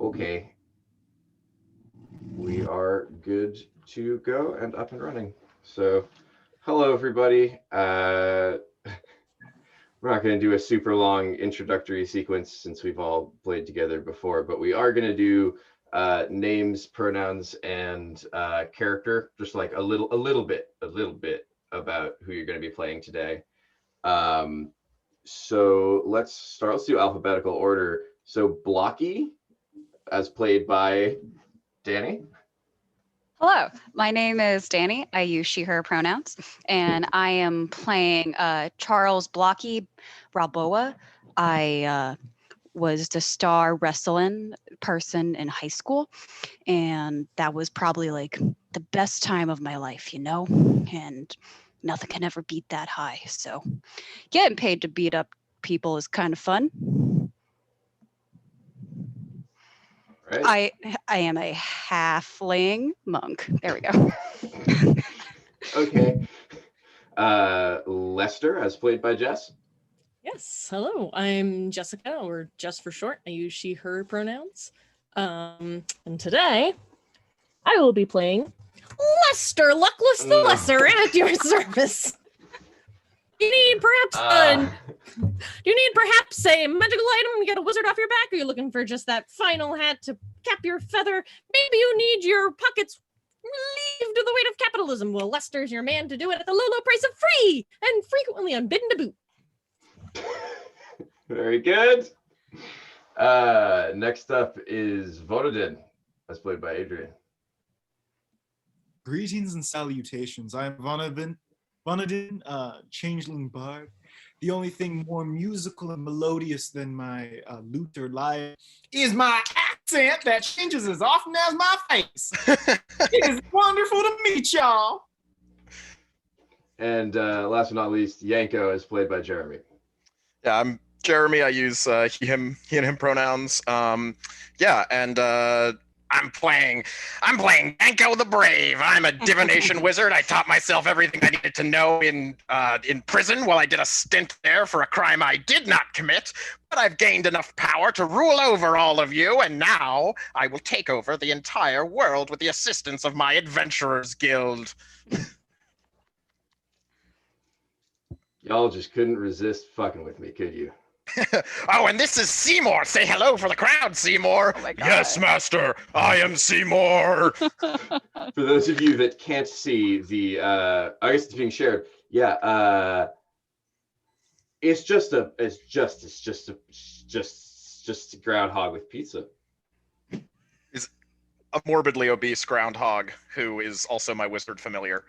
Okay, we are good to go and up and running. So, hello everybody. We're not going to do a super long introductory sequence since we've all played together before, but we are going to do names, pronouns, and character, just like a little bit about who you're going to be playing today. So let's start. Let's do alphabetical order. So Blocky, as played by Danny. Hello, my name is Danny. I use she, her pronouns, and I am playing Charles Blocky Balboa. I was the star wrestling person in high school, and that was probably like the best time of my life, and nothing can ever beat that high. So getting paid to beat up people is kind of fun. Right. I am a halfling monk. There we go. Okay. Lester, as played by Jess. Yes, hello, I'm Jessica, or Jess for short. I use she, her pronouns. And today, I will be playing Lester, Luckless the Lesser, at your service. You need perhaps a magical item to get a wizard off your back? Are you looking for just that final hat to cap your feather? Maybe you need your pockets relieved of the weight of capitalism. Well, Lester's your man to do it at the low price of free and frequently unbidden to boot. Very good. Next up is Vonadin, as played by Adrian. Greetings and salutations. I'm Vonadin, changeling bard. The only thing more musical and melodious than my lute or lyre is my accent that changes as often as my face. It is wonderful to meet y'all. And last but not least, Yanko, as played by Jeremy. Yeah, I'm Jeremy. I use he, and him pronouns. I'm playing Yanko the Brave. I'm a divination wizard. I taught myself everything I needed to know in prison while I did a stint there for a crime I did not commit. But I've gained enough power to rule over all of you, and now I will take over the entire world with the assistance of my Adventurers Guild. Y'all just couldn't resist fucking with me, could you? Oh, and this is Seymour. Say hello for the crowd, Seymour. Oh my God. Yes, master. I am Seymour. For those of you that can't see the, I guess it's being shared. Yeah, it's just a groundhog with pizza. Is a morbidly obese groundhog who is also my wizard familiar.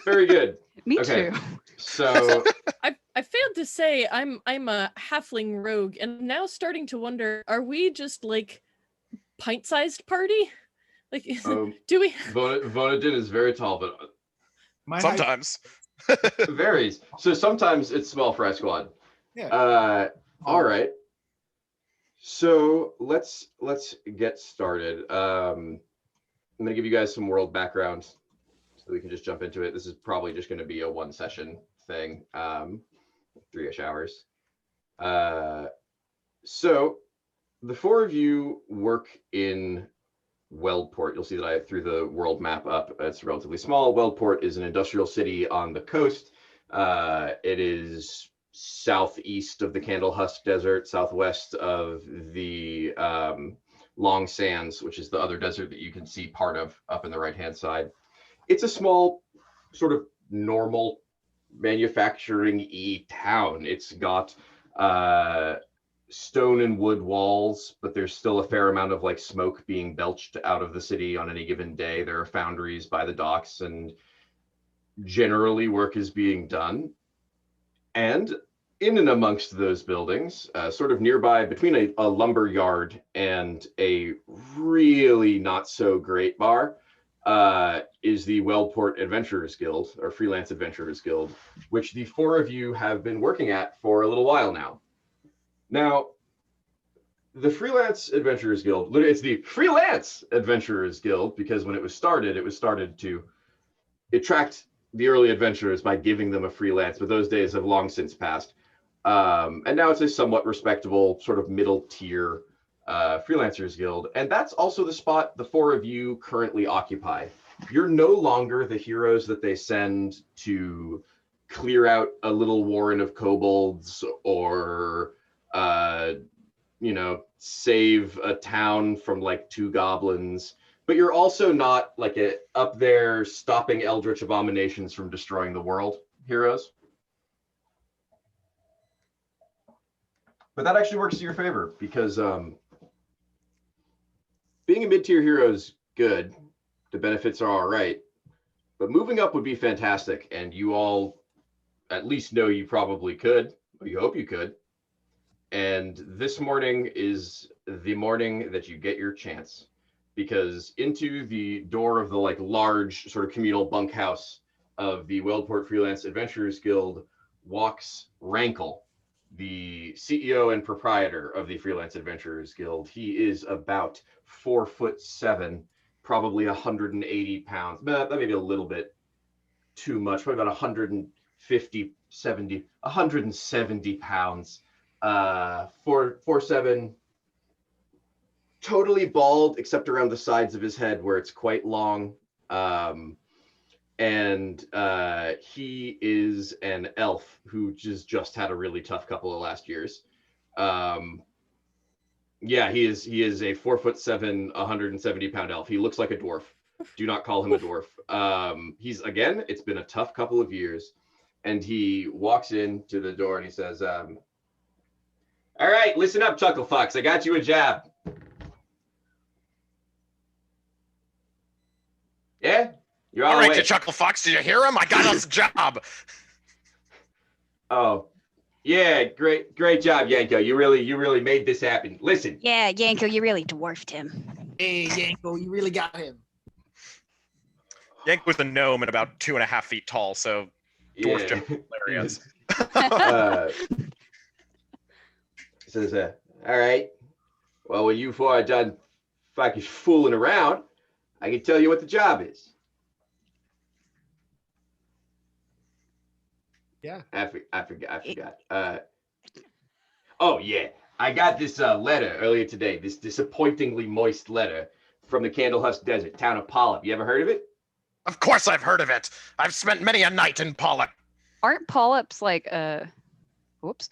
Very good. Me Okay. too. So I failed to say I'm a halfling rogue, and I'm now starting to wonder: are we just like pint-sized party? Like, do we? Vonadin is very tall, but Sometimes. varies. So sometimes it's small fry squad. Yeah. All right. So let's get started. I'm gonna give you guys some world background so we can just jump into it. This is probably just going to be a one session thing, 3-ish hours. So the four of you work in Weldport. You'll see that I threw the world map up. It's relatively small. Weldport is an industrial city on the coast. It is southeast of the Candlehusk Desert, southwest of the Long Sands, which is the other desert that you can see part of up in the right-hand side. It's a small, sort of normal manufacturing-y town. It's got stone and wood walls, but there's still a fair amount of like smoke being belched out of the city on any given day. There are foundries by the docks, and generally work is being done. And in and amongst those buildings, sort of nearby between a lumber yard and a really not so great bar, is the Weldport Adventurers Guild, or Freelance Adventurers Guild, which the four of you have been working at for a little while now. Now, the Freelance Adventurers Guild, it's the Freelance Adventurers Guild, because when it was started to attract the early adventurers by giving them a freelance, but those days have long since passed. And now it's a somewhat respectable, sort of middle tier Freelancers Guild, and that's also the spot the four of you currently occupy. You're no longer the heroes that they send to clear out a little warren of kobolds or save a town from like 2 goblins, but you're also not like up there stopping eldritch abominations from destroying the world heroes. But that actually works to your favor because being a mid-tier hero is good. The benefits are all right, but moving up would be fantastic, and you all at least know you probably could, or you hope you could. And this morning is the morning that you get your chance, because into the door of the like large sort of communal bunkhouse of the Weldport Freelance Adventurers Guild walks Rankle, the CEO and proprietor of the Freelance Adventurers Guild. He is about 4'7", probably 180 pounds. That may be a little bit too much, probably about 170 pounds. 4'7", totally bald except around the sides of his head where it's quite long. And he is an elf who just had a really tough couple of last years. Yeah, he is a 4'7", 170-pound elf. He looks like a dwarf. Do not call him a dwarf. It's been a tough couple of years. And he walks into the door and he says, all right, listen up, Chuckle Fox. I got you a job. Yeah? You're All the right, way. you Chuckle Fox. Did you hear him? I got us a job. Oh, yeah, great job, Yanko. You really made this happen. Listen. Yeah, Yanko, you really dwarfed him. Hey, Yanko, you really got him. Yank was a gnome and about 2.5 feet tall, so dwarf Yeah. him hilarious. Says, all right. Well, when you four are done fucking fooling around, I can tell you what the job is. Yeah. I forgot. Oh yeah, I got this letter earlier today. This disappointingly moist letter from the Candlehusk Desert, town of Polyp. You ever heard of it? Of course I've heard of it. I've spent many a night in Polyp. Aren't polyps like whoops?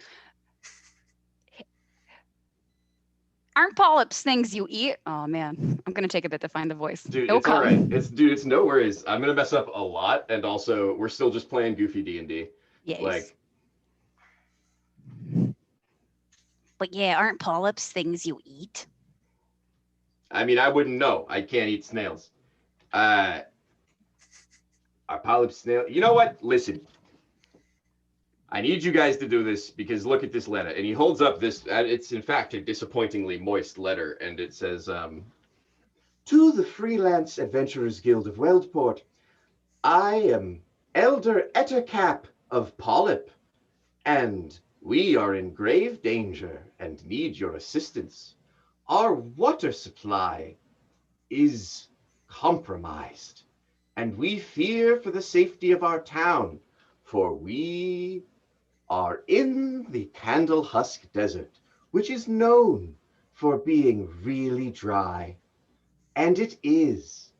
Aren't polyps things you eat? Oh man, I'm gonna take a bit to find the voice. Dude, It'll it's all come. right. It's no worries. I'm gonna mess up a lot, and also we're still just playing goofy D&D. Yes. Like, but yeah, aren't polyps things you eat? I mean, I wouldn't know. I can't eat snails. Are polyps snail? You know what? Listen. I need you guys to do this because look at this letter. And he holds up this, it's in fact a disappointingly moist letter. And it says, to the Freelance Adventurers Guild of Weldport, I am Elder Ettercap of Polyp, and we are in grave danger and need your assistance. Our water supply is compromised, and we fear for the safety of our town, for we are in the Candlehusk Desert, which is known for being really dry. And it is.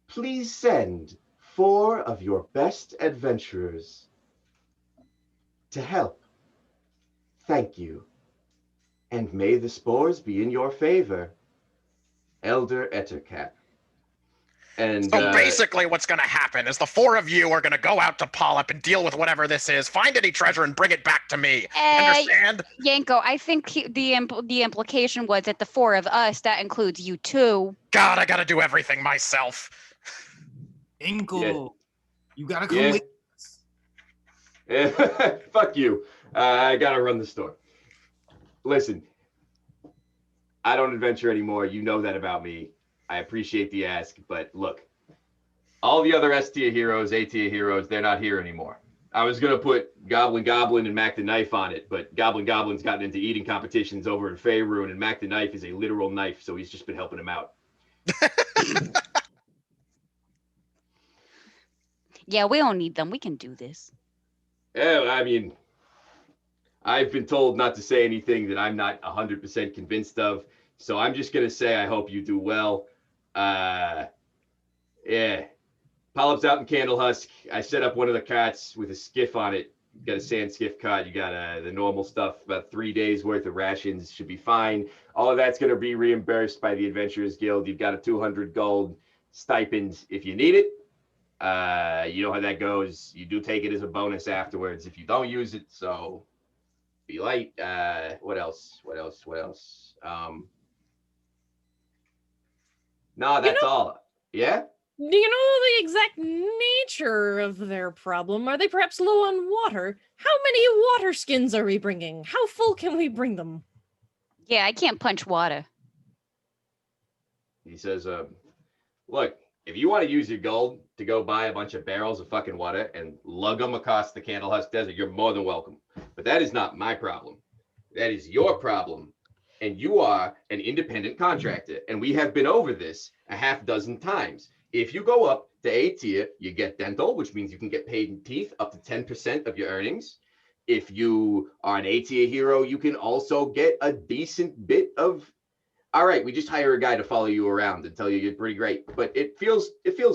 Please send 4 of your best adventurers to help. Thank you. And may the spores be in your favor. Elder Ettercap. And So basically what's going to happen is the 4 of you are going to go out to Polyp and deal with whatever this is, find any treasure and bring it back to me. Understand? Yanko, I think the implication was that the 4 of us, that includes you too. God, I got to do everything myself. Yanko, Yeah. you gotta come Yeah. with us. Fuck you. I gotta run the store. Listen, I don't adventure anymore. You know that about me. I appreciate the ask, but look, all the other S-tier heroes, A-tier heroes, they're not here anymore. I was gonna put Goblin and Mac the Knife on it, but Goblin's gotten into eating competitions over in Faerun, and Mac the Knife is a literal knife, so he's just been helping him out. Yeah, we don't need them. We can do this. Yeah, I mean, I've been told not to say anything that I'm not 100% convinced of. So I'm just going to say I hope you do well. Yeah. Polyp's out in Candlehusk. I set up one of the carts with a skiff on it. You got a sand skiff cart. You got the normal stuff. About 3 days worth of rations should be fine. All of that's going to be reimbursed by the Adventurers Guild. You've got a 200 gold stipend if you need it. You know how that goes. You do take it as a bonus afterwards if you don't use it. So be light. What else? No, that's all. Yeah. Do you know the exact nature of their problem? Are they perhaps low on water? How many water skins are we bringing? How full can we bring them? Yeah, I can't punch water. He says, look, if you want to use your gold to go buy a bunch of barrels of fucking water and lug them across the Candlehusk Desert, you're more than welcome. But that is not my problem. That is your problem. And you are an independent contractor. And we have been over this a half dozen times. If you go up to A tier, you get dental, which means you can get paid in teeth up to 10% of your earnings. If you are an A tier hero, you can also get a decent bit of, all right, we just hire a guy to follow you around and tell you you're pretty great. But it feels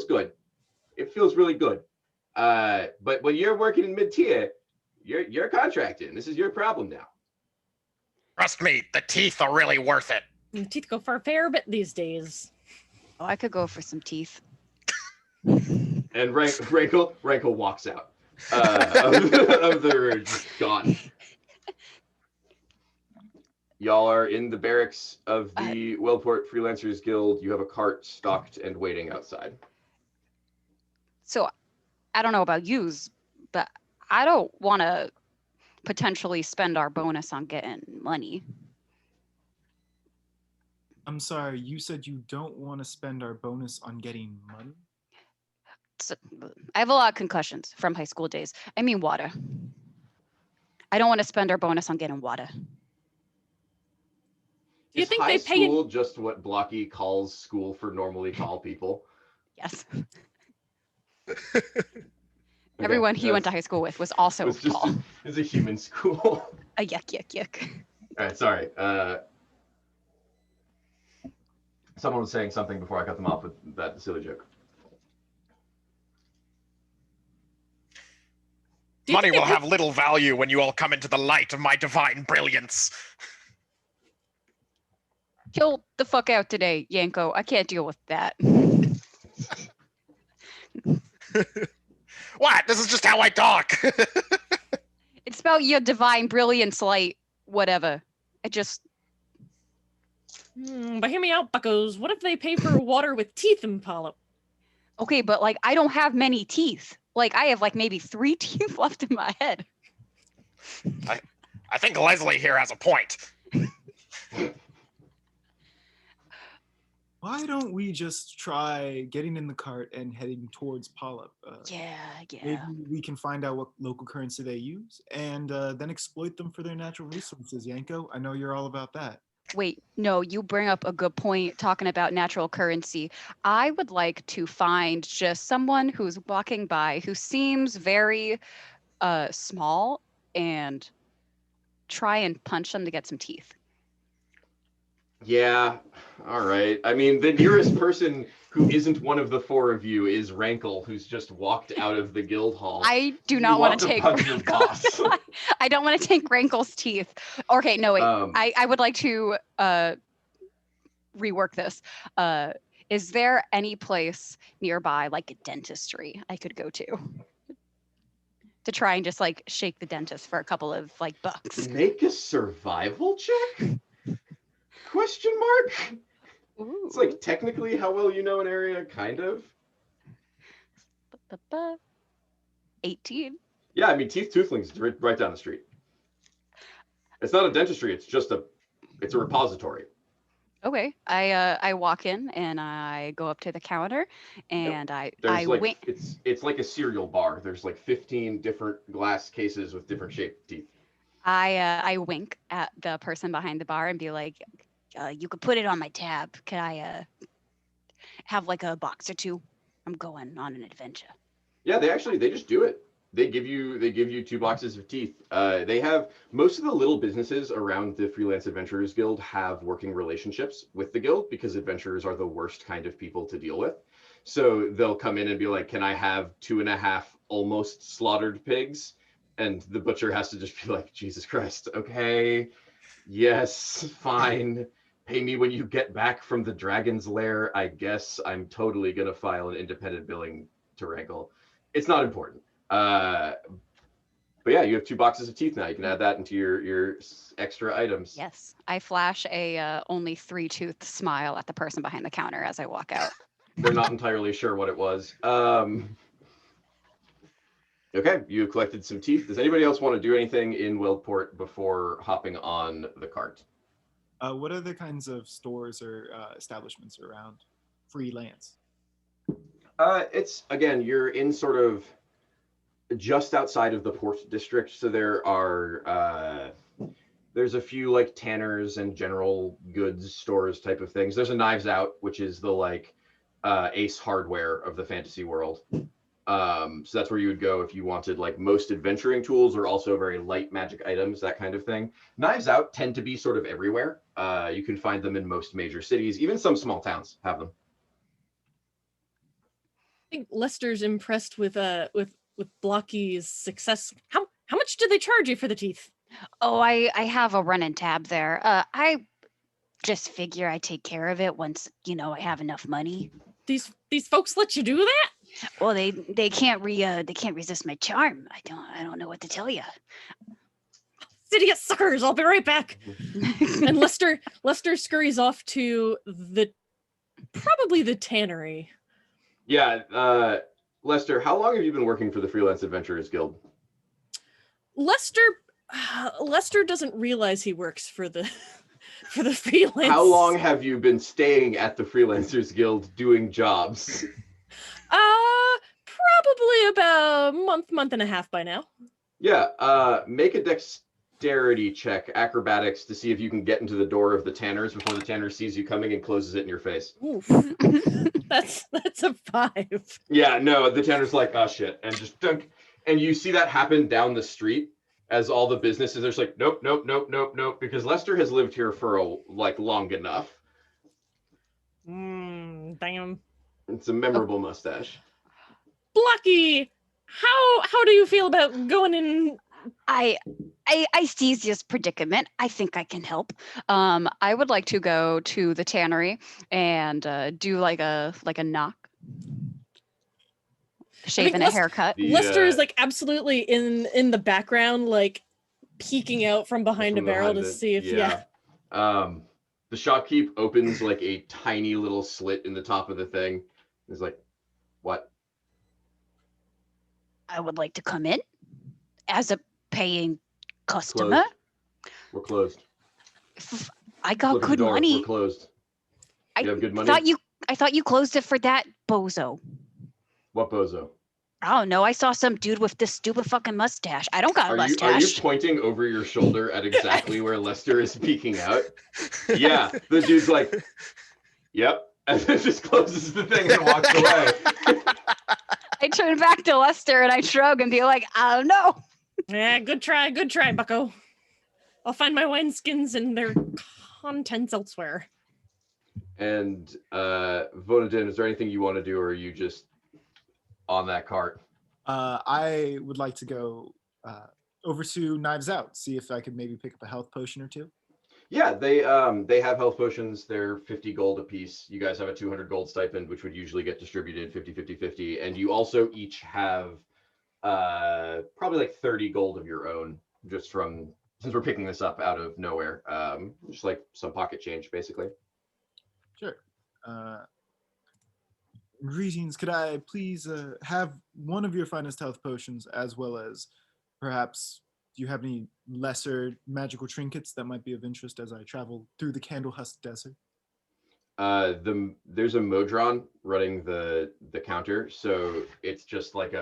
good. It feels really good. But when you're working in mid tier, you're a contractor, and this is your problem now. Trust me, the teeth are really worth it. Teeth go for a fair bit these days. Oh, I could go for some teeth. And Rankle walks out of the room, just gone. Y'all are in the barracks of the Wellport Freelancers Guild. You have a cart stocked and waiting outside. So I don't know about yous, but I don't want to potentially spend our bonus on getting money. I'm sorry, you said you don't want to spend our bonus on getting money? So, I have a lot of concussions from high school days. I mean water. I don't want to spend our bonus on getting water. Do you Is think high they pay school just what Blocky calls school for normally tall people? Yes. Okay, Everyone he went to high school with was also it's just tall. it's a human school. A yuck. All right, sorry. Someone was saying something before I cut them off with that silly joke. Do you Money think will they have little value when you all come into the light of my divine brilliance. Chill the fuck out today, Yanko. I can't deal with that. What? This is just how I talk. It's about your divine brilliance, light, whatever. I just But hear me out, buckos. What if they pay for water with teeth in Polyp? okay, but like I don't have many teeth. Like I have like maybe 3 teeth left in my head. I think Leslie here has a point. Why don't we just try getting in the cart and heading towards Polyp? Yeah. Maybe we can find out what local currency they use and then exploit them for their natural resources, Yanko. I know you're all about that. Wait, no, you bring up a good point talking about natural currency. I would like to find just someone who's walking by who seems very small and try and punch them to get some teeth. Yeah, all right. I mean, the nearest person who isn't one of the 4 of you is Rankle, who's just walked out of the guild hall. I do You not want to want to take punch your boss. I don't want to take Rankle's teeth. Okay, no, wait. I would like to rework this. Is there any place nearby, like a dentistry, I could go to try and just like shake the dentist for a couple of like bucks? Make a survival check? Question mark? Ooh. It's like technically how well you know an area, kind of. 18. Yeah, I mean, Teeth Toothlings is right down the street. It's not a dentistry, it's a repository. Okay, I walk in and I go up to the counter and I wink. It's like a cereal bar. There's like 15 different glass cases with different shaped teeth. I wink at the person behind the bar and be like, you could put it on my tab. Could I have like a box or two? I'm going on an adventure. Yeah, they just do it. They give you 2 boxes of teeth. They have most of the little businesses around the Freelance Adventurers Guild have working relationships with the guild because adventurers are the worst kind of people to deal with. So they'll come in and be like, "Can I have 2.5 almost slaughtered pigs?" And the butcher has to just be like, "Jesus Christ, okay, yes, fine. Pay me when you get back from the dragon's lair. I guess I'm totally gonna file an independent billing to rankle. It's not important." But yeah, you have 2 boxes of teeth now. You can add that into your extra items. Yes, I flash a only 3-tooth smile at the person behind the counter as I walk out. They're not entirely sure what it was. Okay, you collected some teeth. Does anybody else want to do anything in Wildport before hopping on the cart? What other kinds of stores or establishments are around Freelance? It's, again, you're in sort of just outside of the port district, so there's a few like tanners and general goods stores type of things. There's a Knives Out, which is the like Ace Hardware of the fantasy world. So that's where you would go if you wanted like most adventuring tools or also very light magic items, that kind of thing. Knives Out tend to be sort of everywhere. You can find them in most major cities, even some small towns have them. I think Lester's impressed with Blocky's success. How much do they charge you for the teeth? Oh, I have a running tab there. I just figure I take care of it once, I have enough money. These folks let you do that? Well, they can't resist my charm. I don't know what to tell you. Idiot suckers! I'll be right back. And Lester scurries off to probably the tannery. Yeah, Lester, how long have you been working for the Freelance Adventurers Guild? Lester doesn't realize he works for the freelance. How long have you been staying at the Freelancers Guild doing jobs? Probably about a month and a half by now. Yeah, make a dexterity check, acrobatics, to see if you can get into the door of the tanners before the tanner sees you coming and closes it in your face. Oof. That's a 5. Yeah, no, the tanner's like, "Oh shit," and just dunk. And you see that happen down the street as all the businesses are just like, "Nope, nope, nope, nope, nope," because Lester has lived here for long enough. Damn. It's a memorable mustache. Blocky, how do you feel about going in? I see this predicament. I think I can help. I would like to go to the tannery and do like a knock, shave and a haircut. Lester is like absolutely in the background, like peeking out from behind a barrel to see if the shopkeep opens like a tiny little slit in the top of the thing. It's like, "What?" I would like to come in as a paying customer. Closed. We're closed. I got Look at the good door. money. We're closed. You have good money? I thought you closed it for that bozo. What bozo? I don't know. I saw some dude with this stupid fucking mustache. I don't got a Are mustache. you pointing over your shoulder at exactly where Lester is peeking out? Yeah, the dude's like, "Yep," and then just closes the thing and walks away. I turn back to Lester and I shrug and be like, "I don't know." Yeah, good try, bucko. I'll find my wineskins and their contents elsewhere. And Vonadin, is there anything you want to do, or are you just on that cart? I would like to go over to Knives Out, see if I could maybe pick up a health potion or 2. Yeah, they have health potions. They're 50 gold a piece. You guys have a 200 gold stipend, which would usually get distributed 50-50-50. And you also each have probably like 30 gold of your own, just from, since we're picking this up out of nowhere. Just like some pocket change, basically. Sure. Greetings. Could I please have one of your finest health potions, as well as perhaps, do you have any lesser magical trinkets that might be of interest as I travel through the Candlehusk Desert? There's a Modron running the counter, so it's just like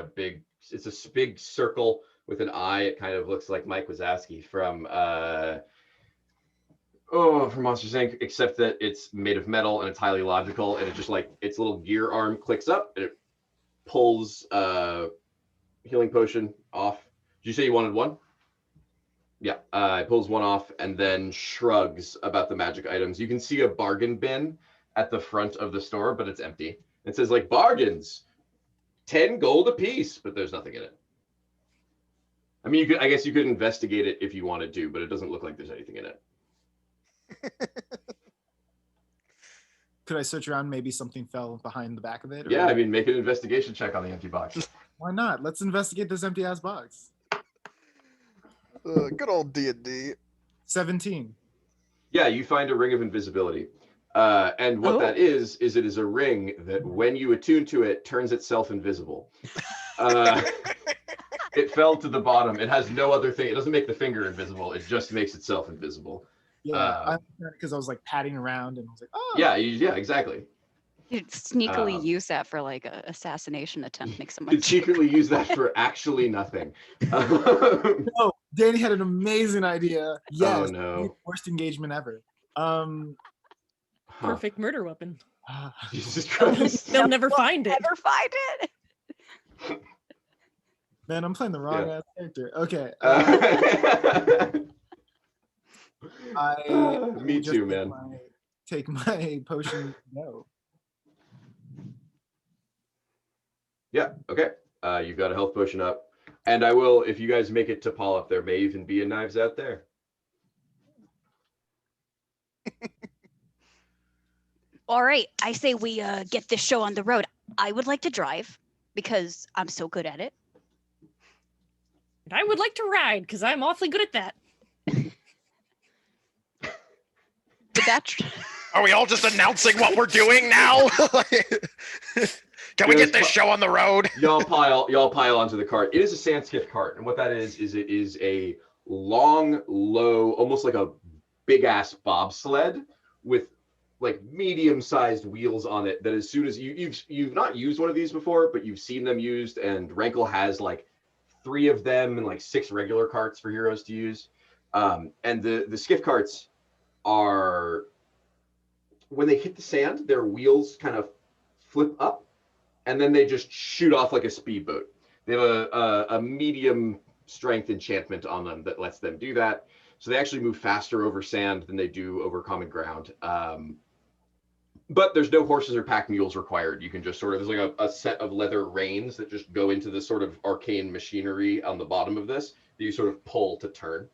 it's a big circle with an eye. It kind of looks like Mike Wazowski from Monsters Inc., except that it's made of metal and it's highly logical, and it's just like its little gear arm clicks up and it pulls healing potion off. Did you say you wanted one? Yeah, he pulls one off and then shrugs about the magic items. You can see a bargain bin at the front of the store, but it's empty. It says like bargains, 10 gold a piece, but there's nothing in it. I mean, I guess you could investigate it if you wanted to, but it doesn't look like there's anything in it. Could I search around? Maybe something fell behind the back of it? Or... Yeah, I mean, make an investigation check on the empty box. Why not? Let's investigate this empty ass box. Good old D&D. 17. Yeah, you find a ring of invisibility. And what that is it is a ring that when you attune to it, turns itself invisible. It fell to the bottom. It has no other thing. It doesn't make the finger invisible. It just makes itself invisible. Yeah, because I was like patting around and I was like, oh. Yeah, exactly. You'd sneakily use that for like a assassination attempt. Make someone You'd secretly use that for actually nothing. No, Danny had an amazing idea. Yes, Oh no. worst engagement ever. Perfect murder weapon. Jesus Christ. They'll never find it. Never find it. Man, I'm playing the wrong ass character. Okay. Me too, man. Take my potion. No. Yeah, okay. You've got a health potion up. And I will, if you guys make it to Polyp, there may even be a Knives Out there. All right, I say we get this show on the road. I would like to drive because I'm so good at it. And I would like to ride because I'm awfully good at that. Are we all just announcing what we're doing now? Can we get this show on the road? Y'all pile onto the cart. It is a sand skiff cart, and what that is it is a long, low, almost like a big ass bobsled with like medium-sized wheels on it. That as soon as you've not used one of these before, but you've seen them used, and Rankle has like 3 of them and like 6 regular carts for heroes to use. And the skiff carts are, when they hit the sand, their wheels kind of flip up and then they just shoot off like a speedboat. They have a medium strength enchantment on them that lets them do that. So they actually move faster over sand than they do over common ground. But there's no horses or pack mules required. You can just sort of, there's like a set of leather reins that just go into this sort of arcane machinery on the bottom of this that you sort of pull to turn.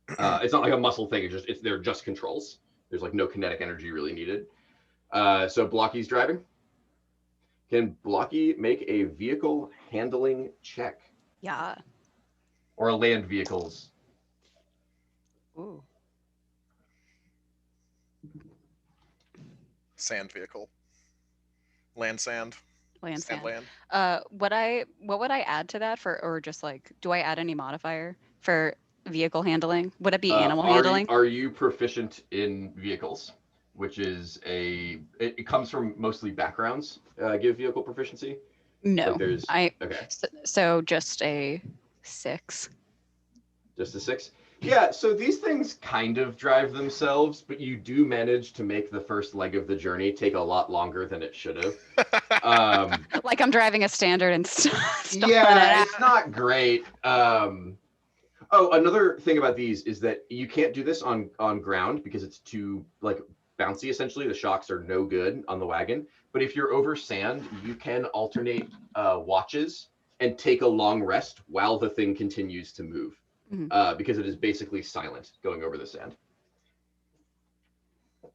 It's not like a muscle thing. They're just controls. There's like no kinetic energy really needed. So Blocky's driving. Can Blocky make a vehicle handling check? Yeah. Or a land vehicles? Ooh. Sand vehicle. Land sand. Land sand. Land. What would I add to that or just like, do I add any modifier for vehicle handling? Would it be animal handling? Are you proficient in vehicles? Which is it comes from mostly backgrounds, give vehicle proficiency? No, okay. So just a 6. Just a 6? Yeah, so these things kind of drive themselves, but you do manage to make the first leg of the journey take a lot longer than it should have. Like I'm driving a standard and stuff. Yeah, it's not great. Oh, another thing about these is that you can't do this on ground because it's too like bouncy. Essentially, the shocks are no good on the wagon. But if you're over sand, you can alternate watches and take a long rest while the thing continues to move. Mm-hmm. Because it is basically silent going over the sand.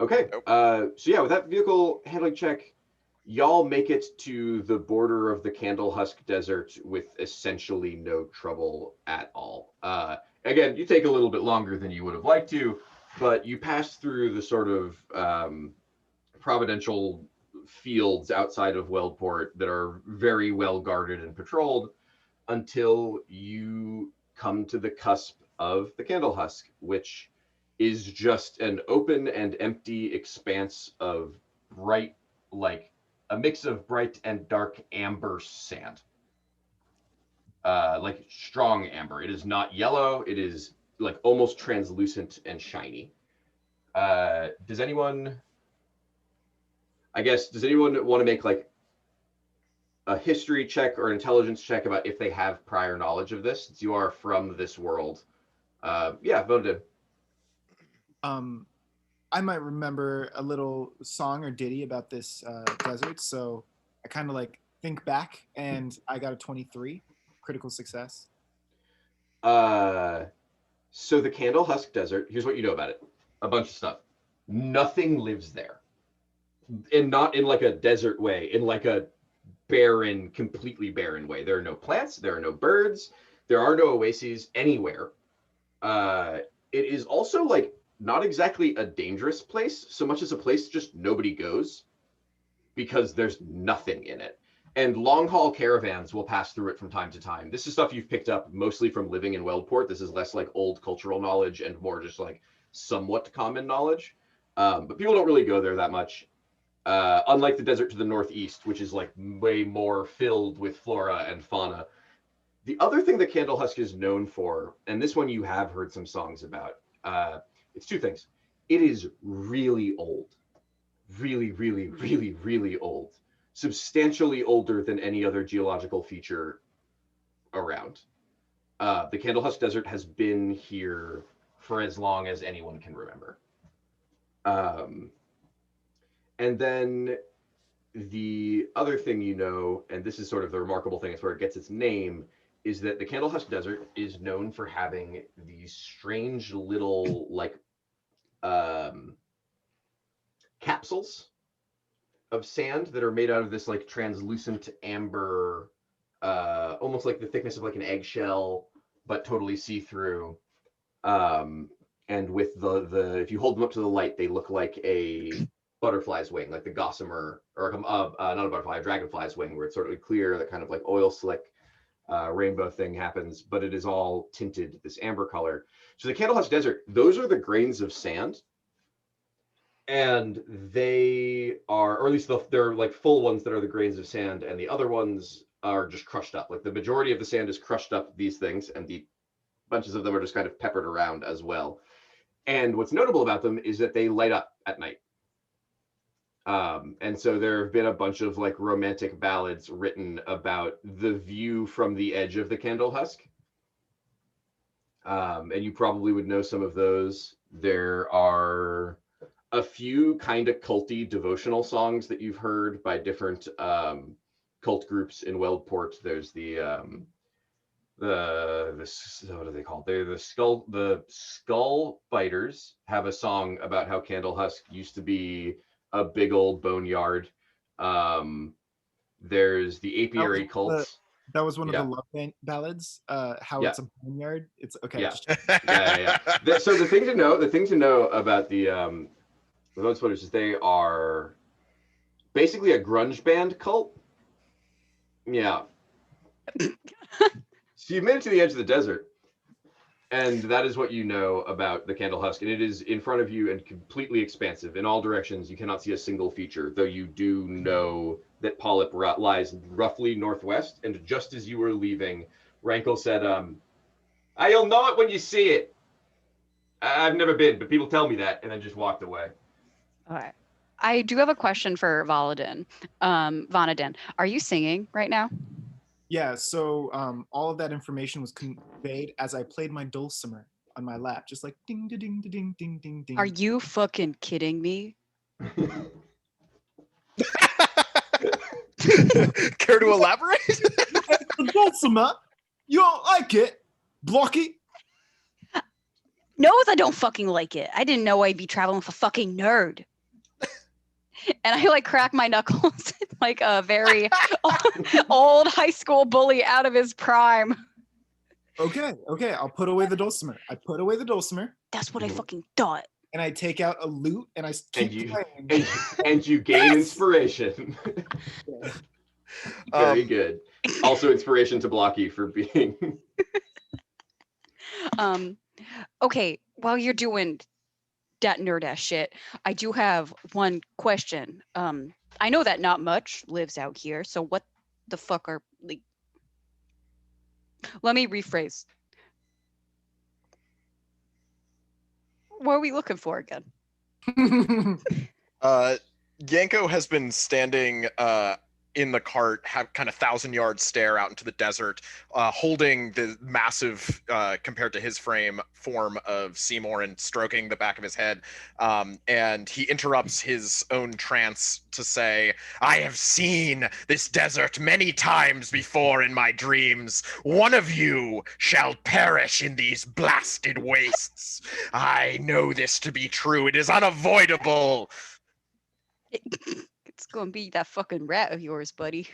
Okay, so yeah, with that vehicle handling check, y'all make it to the border of the Candle Husk Desert with essentially no trouble at all. Again, you take a little bit longer than you would have liked to, but you pass through the sort of providential fields outside of Weldport that are very well guarded and patrolled until you come to the cusp of the Candle Husk, which is just an open and empty expanse of bright, like a mix of bright and dark amber sand. Like strong amber. It is not yellow. It is like almost translucent and shiny. Does anyone want to make like a history check or intelligence check about if they have prior knowledge of this, since you are from this world. Yeah, voted. I might remember a little song or ditty about this desert, so I kind of like think back, and I got a 23, critical success. So the Candle Husk Desert, here's what you know about it. A bunch of stuff. Nothing lives there. And not in like a desert way, in like a barren, completely barren way. There are no plants, there are no birds, there are no oases anywhere. It is also like not exactly a dangerous place, so much as a place just nobody goes because there's nothing in it. And long haul caravans will pass through it from time to time. This is stuff you've picked up mostly from living in Weldport. This is less like old cultural knowledge and more just like somewhat common knowledge. But people don't really go there that much. Unlike the desert to the northeast, which is like way more filled with flora and fauna. The other thing that Candle Husk is known for, and this one you have heard some songs about, it's two things. It is really old. Really, really, really, really old. Substantially older than any other geological feature around. The Candle Husk Desert has been here for as long as anyone can remember. And then the other thing you know, and this is sort of the remarkable thing, it's where it gets its name, is that the Candle Husk Desert is known for having these strange little like capsules of sand that are made out of this like translucent amber, almost like the thickness of like an eggshell, but totally see-through. And with the if you hold them up to the light, they look like a butterfly's wing, like the gossamer, or not a butterfly, a dragonfly's wing, where it's sort of clear, that kind of like oil slick rainbow thing happens, but it is all tinted this amber color. So the Candle Husk Desert, those are the grains of sand, and they are, or at least they're like full ones that are the grains of sand, and the other ones are just crushed up. Like the majority of the sand is crushed up, these things, and the bunches of them are just kind of peppered around as well. And what's notable about them is that they light up at night. And so there have been a bunch of like romantic ballads written about the view from the edge of the Candle Husk. And you probably would know some of those. There are a few kind of culty devotional songs that you've heard by different cult groups in Weldport. There's the what are they called? They're the Skull Fighters have a song about how Candle Husk used to be a big old boneyard. There's the Apiary Cult. That was one of Yeah. the love ballads. How Yeah. it's a boneyard. It's okay. Yeah. Just Yeah. So the thing to know about the Road Splitters is they are basically a grunge band cult. Yeah. So you've made it to the edge of the desert, and that is what you know about the Candle Husk, and it is in front of you and completely expansive in all directions. You cannot see a single feature, though you do know that Polyp lies roughly northwest, and just as you were leaving, Rankle said, you'll know it when you see it. I've never been, but people tell me that, and then just walked away. All right. I do have a question for Vonadin. Are you singing right now? yeah. So all of that information was conveyed as I played my dulcimer on my lap, just like ding ding ding ding ding ding ding. Are you fucking kidding me? Care to elaborate? The dulcimer? You don't like it, Blocky? No, I don't fucking like it. I didn't know I'd be traveling with a fucking nerd. And I like crack my knuckles like a very old high school bully out of his prime. Okay. I'll put away the dulcimer. I put away the dulcimer, That's what I fucking thought. and I take out a lute, and I keep playing. And you gain inspiration. Very good. Also inspiration to Blocky for being Okay, while you're doing that nerd ass shit, I do have one question. I know that not much lives out here, so what the fuck are like? Let me rephrase. What are we looking for again? Yanko has been standing in the cart, have kind of 1,000-yard stare out into the desert, holding the massive, compared to his frame, form of Seymour and stroking the back of his head. And he interrupts his own trance to say, I have seen this desert many times before in my dreams. One of you shall perish in these blasted wastes. I know this to be true. It is unavoidable. It's gonna be that fucking rat of yours, buddy.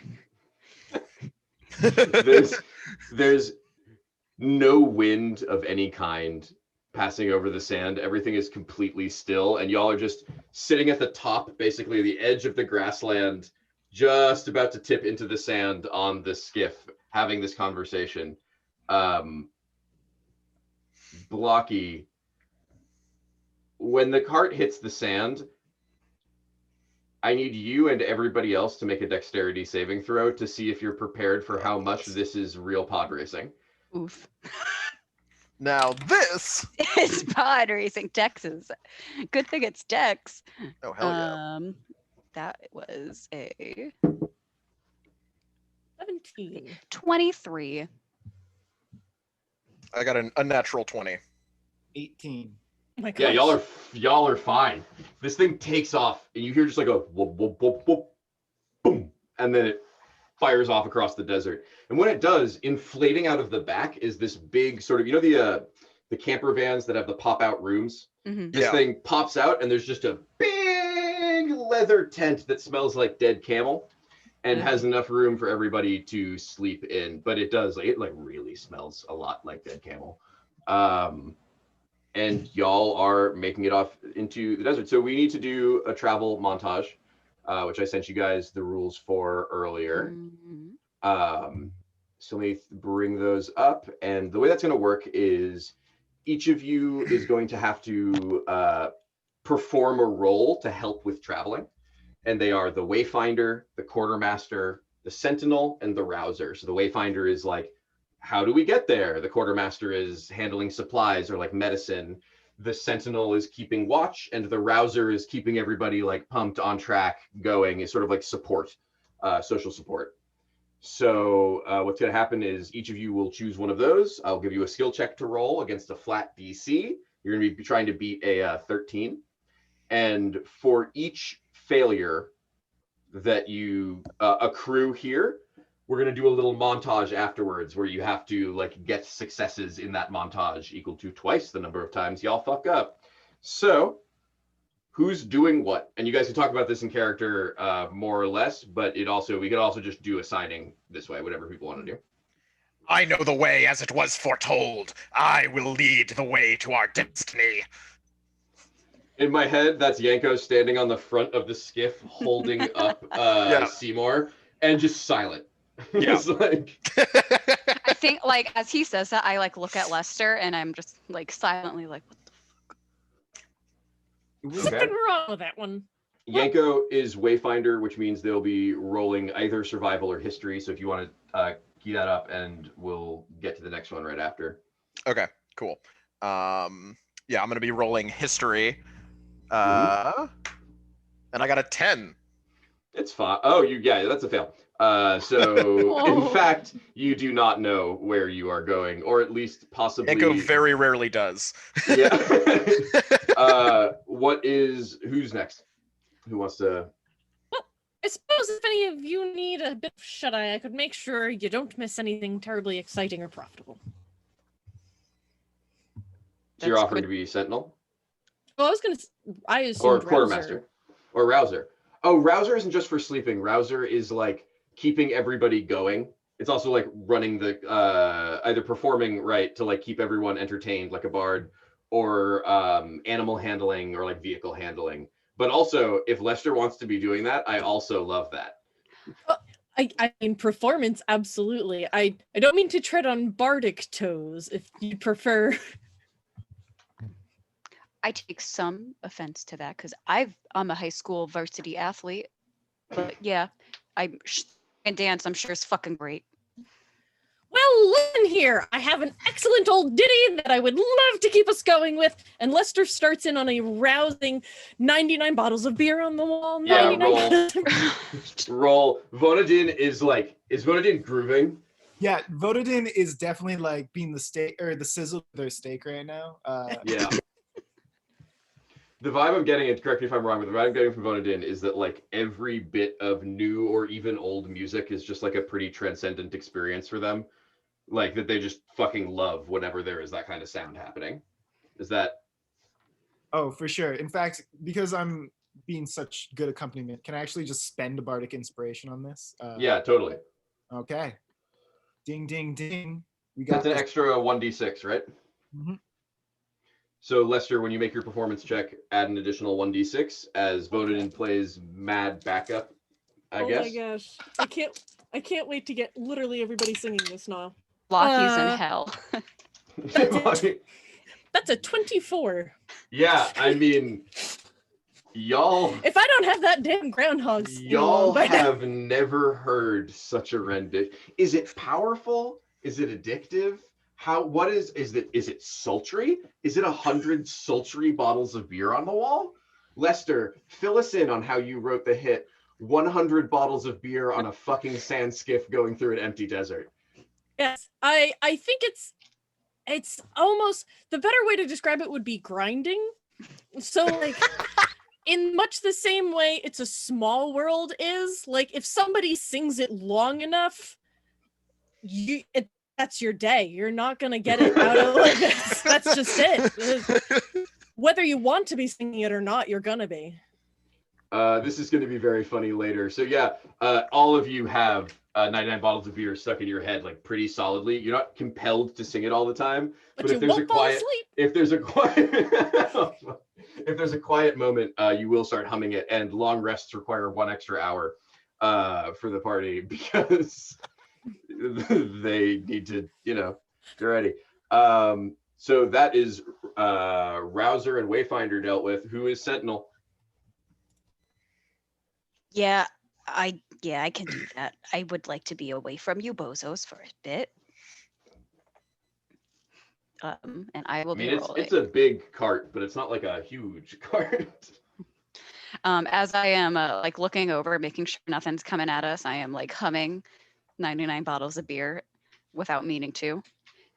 There's no wind of any kind passing over the sand. Everything is completely still, and y'all are just sitting at the top, basically the edge of the grassland, just about to tip into the sand on the skiff, having this conversation. Blocky, when the cart hits the sand, I need you and everybody else to make a dexterity saving throw to see if you're prepared for how much this is real pod racing. Oof. Now this. It's pod racing, Texas. Good thing it's Dex. Oh, hell yeah. That was a 17. 23. I got an unnatural 20. 18. Oh my Yeah, gosh. y'all are fine. This thing takes off, and you hear just like a whoop, whoop, whoop, whoop, boom, and then it fires off across the desert. And when it does, inflating out of the back is this big sort of, you know, the camper vans that have the pop out rooms. Mm-hmm. This Yeah. thing pops out, and there's just a big leather tent that smells like dead camel, and has enough room for everybody to sleep in. But it does, like, it like really smells a lot like dead camel. And y'all are making it off into the desert. So we need to do a travel montage, which I sent you guys the rules for earlier. Mm-hmm. So let me bring those up. And the way that's going to work is each of you is going to have to perform a role to help with traveling. And they are the Wayfinder, the Quartermaster, the Sentinel, and the Rouser. So the Wayfinder is like, how do we get there? The Quartermaster is handling supplies or like medicine. The Sentinel is keeping watch, and the Rouser is keeping everybody like pumped, on track, going. Is sort of like support, social support. So what's going to happen is each of you will choose one of those. I'll give you a skill check to roll against a flat DC. You're going to be trying to beat a 13. And for each failure that you accrue here, we're going to do a little montage afterwards where you have to like get successes in that montage equal to twice the number of times y'all fuck up. So who's doing what? And you guys can talk about this in character more or less, but we could also just do assigning this way, whatever people want to do. I know the way as it was foretold. I will lead the way to our destiny. In my head, that's Yanko standing on the front of the skiff holding up Seymour and just silent. Yeah. It's like... I think, like, as he says that, I like look at Lester and I'm just like silently like, what the fuck? Something wrong with that one. Yanko is Wayfinder, which means they'll be rolling either survival or history. So if you want to key that up, and we'll get to the next one right after. Okay, cool. Yeah, I'm going to be rolling history. And I got a 10. It's fine. Oh, that's a fail. So in fact, you do not know where you are going, or at least possibly. Echo very rarely does. Yeah. Who's next? Who wants to? Well, I suppose if any of you need a bit of shut-eye, I could make sure you don't miss anything terribly exciting or profitable. So you're offering to be Sentinel? Well, I assumed Or Rouser. Quartermaster? Or Rouser? Oh, Rouser isn't just for sleeping. Rouser is like keeping everybody going. It's also like running the either performing right to like keep everyone entertained like a bard, or animal handling or like vehicle handling. But also, if Lester wants to be doing that, I also love that. I mean, performance, absolutely. I don't mean to tread on bardic toes, if you prefer. I take some offense to that because I'm a high school varsity athlete, but yeah, and dance I'm sure is fucking great. Well, Well, listen here. I have an excellent old ditty that I would love to keep us going with. And Lester starts in on a rousing 99 bottles of beer on the wall. Yeah, 99 roll. bottles of- Roll. Vonadin is Vonadin grooving? Yeah, Vodadin is definitely like being the steak or the sizzle of their steak right now. Yeah. The vibe I'm getting, and correct me if I'm wrong, but the vibe I'm getting from Vonadin is that like every bit of new or even old music is just like a pretty transcendent experience for them. Like that they just fucking love whenever there is that kind of sound happening. Is that Oh, for sure. In fact, because I'm being such good accompaniment, can I actually just spend a bardic inspiration on this? yeah, totally. Okay. Ding, ding, ding. We That's got an this. extra 1d6, right? Mhm. So Lester, when you make your performance check, add an additional 1d6 as Vonadin plays mad backup, I guess. Oh my gosh. I can't wait to get literally everybody singing this now. Blocky's in hell. That's a 24. Yeah, I mean, y'all If I don't have that damn groundhog y'all by now. have never heard such a rendition. Is it powerful? Is it addictive? What is it sultry? Is it 100 sultry bottles of beer on the wall? Lester, fill us in on how you wrote the hit 100 bottles of beer on a fucking sand skiff going through an empty desert. Yes, I think it's almost the better way to describe it would be grinding. So like in much the same way It's a Small World is, like if somebody sings it long enough, that's your day. You're not gonna get it out of like this. That's just it. Whether you want to be singing it or not, you're gonna be. This is going to be very funny later. So yeah, all of you have 99 bottles of beer stuck in your head like pretty solidly. You're not compelled to sing it all the time, But if you there's won't fall asleep. if there's a quiet if there's a quiet moment, you will start humming it. And long rests require 1 extra hour for the party because they need to, get ready. So that is Rouser and Wayfinder dealt with. Who is Sentinel? Yeah, I can do that. I would like to be away from you bozos for a bit. And I will I mean, be it's rolling. a big cart, but it's not like a huge cart. As I am like looking over, making sure nothing's coming at us, I am like humming 99 bottles of beer without meaning to.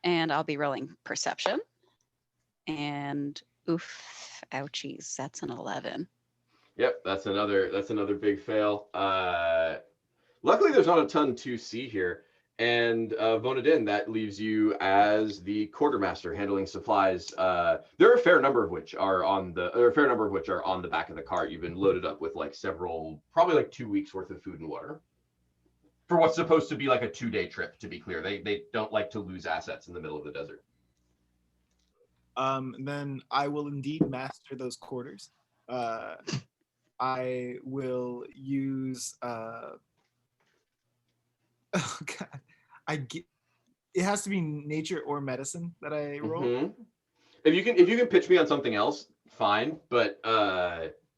And I'll be rolling perception. And oof, ouchies, that's an 11. Yep, that's another big fail. Luckily, there's not a ton to see here. And Vonadin, that leaves you as the quartermaster handling supplies. There are a fair number of which are on the back of the cart. You've been loaded up with like probably like 2 weeks worth of food and water for what's supposed to be like a 2-day trip. To be clear, they don't like to lose assets in the middle of the desert. Then I will indeed master those quarters. I will use oh god, it has to be nature or medicine that I roll. Mm-hmm. If you can pitch me on something else, fine. But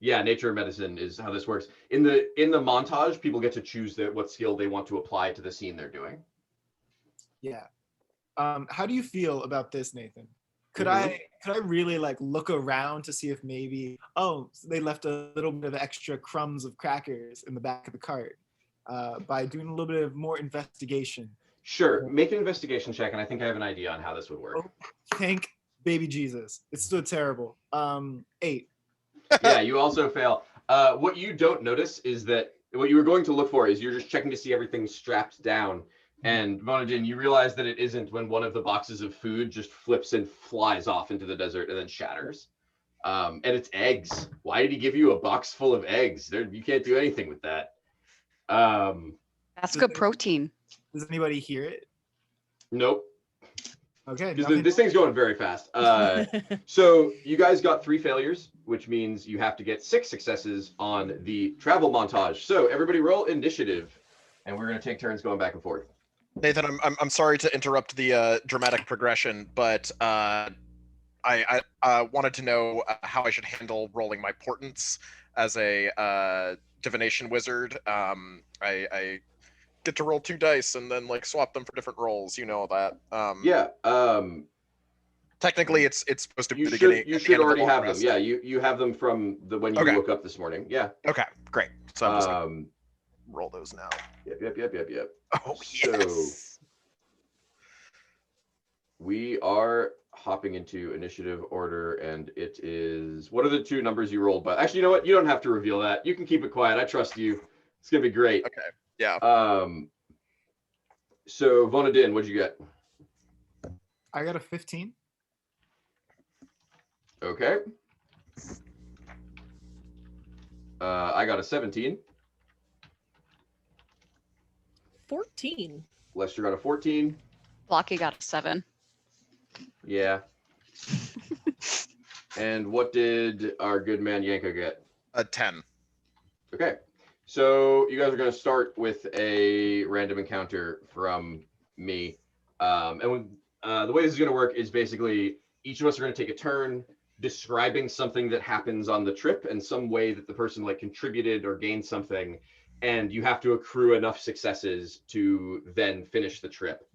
yeah, nature or medicine is how this works. In the montage, people get to choose what skill they want to apply to the scene they're doing. Yeah. How do you feel about this, Nathan? Could Mhm. I really like look around to see if maybe they left a little bit of extra crumbs of crackers in the back of the cart by doing a little bit of more investigation? Sure, make an investigation check, and I think I have an idea on how this would work. Thank baby Jesus. It's still terrible. 8. Yeah, you also fail. What you don't notice is that what you were going to look for is you're just checking to see everything's strapped down. And Vonadin, you realize that it isn't when one of the boxes of food just flips and flies off into the desert and then shatters. And it's eggs. Why did he give you a box full of eggs? You can't do anything with that. That's good protein. Does anybody hear it? Nope. Okay. Because this thing's going very fast. So you guys got 3 failures, which means you have to get 6 successes on the travel montage. So everybody roll initiative, and we're going to take turns going back and forth. Nathan, I'm sorry to interrupt the dramatic progression, but I wanted to know how I should handle rolling my portents as a divination wizard. I get to roll 2 dice and then like swap them for different rolls. You know that. Yeah. Technically, it's supposed to be You the should beginning. you at the should end of the already long have them. rest. Yeah, you have them from the when you Okay. woke up this morning. Yeah. Okay, great. So I'm just gonna Um. roll those now. Yep. Oh So- yes. We are hopping into initiative order, and it is. What are the 2 numbers you rolled? But actually, you know what? You don't have to reveal that. You can keep it quiet. I trust you. It's gonna be great. Okay. Yeah. So Vonadin, what'd you get? I got a 15. Okay. I got a 17. 14. Lester got a 14. Blocky got a 7. Yeah. And what did our good man Yanko get? A 10. Okay. So you guys are going to start with a random encounter from me. And when, the way this is going to work is basically each of us are going to take a turn describing something that happens on the trip and some way that the person like contributed or gained something. And you have to accrue enough successes to then finish the trip.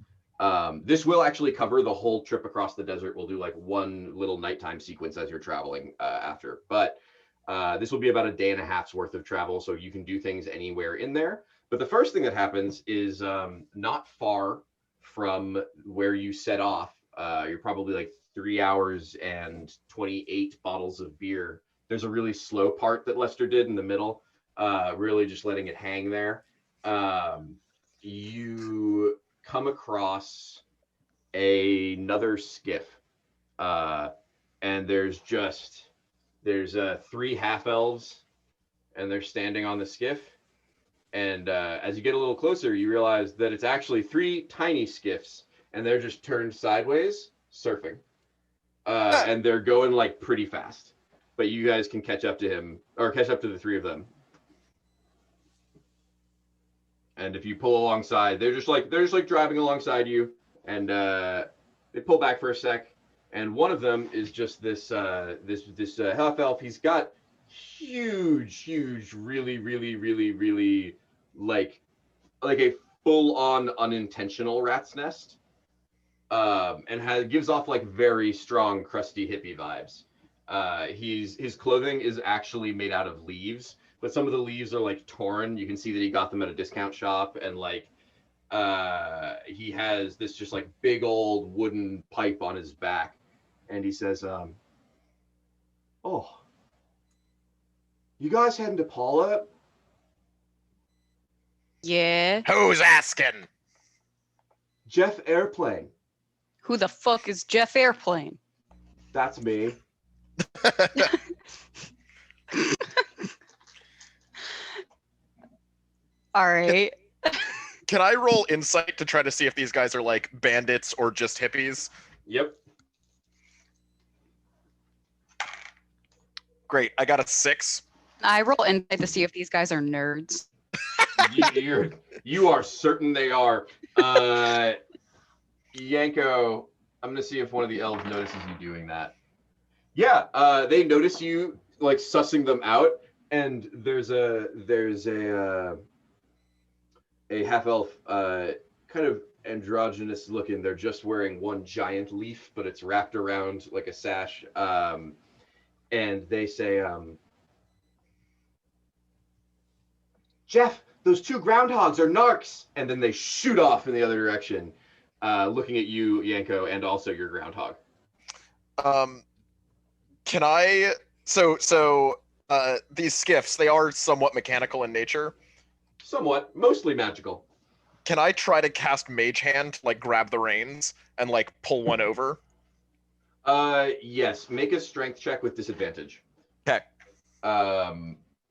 This will actually cover the whole trip across the desert. We'll do like one little nighttime sequence as you're traveling after. But this will be about a day and a half's worth of travel, so you can do things anywhere in there. But the first thing that happens is not far from where you set off. You're probably like 3 hours and 28 bottles of beer. There's a really slow part that Lester did in the middle, really just letting it hang there. You come across another skiff, and there's 3 half elves, and they're standing on the skiff. And as you get a little closer, you realize that it's actually 3 tiny skiffs, and they're just turned sideways surfing, and they're going like pretty fast. But you guys can catch up to him, or catch up to the 3 of them. And if you pull alongside, they're just like driving alongside you, and they pull back for a sec. And one of them is just this half elf. He's got huge, really like a full-on unintentional rat's nest, and gives off like very strong crusty hippie vibes. His clothing is actually made out of leaves, but some of the leaves are like torn. You can see that he got them at a discount shop, and like he has this just like big old wooden pipe on his back, and he says, "Oh, you guys heading to Polyp?" Yeah. Who's asking? Jeff Airplane. Who the fuck is Jeff Airplane? That's me. All right. Can I roll insight to try to see if these guys are like bandits or just hippies? Yep. Great. I got a 6. I roll insight to see if these guys are nerds. You are certain they are. Yanko, I'm gonna see if one of the elves notices you doing that. Yeah, they notice you like sussing them out, and there's a half elf, kind of androgynous looking. They're just wearing one giant leaf, but it's wrapped around like a sash. And they say, "Jeff, those 2 groundhogs are narcs," and then they shoot off in the other direction, looking at you, Yanko, and also your groundhog. Can I? So these skiffs, they are somewhat mechanical in nature. Somewhat, mostly magical. Can I try to cast Mage Hand, like grab the reins and like pull one over? Yes. Make a strength check with disadvantage. Okay.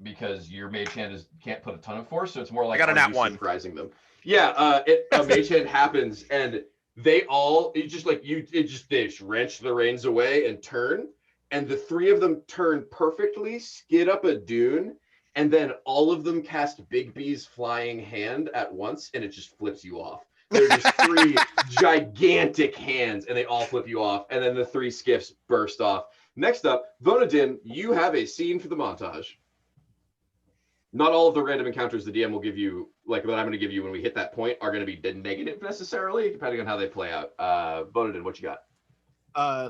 Because your mage hand can't put a ton of force, so it's more like I got a nat you 1. surprising them. Yeah. A mage hand happens, and they just wrench the reins away and turn, and the 3 of them turn perfectly, skid up a dune, and then all of them cast Big B's flying hand at once, and it just flips you off. They're just 3 gigantic hands, and they all flip you off, and then the 3 skiffs burst off. Next up, Vonadin, you have a scene for the montage. Not all of the random encounters the DM will give you, like that I'm going to give you when we hit that point, are going to be negative necessarily, depending on how they play out. Bonadin, what you got?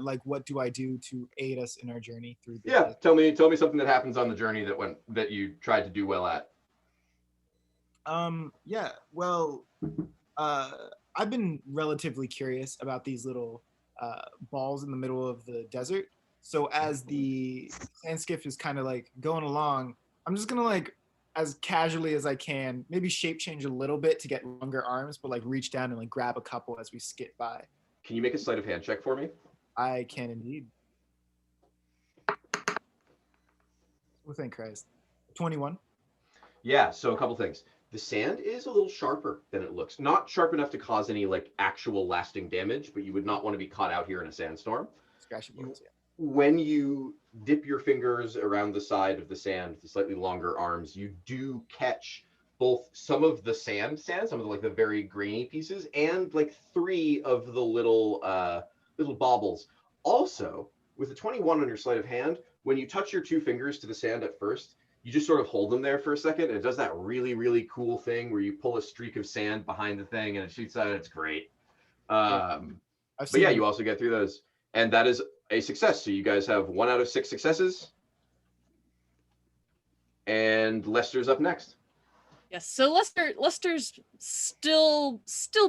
Like what do I do to aid us in our journey through the Yeah, tell me something that happens on the journey that you tried to do well at. Yeah, well, I've been relatively curious about these little balls in the middle of the desert. So as the sand skiff is kind of like going along, I'm just gonna like as casually as I can, maybe shape change a little bit to get longer arms, but like reach down and like grab a couple as we skip by. Can you make a sleight of hand check for me? I can indeed. Oh, thank Christ. 21. Yeah, so a couple things. The sand is a little sharper than it looks. Not sharp enough to cause any like actual lasting damage, but you would not want to be caught out here in a sandstorm. Scratchy bullets, yeah. When you dip your fingers around the side of the sand, the slightly longer arms, you do catch both some of the sand, some of the like the very grainy pieces, and like 3 of the little baubles. Also, with a 21 on your sleight of hand, when you touch your 2 fingers to the sand at first, you just sort of hold them there for a second, and it does that really, really cool thing where you pull a streak of sand behind the thing and it shoots out. It's great. But yeah, you also get through those, and that is a success. So you guys have 1 out of 6 successes, and Lester's up next. Yes, so Lester's still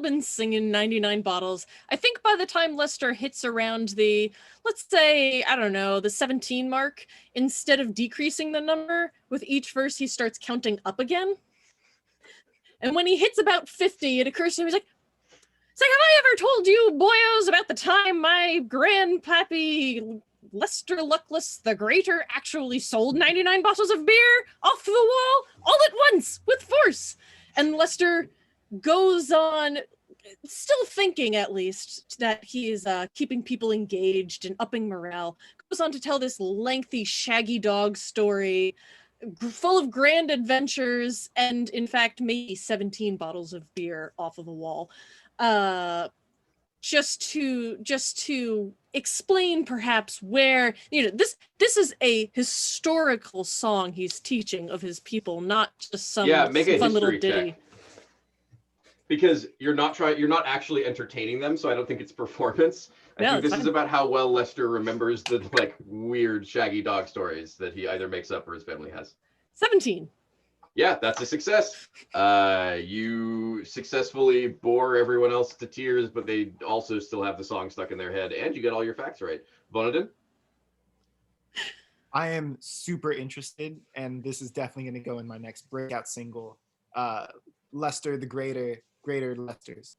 been singing 99 bottles. I think by the time Lester hits around the, let's say, I don't know, the 17 mark, instead of decreasing the number, with each verse he starts counting up again. And when he hits about 50, it occurs to him, he's like, have I ever told you, boyos, about the time my grandpappy Lester Luckless the Greater actually sold 99 bottles of beer off the wall all at once with force? And Lester goes on, still thinking at least that he is keeping people engaged and upping morale, goes on to tell this lengthy shaggy dog story full of grand adventures and in fact maybe 17 bottles of beer off of the wall. Just to explain perhaps where, this is a historical song he's teaching of his people, not just some make a fun little history ditty. check. Because you're not actually entertaining them, so I don't think it's performance. I think this is about how well Lester remembers the like weird shaggy dog stories that he either makes up or his family has. 17. Yeah, that's a success. You successfully bore everyone else to tears, but they also still have the song stuck in their head, and you get all your facts right. Bonadin? I am super interested, and this is definitely going to go in my next breakout single. Lester the Greater Lesters.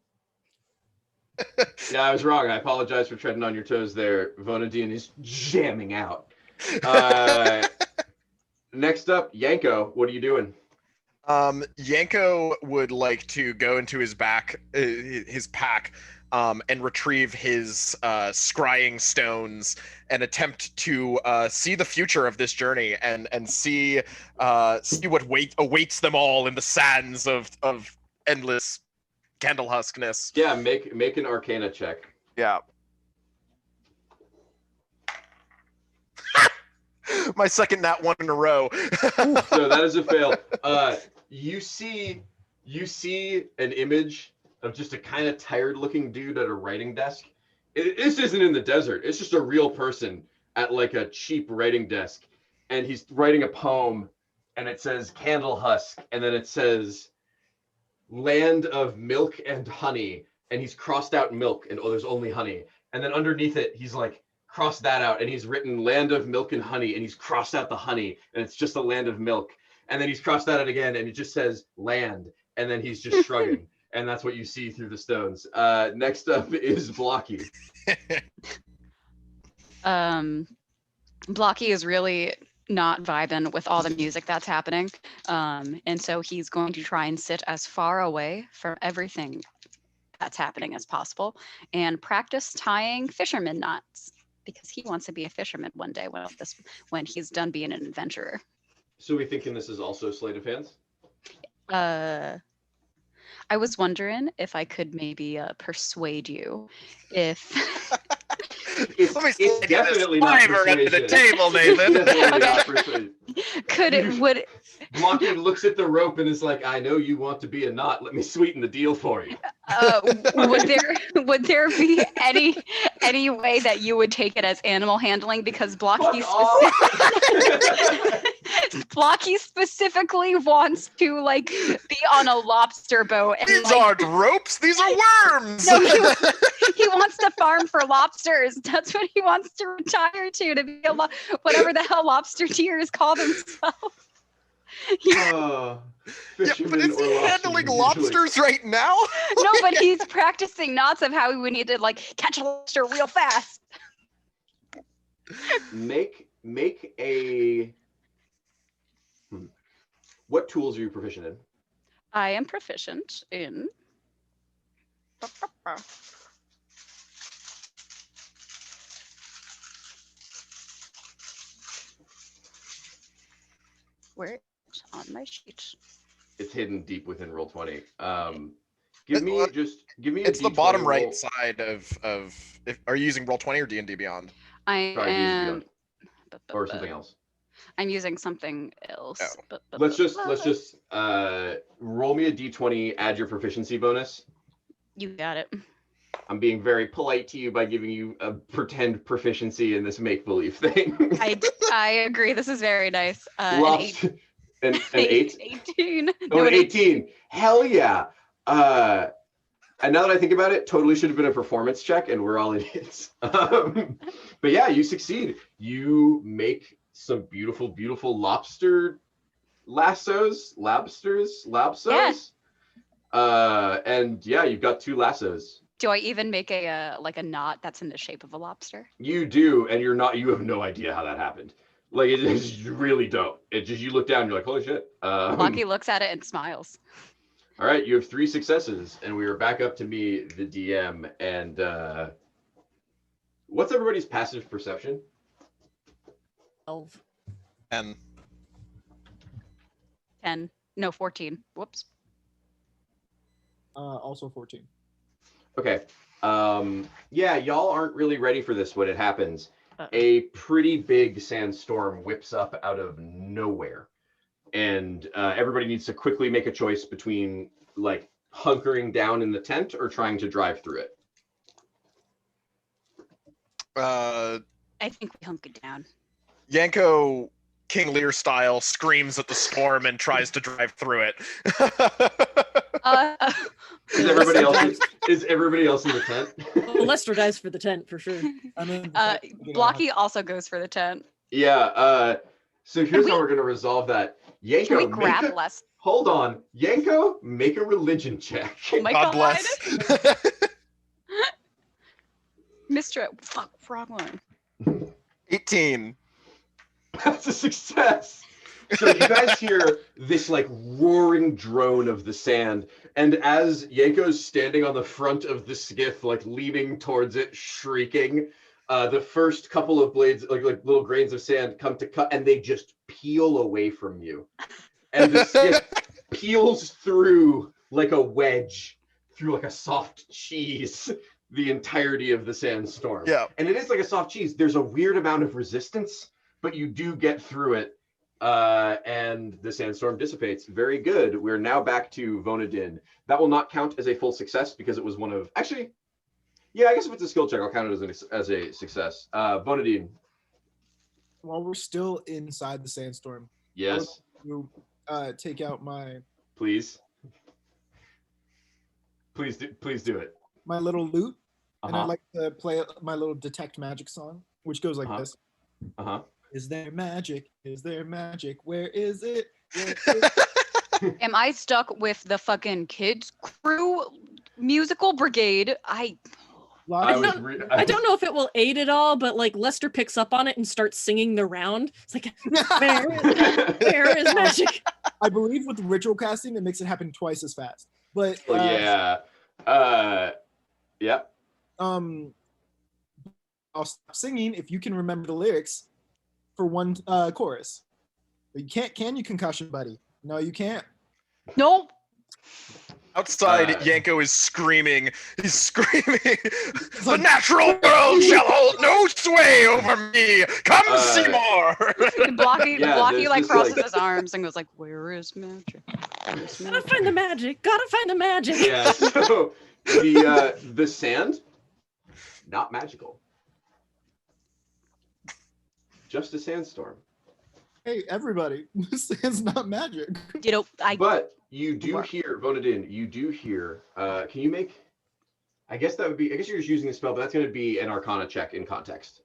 Yeah, I was wrong. I apologize for treading on your toes there. Vonadine is jamming out. Next up, Yanko, what are you doing? Yanko would like to go into his pack, and retrieve his scrying stones and attempt to see the future of this journey and see what awaits them all in the sands of endless Candlehuskness. Yeah, make an Arcana check. Yeah. My second nat 1 in a row. So that is a fail. You see an image of just a kind of tired-looking dude at a writing desk. This isn't in the desert. It's just a real person at like a cheap writing desk, and he's writing a poem, and it says Candle Husk, and then it says Land of Milk and Honey, and he's crossed out milk, and there's only honey, and then underneath it, he's like crossed that out, and he's written Land of Milk and Honey, and he's crossed out the honey, and it's just a land of milk. And then he's crossed that out again, and it just says land, and then he's just shrugging, and that's what you see through the stones. Next up is Blocky. Blocky is really not vibing with all the music that's happening, and so he's going to try and sit as far away from everything that's happening as possible and practice tying fisherman knots because he wants to be a fisherman one day when he's done being an adventurer. So we thinking this is also sleight of hands? I was wondering if I could maybe persuade you if It's, Let me it's slide you this definitely not fiver under the persuasion. table, It's Nathan. definitely not persuasion. Would Blocky looks at the rope and is like, I know you want to be a knot. Let me sweeten the deal for you. would there be any way that you would take it as animal handling? Because Blocky Fuck off. Blocky specifically wants to like be on a lobster boat and These like, aren't ropes. These are worms. no, he wants to farm for lobsters. That's what he wants to retire to be a whatever the hell lobster tears call themselves. Yeah, but Fisherman is or he lobsterman, handling usually. lobsters right now? No, but he's practicing knots of how he would need to like catch a lobster real fast. Make a. What tools are you proficient in? I am proficient in. Where it's on my sheet. It's hidden deep within Roll20. Give me a It's the D20 bottom roll. right side of. Are you using Roll20 or D&D Beyond? I Sorry, am. D&D or something else. I'm using something else. Oh. Let's just roll me a D20. Add your proficiency bonus. You got it. I'm being very polite to you by giving you a pretend proficiency in this make-believe thing. I agree. This is very nice. An An 8? 18. Oh, No, an 18. Hell yeah. And now that I think about it, totally should have been a performance check, and we're all idiots. But yeah, you succeed. You make some beautiful, beautiful lobsters. And yeah, you've got 2 lassos. Do I even make a knot that's in the shape of a lobster? You do, and you have no idea how that happened. Like, it's really dope. It just, you look down and you're like, holy shit. Lucky looks at it and smiles. All right, you have 3 successes, and we are back up to me, the DM. And what's everybody's passive perception? 12. 10. 10. No, 14. Whoops. Also 14. Okay. Yeah, y'all aren't really ready for this when it happens. Uh-oh. A pretty big sandstorm whips up out of nowhere. And everybody needs to quickly make a choice between like hunkering down in the tent or trying to drive through it. I think we hunk it down. Yanko King Lear style screams at the storm and tries to drive through it. Is everybody else in the tent? Well, Lester dies for the tent for sure. I'm in Blocky also goes for the tent. Yeah. So here's how we're gonna resolve that. Yanko, Can we grab less? Hold on, Yanko, make a religion check. Oh my God God. bless. Mr. Fuck, wrong one. 18. That's a success. So you guys hear this like roaring drone of the sand, and as Yanko's standing on the front of the skiff, like leaning towards it, shrieking, the first couple of blades, like little grains of sand, come to cut, and they just peel away from you, and the skiff peels through like a wedge, through like a soft cheese, the entirety of the sandstorm. Yeah. And it is like a soft cheese. There's a weird amount of resistance, but you do get through it. And the sandstorm dissipates. Very good. We're now back to Vonadin. That will not count as a full success because it was one of, actually, yeah, I guess if it's a skill check, I'll count it as a success. Vonadin. While we're still inside the sandstorm, Yes. you take out my Please. Please do it. my little lute, and Uh-huh. I'd like to play my little detect magic song, which goes like Uh-huh. this. Uh-huh. Is there magic? Is there magic? Where is it? Where is it? Am I stuck with the fucking kids crew musical brigade? I I don't know if it will aid at all, but like Lester picks up on it and starts singing the round. It's like, where is magic? I believe with ritual casting, it makes it happen twice as fast. But Oh, yeah. Yep. I'll stop singing if you can remember the lyrics for one chorus. But you can't, can you, concussion buddy? No, you can't. Nope. Outside, Yanko is screaming. He's screaming. The natural world shall hold no sway over me. Come see more. Blocky there's like this, crosses like- his arms and goes like, "Where is magic? Where's Gotta magic?" find the magic. Gotta find the magic. Yeah, so the sand, not magical. Just a sandstorm. Hey, everybody, sand's not magic. You know, But you do hear, voted in, you do hear, can you make, I guess that would be, I guess you're just using the spell, but that's going to be an Arcana check in context.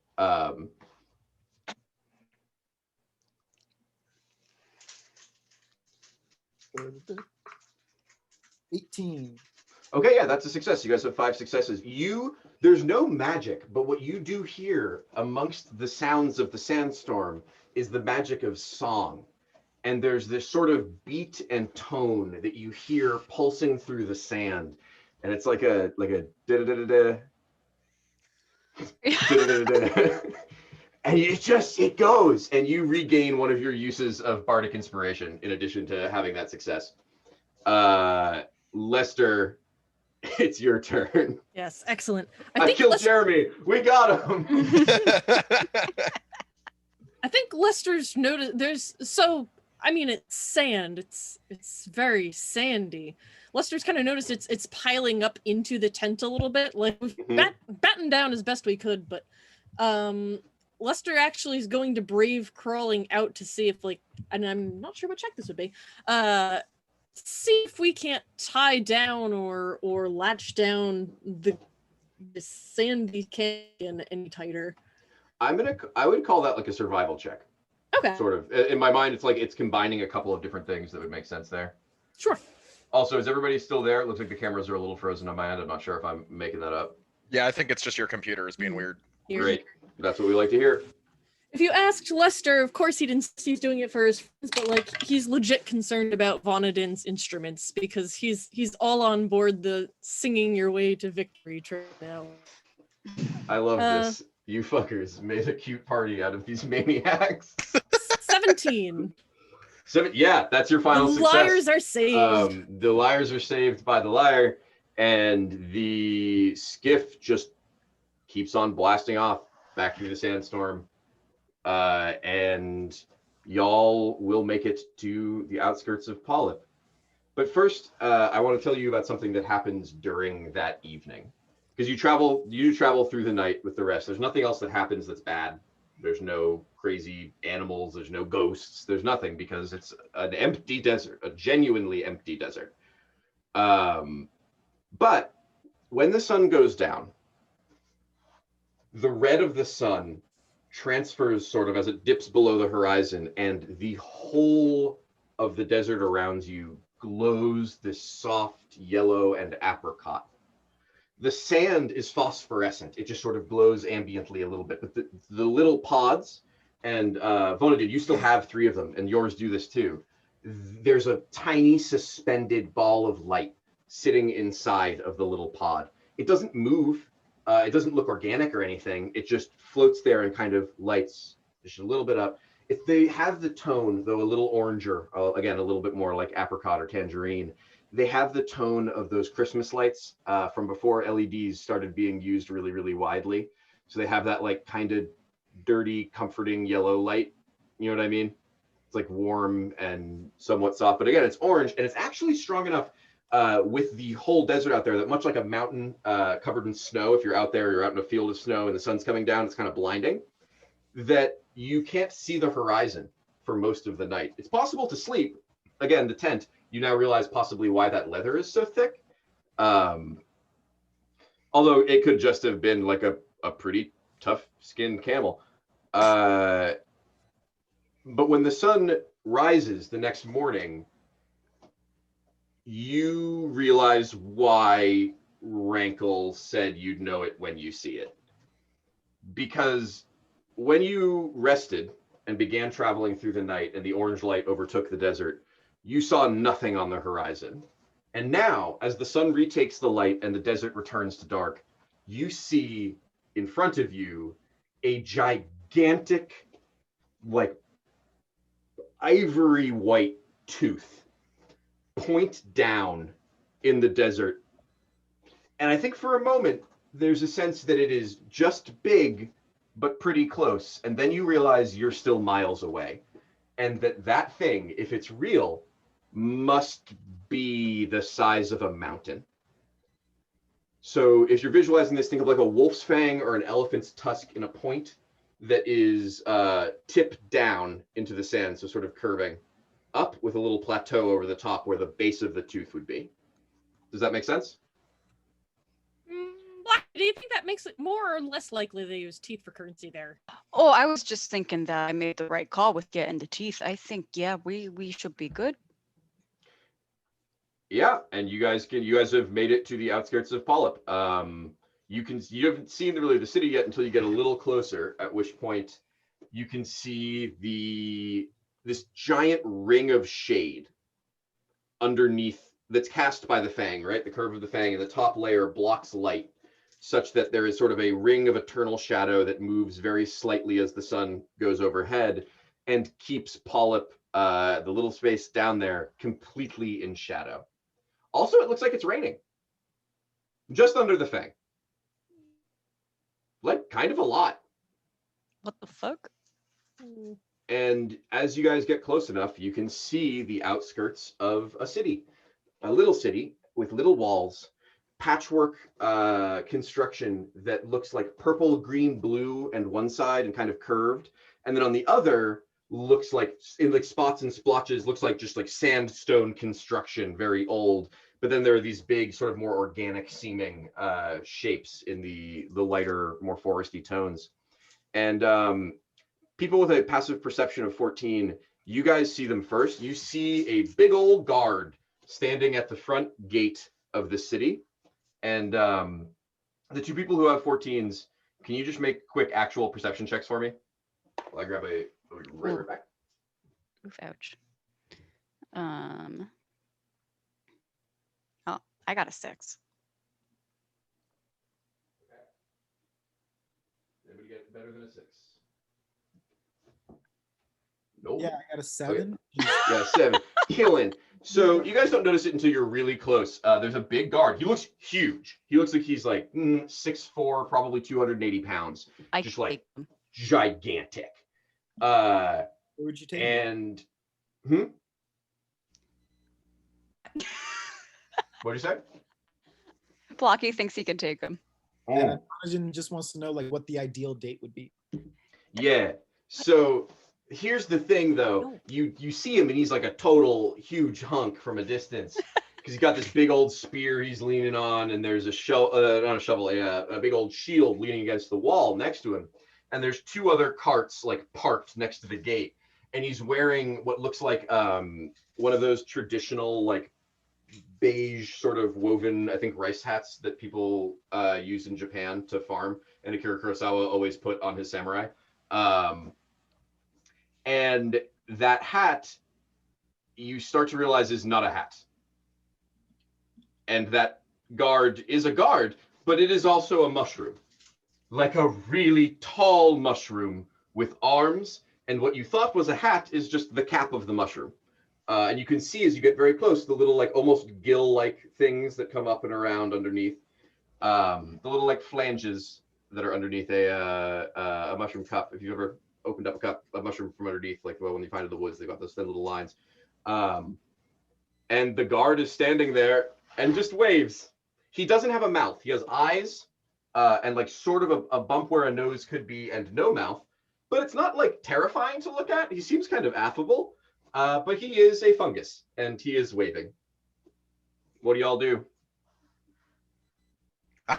18. Okay, yeah, that's a success. You guys have 5 successes. There's no magic, but what you do hear amongst the sounds of the sandstorm is the magic of song. And there's this sort of beat and tone that you hear pulsing through the sand. And it's like a da-da-da-da-da. Da-da-da-da-da. And it goes, and you regain one of your uses of bardic inspiration in addition to having that success. Lester, it's your turn. Yes, excellent. I killed Jeremy. We got him. I think Lester's noticed. It's sand. It's very sandy. Lester's kind of noticed it's piling up into the tent a little bit. Like we've battened down as best we could, but Lester actually is going to brave crawling out to see if and I'm not sure what check this would be. See if we can't tie down or latch down the sandy canyon any tighter. I would call that like a survival check. Okay. Sort of. In my mind, it's combining a couple of different things that would make sense there. Sure. Also, is everybody still there? It looks like the cameras are a little frozen on my end. I'm not sure if I'm making that up. Yeah, I think it's just your computer is being weird. Here. Great. That's what we like to hear. If you asked Lester, of course he'd insist he's doing it for his friends, but he's legit concerned about Vonneden's instruments because he's all on board the singing your way to victory trip now. I love this. You fuckers made a cute party out of these maniacs. 17. Yeah, that's your final The success. liars are saved. The liars are saved by the liar, and the skiff just keeps on blasting off back through the sandstorm. And y'all will make it to the outskirts of Polyp. But first, I want to tell you about something that happens during that evening. Because you travel through the night with the rest. There's nothing else that happens that's bad. There's no crazy animals. There's no ghosts. There's nothing because it's an empty desert, a genuinely empty desert. But when the sun goes down, the red of the sun transfers sort of as it dips below the horizon, and the whole of the desert around you glows this soft yellow and apricot. The sand is phosphorescent. It just sort of glows ambiently a little bit, but the little pods, and Vonnegut, you still have 3 of them, and yours do this too. There's a tiny suspended ball of light sitting inside of the little pod. It doesn't move. It doesn't look organic or anything. It just floats there and kind of lights just a little bit up. If they have the tone, though a little oranger, again, a little bit more like apricot or tangerine, they have the tone of those Christmas lights from before LEDs started being used really, really widely. So they have that kind of dirty, comforting yellow light. You know what I mean? It's warm and somewhat soft, but again, it's orange, and it's actually strong enough with the whole desert out there that much like a mountain covered in snow, if you're out there, you're out in a field of snow and the sun's coming down, it's kind of blinding, that you can't see the horizon for most of the night. It's possible to sleep. Again, the tent, you now realize possibly why that leather is so thick. Although it could just have been a pretty tough skinned camel. But when the sun rises the next morning, you realize why Rankle said you'd know it when you see it. Because when you rested and began traveling through the night and the orange light overtook the desert, you saw nothing on the horizon. And now, as the sun retakes the light and the desert returns to dark, you see in front of you a gigantic, ivory white tooth point down in the desert. And I think for a moment, there's a sense that it is just big, but pretty close. And then you realize you're still miles away. And that thing, if it's real, must be the size of a mountain. So if you're visualizing this, think of like a wolf's fang or an elephant's tusk in a point that is tipped down into the sand, so sort of curving up with a little plateau over the top where the base of the tooth would be. Does that make sense? Do you think that makes it more or less likely they use teeth for currency there? Oh, I was just thinking that I made the right call with getting the teeth. I think, yeah, we should be good. Yeah, and you guys have made it to the outskirts of Polyp. You haven't seen really the city yet until you get a little closer, at which point you can see this giant ring of shade underneath that's cast by the fang, right? The curve of the fang, and the top layer blocks light, such that there is sort of a ring of eternal shadow that moves very slightly as the sun goes overhead and keeps Polyp, the little space down there, completely in shadow. Also, it looks like it's raining. Just under the fang. Like, kind of a lot. What the fuck? And as you guys get close enough, you can see the outskirts of a city. A little city with little walls, patchwork construction that looks like purple, green, blue, and one side and kind of curved. And then on the other, looks like, in like spots and splotches, looks like just like sandstone construction, very old. But then there are these big, sort of more organic seeming shapes in the lighter, more foresty tones. And people with a passive perception of 14, you guys see them first. You see a big old guard standing at the front gate of the city. And the two people who have 14s, can you just make quick actual perception checks for me? While I grab right back. Oof, ouch. Oh, I got a 6. Anybody get better than a 6? Nope. Yeah, I got a 7. Yeah, 7. Killing. So you guys don't notice it until you're really close. There's a big guard. He looks huge. He looks like he's like 6'4", probably 280 pounds. I Just like take them. gigantic. Where would you take him? And what'd you say? Blocky thinks he can take them. And Imagine just wants to know like what the ideal date would be. Yeah. So here's the thing, though. You see him, and he's like a total huge hunk from a distance, because he's got this big old spear he's leaning on, and there's a big old shield leaning against the wall next to him, and there's 2 other carts like parked next to the gate, and he's wearing what looks like one of those traditional like beige sort of woven, I think, rice hats that people use in Japan to farm, and Akira Kurosawa always put on his samurai. And that hat, you start to realize, is not a hat. And that guard is a guard, but it is also a mushroom. Like a really tall mushroom with arms, and what you thought was a hat is just the cap of the mushroom. And you can see as you get very close, the little like almost gill-like things that come up and around underneath. The little like flanges that are underneath a mushroom cup. If you've ever opened up a cup of mushroom from underneath, like when you find in the woods, they've got those thin little lines. And the guard is standing there and just waves. He doesn't have a mouth. He has eyes and like sort of a bump where a nose could be and no mouth. But it's not like terrifying to look at. He seems kind of affable. But he is a fungus and he is waving. What do y'all do?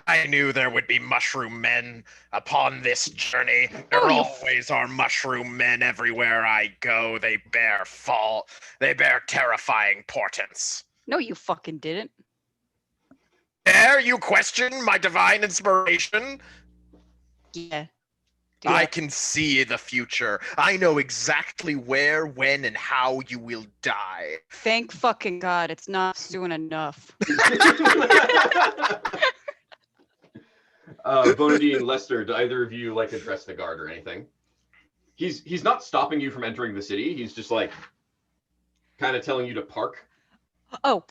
I knew there would be mushroom men upon this journey. There always are mushroom men everywhere I go. They bear terrifying portents. No, you fucking didn't. Dare you question my divine inspiration? Yeah. I can see the future. I know exactly where, when, and how you will die. Thank fucking God, it's not soon enough. Bonadine, Lester, do either of you like address the guard or anything? He's not stopping you from entering the city. He's just like kind of telling you to park. Oh,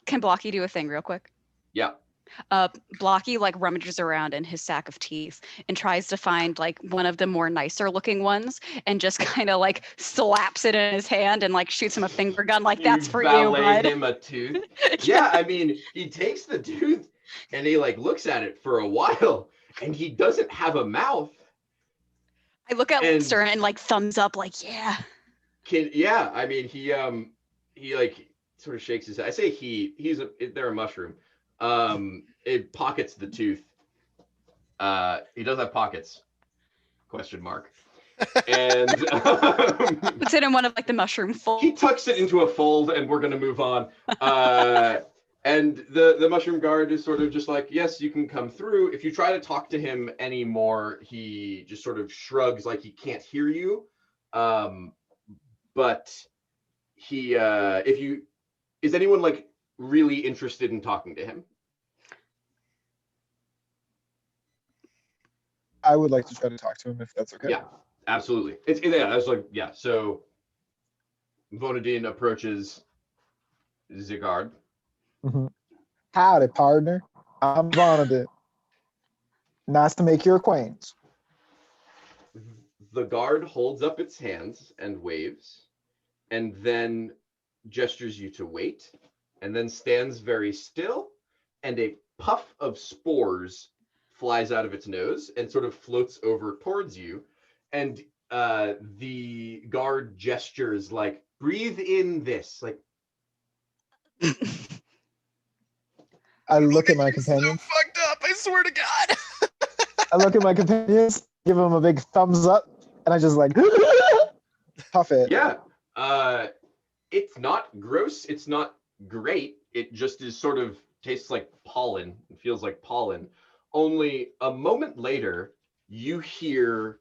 Can Blocky do a thing real quick? Yeah. Blocky like rummages around in his sack of teeth and tries to find like one of the more nicer looking ones and just kind of like slaps it in his hand and like shoots him a finger gun like that's for you, valet bud. him a tooth. Yeah, I mean, he takes the tooth and he like looks at it for a while, and he doesn't have a mouth. I look at And- Lester and like thumbs up, like yeah. Yeah, I mean, he like sort of shakes his head. I say they're a mushroom. It pockets the tooth. He does have pockets, question mark. And Puts it in one of like the mushroom folds. he tucks it into a fold, and we're gonna move on. And the mushroom guard is sort of just like, yes, you can come through. If you try to talk to him anymore, he just sort of shrugs like he can't hear you. But he is anyone like really interested in talking to him? I would like to try to talk to him if that's okay. Yeah, absolutely. I was like, yeah. So Vonadine approaches Zigard. Mhm. Howdy, partner. I'm Vonadin. Nice to make your acquaintance. The guard holds up its hands and waves, and then gestures you to wait, and then stands very still, and a puff of spores flies out of its nose and sort of floats over towards you. And the guard gestures like, breathe in this, like. I look at my So companions. fucked up, I swear to God. I look at my companions, give them a big thumbs up, and I just like puff it. Yeah. It's not gross. It's not great. It just is sort of tastes like pollen. It feels like pollen. Only a moment later, you hear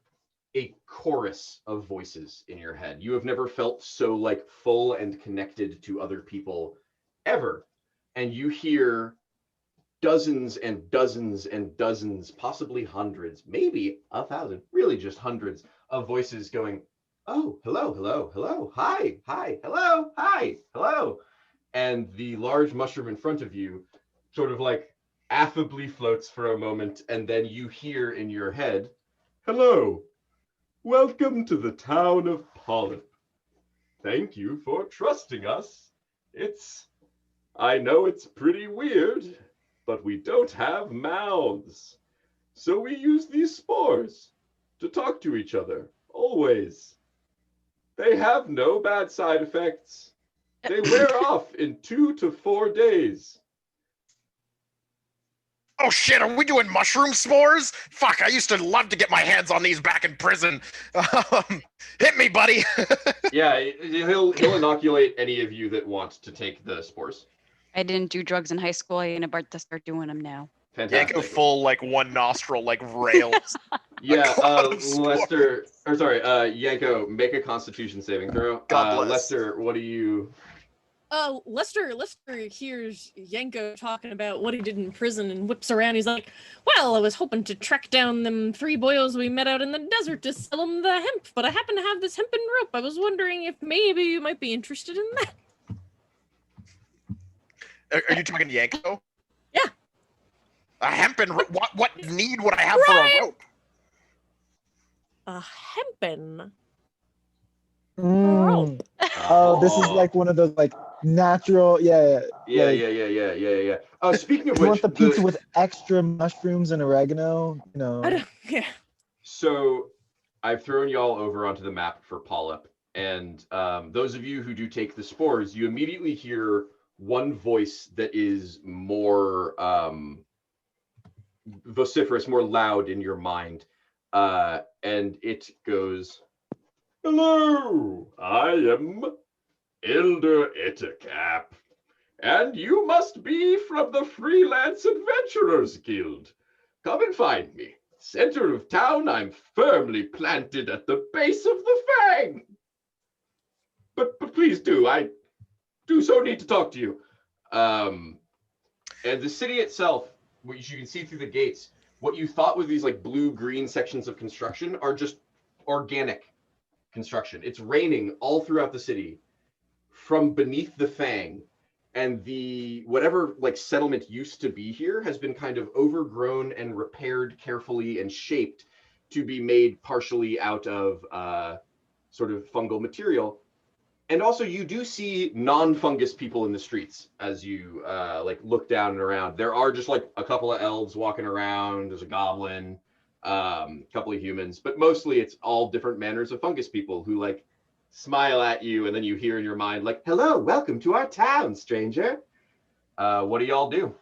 a chorus of voices in your head. You have never felt so like full and connected to other people ever. And you hear dozens and dozens and dozens, possibly hundreds, maybe 1,000, really just hundreds of voices going, oh, hello, hello, hello, hi, hello, hi, hello. And the large mushroom in front of you sort of like affably floats for a moment, and then you hear in your head, hello, welcome to the town of Polyp. Thank you for trusting us. I know it's pretty weird, but we don't have mouths. So we use these spores to talk to each other, always. They have no bad side effects. They wear off in 2 to 4 days. Oh shit, are we doing mushroom spores? Fuck, I used to love to get my hands on these back in prison. Hit me, buddy. Yeah, he'll inoculate any of you that want to take the spores. I didn't do drugs in high school. I ain't about to start doing them now. Fantastic. Yanko full like one nostril like rails. Yeah, cloud of Yanko, make a Constitution saving throw. God bless. Lester, what do you? Lester hears Yanko talking about what he did in prison and whips around. He's like, well, I was hoping to track down them 3 boyos we met out in the desert to sell them the hemp, but I happen to have this hempen rope. I was wondering if maybe you might be interested in that. Are you talking Yanko? Yeah. A hempen rope? What need would I have for a rope? A hempen Mm. rope. Oh, this is like one of those like natural. Yeah. Yeah. Speaking of You which, want the pizza with extra mushrooms and oregano? You know. I don't, yeah. So I've thrown y'all over onto the map for Polyp, and those of you who do take the spores, you immediately hear one voice that is more vociferous, more loud in your mind, and it goes, hello, I am Elder Ettercap, and you must be from the Freelance Adventurers Guild. Come and find me. Center of town, I'm firmly planted at the base of the Fang. But please do, I do so need to talk to you. And the city itself, which you can see through the gates, what you thought were these like blue-green sections of construction are just organic construction. It's raining all throughout the city from beneath the Fang, and the whatever like settlement used to be here has been kind of overgrown and repaired carefully and shaped to be made partially out of sort of fungal material. And also, you do see non-fungus people in the streets as you like look down and around. There are just like a couple of elves walking around. There's a goblin, a couple of humans, but mostly it's all different manners of fungus people who like smile at you, and then you hear in your mind like, "Hello, welcome to our town, stranger." What do y'all do?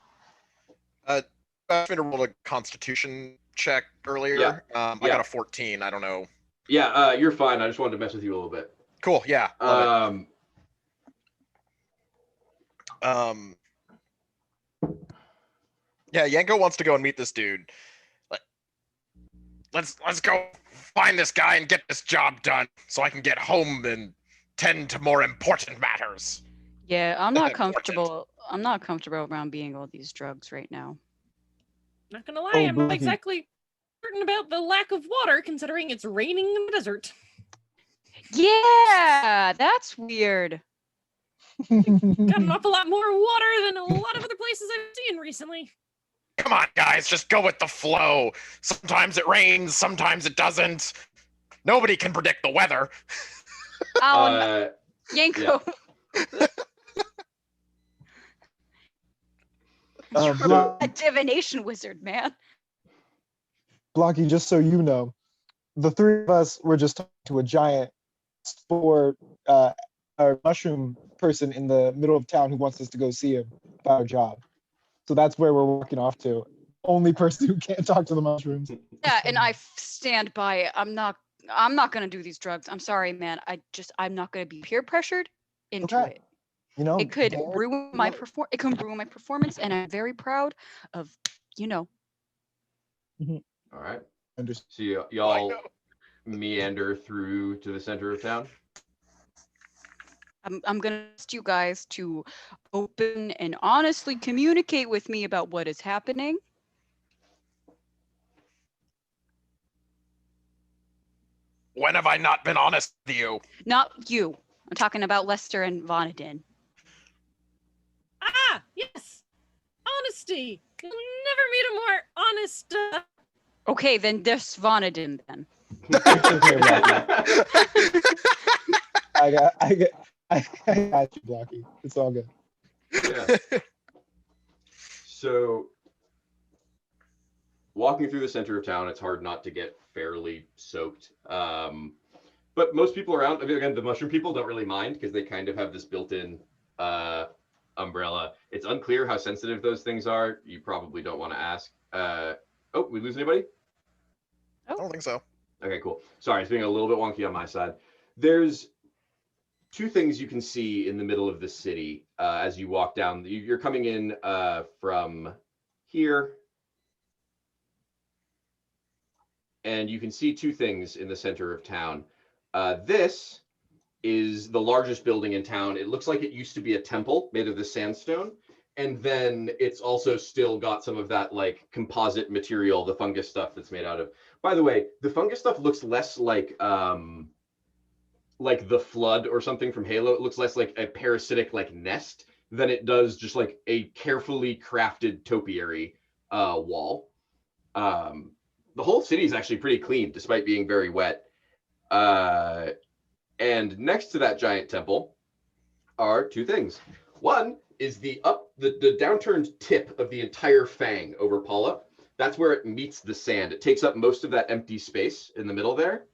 Asked me to roll a Constitution check earlier. Yeah. I got a 14. I don't know. Yeah, you're fine. I just wanted to mess with you a little bit. Cool. Yeah. Love it. Yeah, Yanko wants to go and meet this dude. Let's go find this guy and get this job done so I can get home and tend to more important matters. Yeah, I'm not Important. comfortable. I'm not comfortable around being all these drugs right now. Not gonna lie, Oh, I'm not Blackie. exactly certain about the lack of water, considering it's raining in the desert. Yeah, that's weird. Got an awful lot more water than a lot of other places I've seen recently. Come on, guys, just go with the flow. Sometimes it rains, sometimes it doesn't. Nobody can predict the weather. Oh, Yanko. Block, A divination wizard, man. Blocky, just so you know, the three of us were just talking to a giant spore or mushroom person in the middle of town who wants us to go see him about our job. So that's where we're walking off to. Only person who can't talk to the mushrooms. Yeah, and I stand by it. I'm not gonna do these drugs. I'm sorry, man. I'm not gonna be peer pressured into Okay. it. You know, It could dare- ruin my performance, and I'm very proud of, All right. Understand. So y'all meander through to the center of town. I'm gonna ask you guys to open and honestly communicate with me about what is happening. When have I not been honest with you? Not you. I'm talking about Lester and Vonadin. Ah, yes! Honesty! You'll never meet a more honest... Okay, then this Vonadin then. Okay, Blocky. I got you, Blocky. It's all good. Yeah. So, walking through the center of town, it's hard not to get fairly soaked. But most people around, I mean, again, the mushroom people don't really mind because they kind of have this built-in umbrella. It's unclear how sensitive those things are. You probably don't want to ask. Oh, we lose anybody? I don't think so. Okay, cool. Sorry, it's being a little bit wonky on my side. There's two things you can see in the middle of the city as you walk down. You're coming in from here, and you can see two things in the center of town. This is the largest building in town. It looks like it used to be a temple made of the sandstone, and then it's also still got some of that like composite material, the fungus stuff that's made out of. By the way, the fungus stuff looks less like the flood or something from Halo. It looks less like a parasitic like nest than it does just like a carefully crafted topiary wall. The whole city is actually pretty clean despite being very wet. And next to that giant temple are two things. One is the downturned tip of the entire Fang over Polyp. That's where it meets the sand. It takes up most of that empty space in the middle there.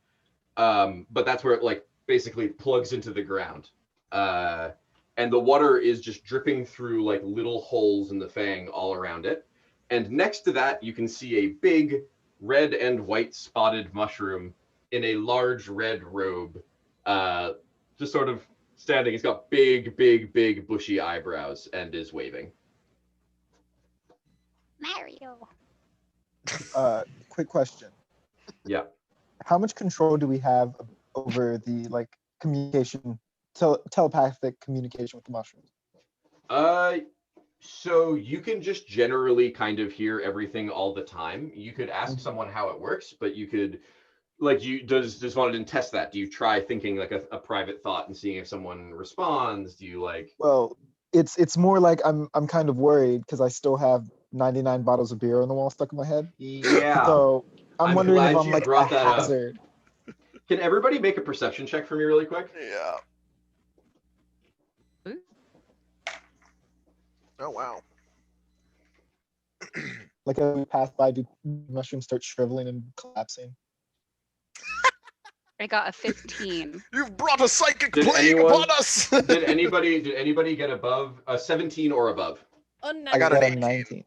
But that's where it like basically plugs into the ground. And the water is just dripping through like little holes in the Fang all around it. And next to that, you can see a big red and white spotted mushroom in a large red robe, just sort of standing. He's got big, big, big bushy eyebrows and is waving. Mario. Quick question. Yeah. How much control do we have over the like communication, telepathic communication with the mushrooms? So you can just generally kind of hear everything all the time. You could ask someone how it works, but you could does Vonadin test that? Do you try thinking like a private thought and seeing if someone responds? Do you like Well, it's more like I'm kind of worried because I still have 99 bottles of beer on the wall stuck in my head. Yeah. So I'm I'm wondering if glad I'm you like a brought that up. hazard. Can everybody make a perception check for me really quick? Yeah. Oh wow. Like as we pass by, do mushrooms start shriveling and collapsing? I got a 15. You've brought a psychic Did plague anyone- upon us. Did anybody get above 17 or above? I got an a 18. 19.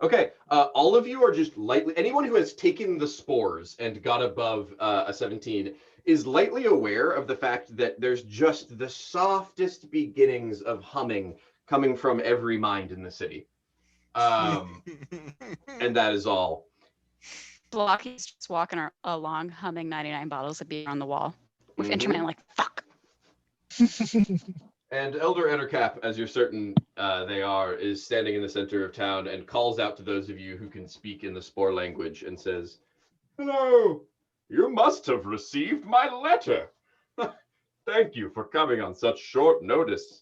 Okay, all of you are just lightly. Anyone who has taken the spores and got above a 17 is lightly aware of the fact that there's just the softest beginnings of humming coming from every mind in the city. And that is all. Blocky's just walking along, humming 99 bottles of beer on the wall with Mhm. intermittent like, fuck. And Elder Ettercap, as you're certain they are, is standing in the center of town and calls out to those of you who can speak in the spore language and says, "Hello, you must have received my letter. Thank you for coming on such short notice."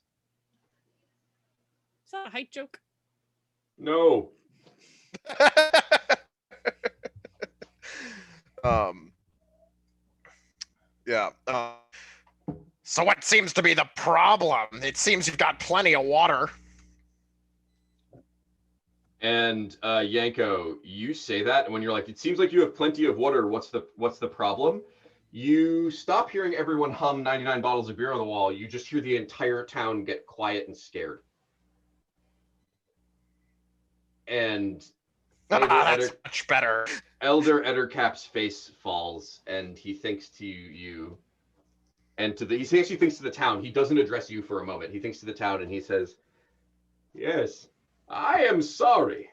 Is that a height joke? No. Yeah. So what seems to be the problem? It seems you've got plenty of water. And Yanko, you say that, and when you're like, it seems like you have plenty of water. What's the problem? You stop hearing everyone hum 99 bottles of beer on the wall. You just hear the entire town get quiet and scared. And That's much better. Elder Ettercap's face falls, and he thinks to you, and he actually thinks to the town. He doesn't address you for a moment. He thinks to the town, and he says, "Yes, I am sorry.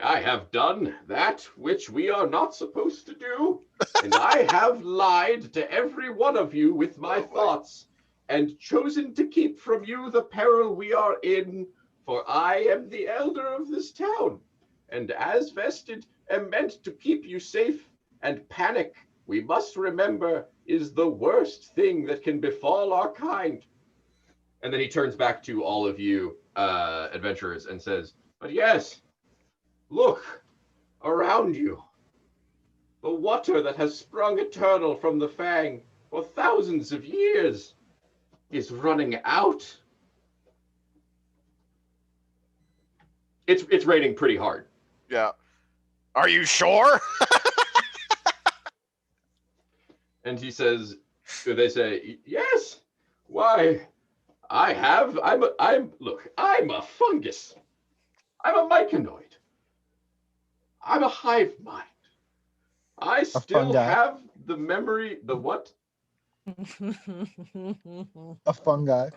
I have done that which we are not supposed to do, and I have lied to every one of you with my thoughts, and chosen to keep from you the peril we are in, for I am the elder of this town, and as vested am meant to keep you safe, and panic, we must remember, is the worst thing that can befall our kind." And then he turns back to all of you adventurers and says, "But yes, look around you. The water that has sprung eternal from the Fang for thousands of years is running out." It's raining pretty hard. Yeah. Are you sure? And he says, they say, "Yes. Why, I'm a fungus. I'm a myconoid. I'm a hive mind. I still fungi. have the memory, the what? A fungi.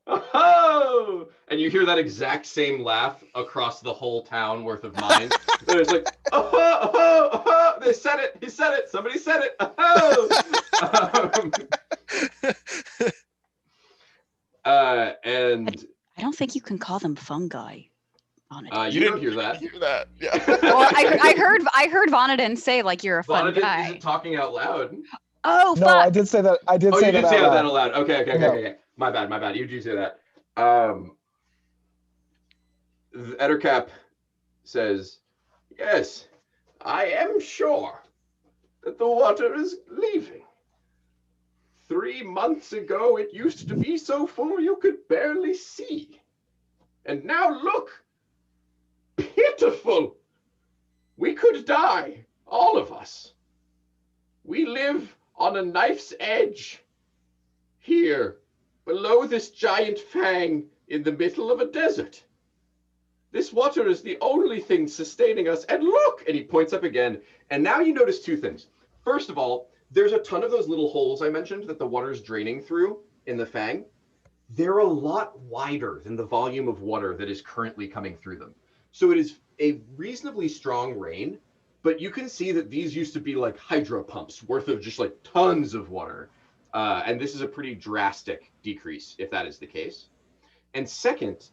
Oh!" And you hear that exact same laugh across the whole town worth of mine. It's like, "Oh, oh, oh, they said it. He said it. Somebody said it. Oh." And I don't think you can call them fungi. Vonnegut. you don't hear that. Hear that? Yeah. Well, I heard Vonnegut say like you're a fun Vonnegut guy. isn't talking out loud. Oh No, fuck! I did say that. I did Oh, say you that did say out that loud. out loud. Okay. No. My bad. You do say that. The Ettercap says, "Yes, I am sure that the water is leaving. 3 months ago, it used to be so full you could barely see. And now look, pitiful. We could die, all of us. We live on a knife's edge. Here, below this giant Fang in the middle of a desert. This water is the only thing sustaining us. And look," and he points up again. And now you notice two things. First of all, there's a ton of those little holes I mentioned that the water's draining through in the Fang. They're a lot wider than the volume of water that is currently coming through them. So it is a reasonably strong rain, but you can see that these used to be like hydro pumps worth of just like tons of water. And this is a pretty drastic decrease if that is the case. And second,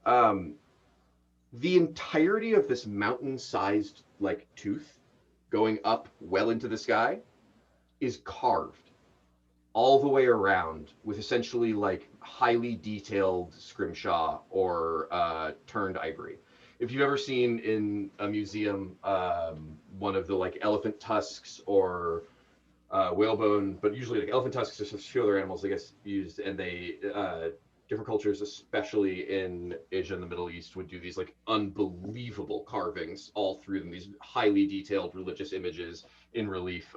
the entirety of this mountain-sized like tooth going up well into the sky is carved. all the way around with essentially like highly detailed scrimshaw or turned ivory. If you've ever seen in a museum one of the like elephant tusks or whalebone, but usually like elephant tusks, there's a few other animals I guess used, and they different cultures, especially in Asia and the Middle East, would do these like unbelievable carvings all through them, these highly detailed religious images in relief.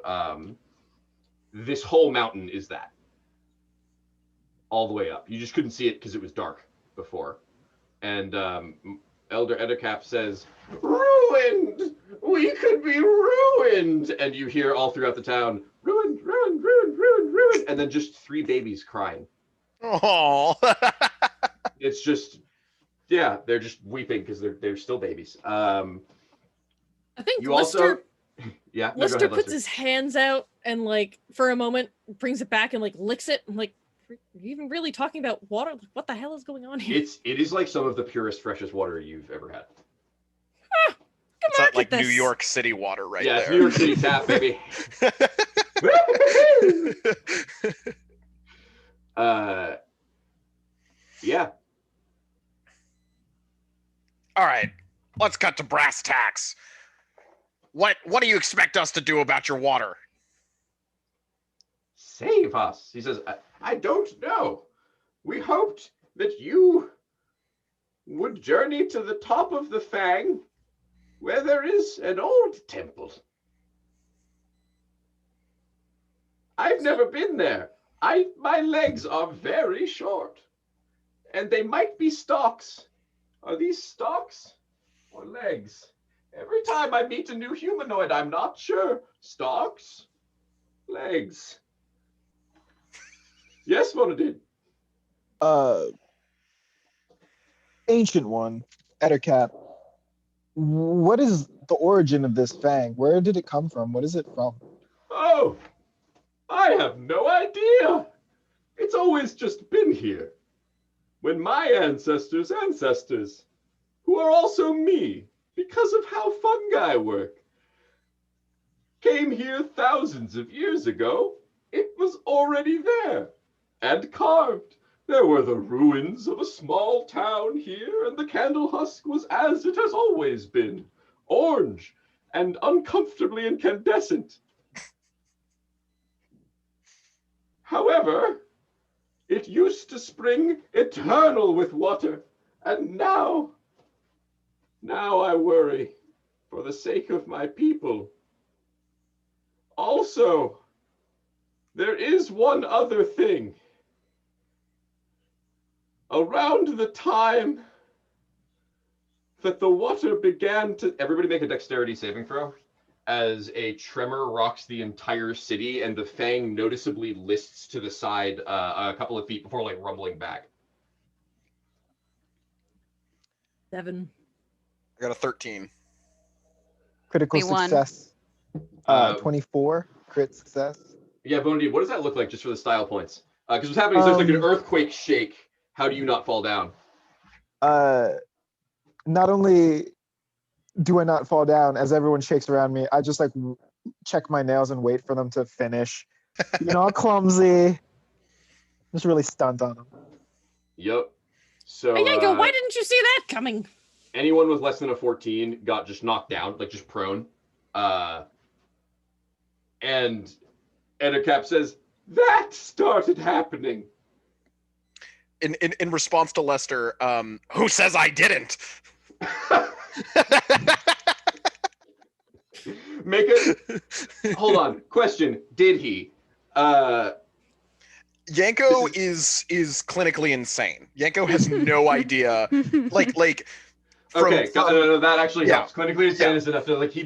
This whole mountain is that all the way up. You just couldn't see it because it was dark before. And Elder Edicap says, "Ruined! We could be ruined!" And you hear all throughout the town, "Ruined, ruined, ruined, ruined, ruined!" And then just 3 babies crying. Oh. It's just, yeah, they're just weeping because they're still babies. I think You Lister, also, yeah, no, go Lister ahead, puts Lester. his hands out and like for a moment brings it back and like licks it. I'm like, are you even really talking about water? Like, what the hell is going on here? It is like some of the purest, freshest water you've ever had. Come It's on, not like this. New York City water right Yeah, it's there. New York City tap, baby. Yeah. All right, let's cut to brass tacks. What do you expect us to do about your water? Save us. He says, I don't know. We hoped that you would journey to the top of the Fang, where there is an old temple. I've never been there. My legs are very short, and they might be stalks. Are these stalks or legs? Every time I meet a new humanoid, I'm not sure. Stalks? Legs? Yes, Monadin. Ancient one, Ettercap. What is the origin of this fang? Where did it come from? What is it from? Oh, I have no idea. It's always just been here. When my ancestors' ancestors, who are also me, because of how fungi work, came here thousands of years ago, it was already there and carved. There were the ruins of a small town here, and the candle husk was as it has always been, orange and uncomfortably incandescent. However, it used to spring eternal with water, and now I worry for the sake of my people. Also, there is one other thing. Around the time that the water began to... Everybody make a dexterity saving throw as a tremor rocks the entire city and the Fang noticeably lists to the side a couple of feet before like rumbling back. 7. I got a 13. Critical 21. success. Uh, 24 crit success. Yeah, Bonadi, what does that look like just for the style points? Because what's happening is there's like an earthquake shake. How do you not fall down? Not only do I not fall down as everyone shakes around me, I just like check my nails and wait for them to finish. Being all clumsy. Just really stunt on them. Yep. So Hey, Yanko, why didn't you see that coming? anyone with less than a 14 got just knocked down, like just prone. And Ettercap says, that started happening. In response to Lester, who says I didn't? Make it. Hold on. Question: did he? Yanko is clinically insane. Yanko has no idea. Like. Okay, no, that actually Yeah. helps. Clinically insane is enough. Like he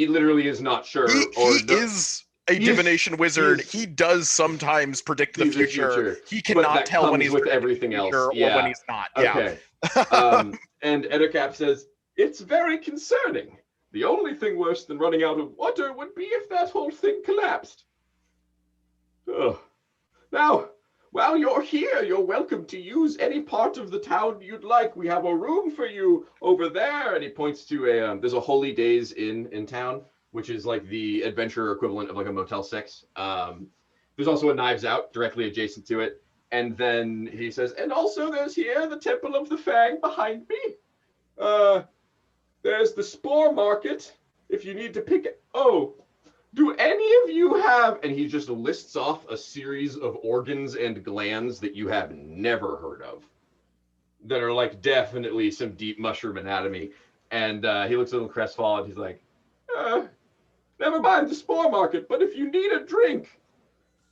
literally is not sure. He is a he is- divination wizard. He does sometimes predict the sees the future. He but cannot that tell when comes he's with predicting everything the else. future Yeah. or when he's not. Yeah. Okay. And Ettercap says, it's very concerning. The only thing worse than running out of water would be if that whole thing collapsed. Ugh. Now, while you're here, you're welcome to use any part of the town you'd like. We have a room for you over there. And he points to there's a Holy Days Inn in town, which is like the adventure equivalent of like a Motel 6. There's also a Knives Out directly adjacent to it. And then he says, and also there's here the Temple of the Fang behind me. There's the Spore Market if you need to pick it. Oh, do any of you have, and he just lists off a series of organs and glands that you have never heard of that are like definitely some deep mushroom anatomy. And he looks a little crestfallen. He's like, never mind the Spore Market, but if you need a drink.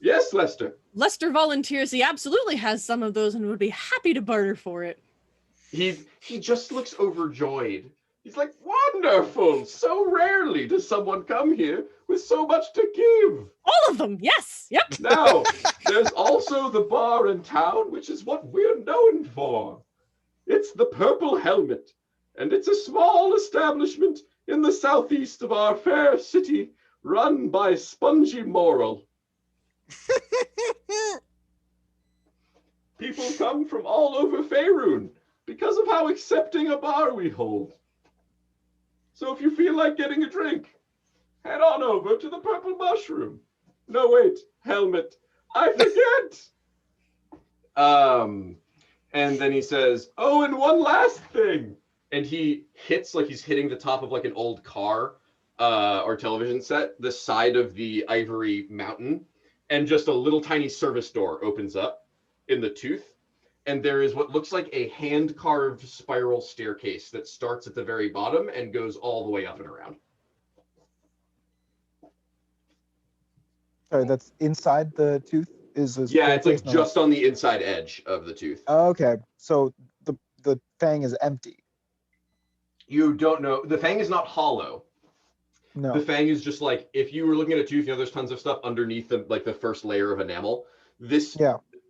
Yes, Lester. Lester volunteers. He absolutely has some of those and would be happy to barter for it. He just looks overjoyed. He's like, wonderful! So rarely does someone come here with so much to give. All of them, yes. Yep. Now, there's also the bar in town, which is what we're known for. It's the Purple Helmet, and it's a small establishment in the southeast of our fair city, run by Spongy Moral. People come from all over Faerun because of how accepting a bar we hold. So if you feel like getting a drink, head on over to the Purple Mushroom. No, wait, Helmet. I forget. And then he says, oh, and one last thing. And he hits, like he's hitting the top of like an old car or television set, the side of the ivory mountain, and just a little tiny service door opens up in the tooth. And there is what looks like a hand-carved spiral staircase that starts at the very bottom and goes all the way up and around. Sorry, that's inside the tooth? Yeah, it's like just on the inside edge of the tooth. Oh, okay, so the fang is empty. You don't know. The fang is not hollow. No. The fang is just like, if you were looking at a tooth, there's tons of stuff underneath the first layer of enamel. This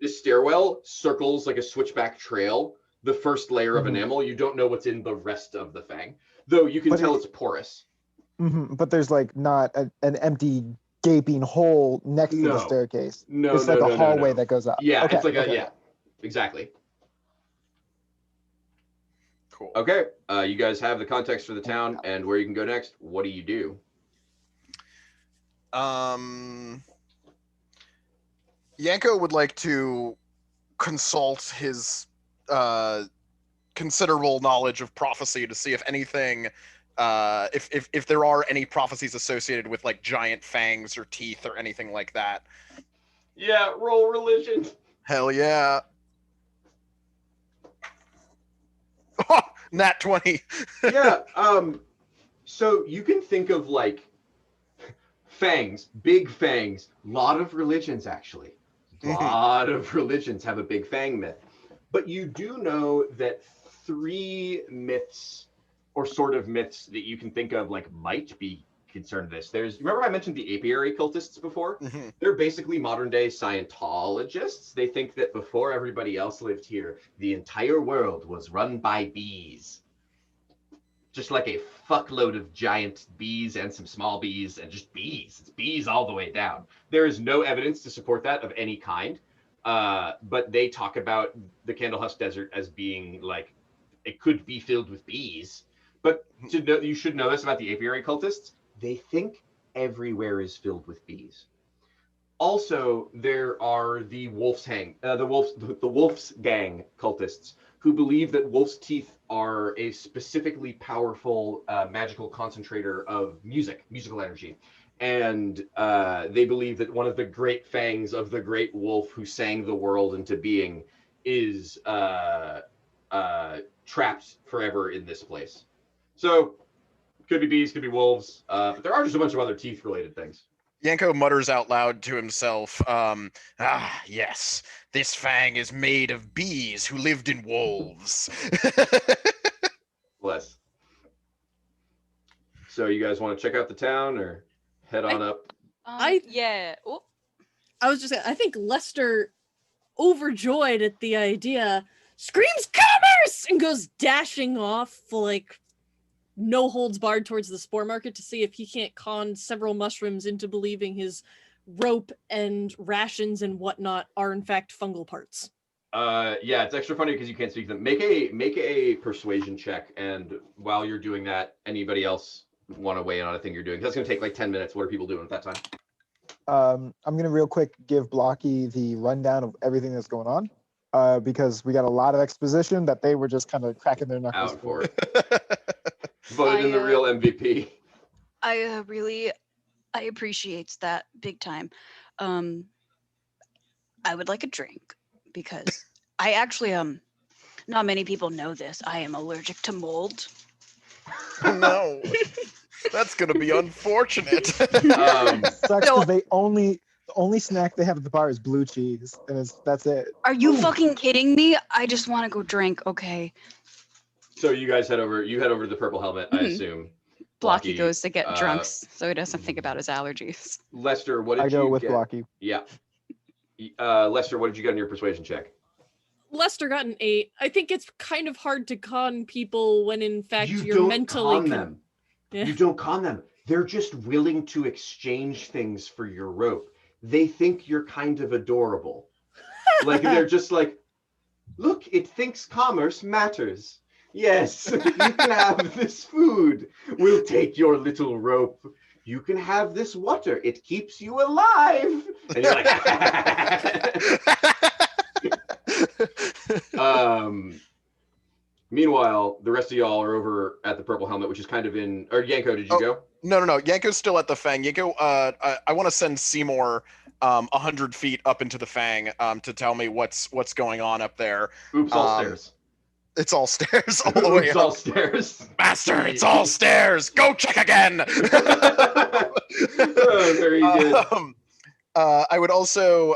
stairwell circles like a switchback trail, the first layer of enamel. You don't know what's in the rest of the fang, though you can tell it's porous. But there's like not an empty gaping hole next to the staircase. It's like a hallway that goes up. Yeah, it's like yeah, exactly. Cool. Okay, you guys have the context for the town and where you can go next. What do you do? Yanko would like to consult his considerable knowledge of prophecy to see if anything, if there are any prophecies associated with like giant fangs or teeth or anything like that. Yeah, roll religion. Hell yeah. Oh, nat 20. Yeah, so you can think of like fangs, big fangs, lot of religions actually. A lot of religions have a big fang myth. But you do know that 3 myths or sort of myths that you can think of like might be concerned with this. Remember I mentioned the apiary cultists before? They're basically modern day Scientologists. They think that before everybody else lived here, the entire world was run by bees. Just like a fuckload of giant bees and some small bees and just bees. It's bees all the way down. There is no evidence to support that of any kind. But they talk about the Candlehusk Desert as being like, it could be filled with bees. But you should know this about the apiary cultists. They think everywhere is filled with bees. Also, there are the Wolf's Gang cultists who believe that wolf's teeth are a specifically powerful magical concentrator of musical energy. And they believe that one of the great fangs of the great wolf who sang the world into being is trapped forever in this place. So, could be bees, could be wolves, but there are just a bunch of other teeth-related things. Yanko mutters out loud to himself, yes, this fang is made of bees who lived in wolves. Bless. So you guys want to check out the town or head on up? Yeah. Oh. I was just I think Lester, overjoyed at the idea, screams commerce and goes dashing off like no holds barred towards the Spore Market to see if he can't con several mushrooms into believing his rope and rations and whatnot are in fact fungal parts. Yeah, it's extra funny because you can't speak to them. Make a persuasion check, and while you're doing that, anybody else want to weigh in on a thing you're doing? That's gonna take like 10 minutes. What are people doing at that time? I'm gonna real quick give Blocky the rundown of everything that's going on, because we got a lot of exposition that they were just kind of cracking their knuckles Out for it. Voted in the real MVP. I really, I appreciate that big time. I would like a drink because I actually, not many people know this. I am allergic to mold. No, that's gonna be unfortunate. Sucks So- because the only snack they have at the bar is blue cheese, and that's it. Are you fucking kidding me? I just want to go drink. Okay. So you guys head over. You head over to the Purple Helmet, I Mhm. assume. Blocky Blocky, goes to get uh, drunks so he doesn't think about his allergies. Lester, what did I go you with get? Blocky. Yeah. Lester, what did you get on your persuasion check? Lester got an 8. I think it's kind of hard to con people when in fact You you're don't mentally con them. Yeah. You don't con them. They're just willing to exchange things for your rope. They think you're kind of adorable. Like they're just like, look, it thinks commerce matters. Yes, you can have this food. We'll take your little rope. You can have this water. It keeps you alive. And you're like, meanwhile, the rest of y'all are over at the Purple Helmet, which is kind of in. Or Yanko, did you go? No. Yanko's still at the Fang. Yanko, I want to send Seymour 100 feet up into the Fang to tell me what's going on up there. Oops, all stairs. It's all stairs all the way Oops, up. all stairs. Master, it's all stairs. Go check again. Oh, very good. I would also,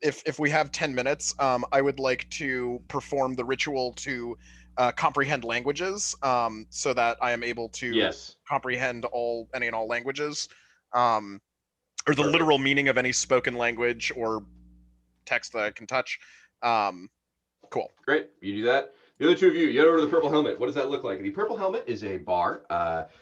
if we have 10 minutes, I would like to perform the ritual to comprehend languages, so that I am able to Yes. comprehend any and all languages, or the Perfect. literal meaning of any spoken language or text that I can touch. Cool. Great. You do that. The other two of you, you head over to the Purple Helmet. What does that look like? The Purple Helmet is a bar.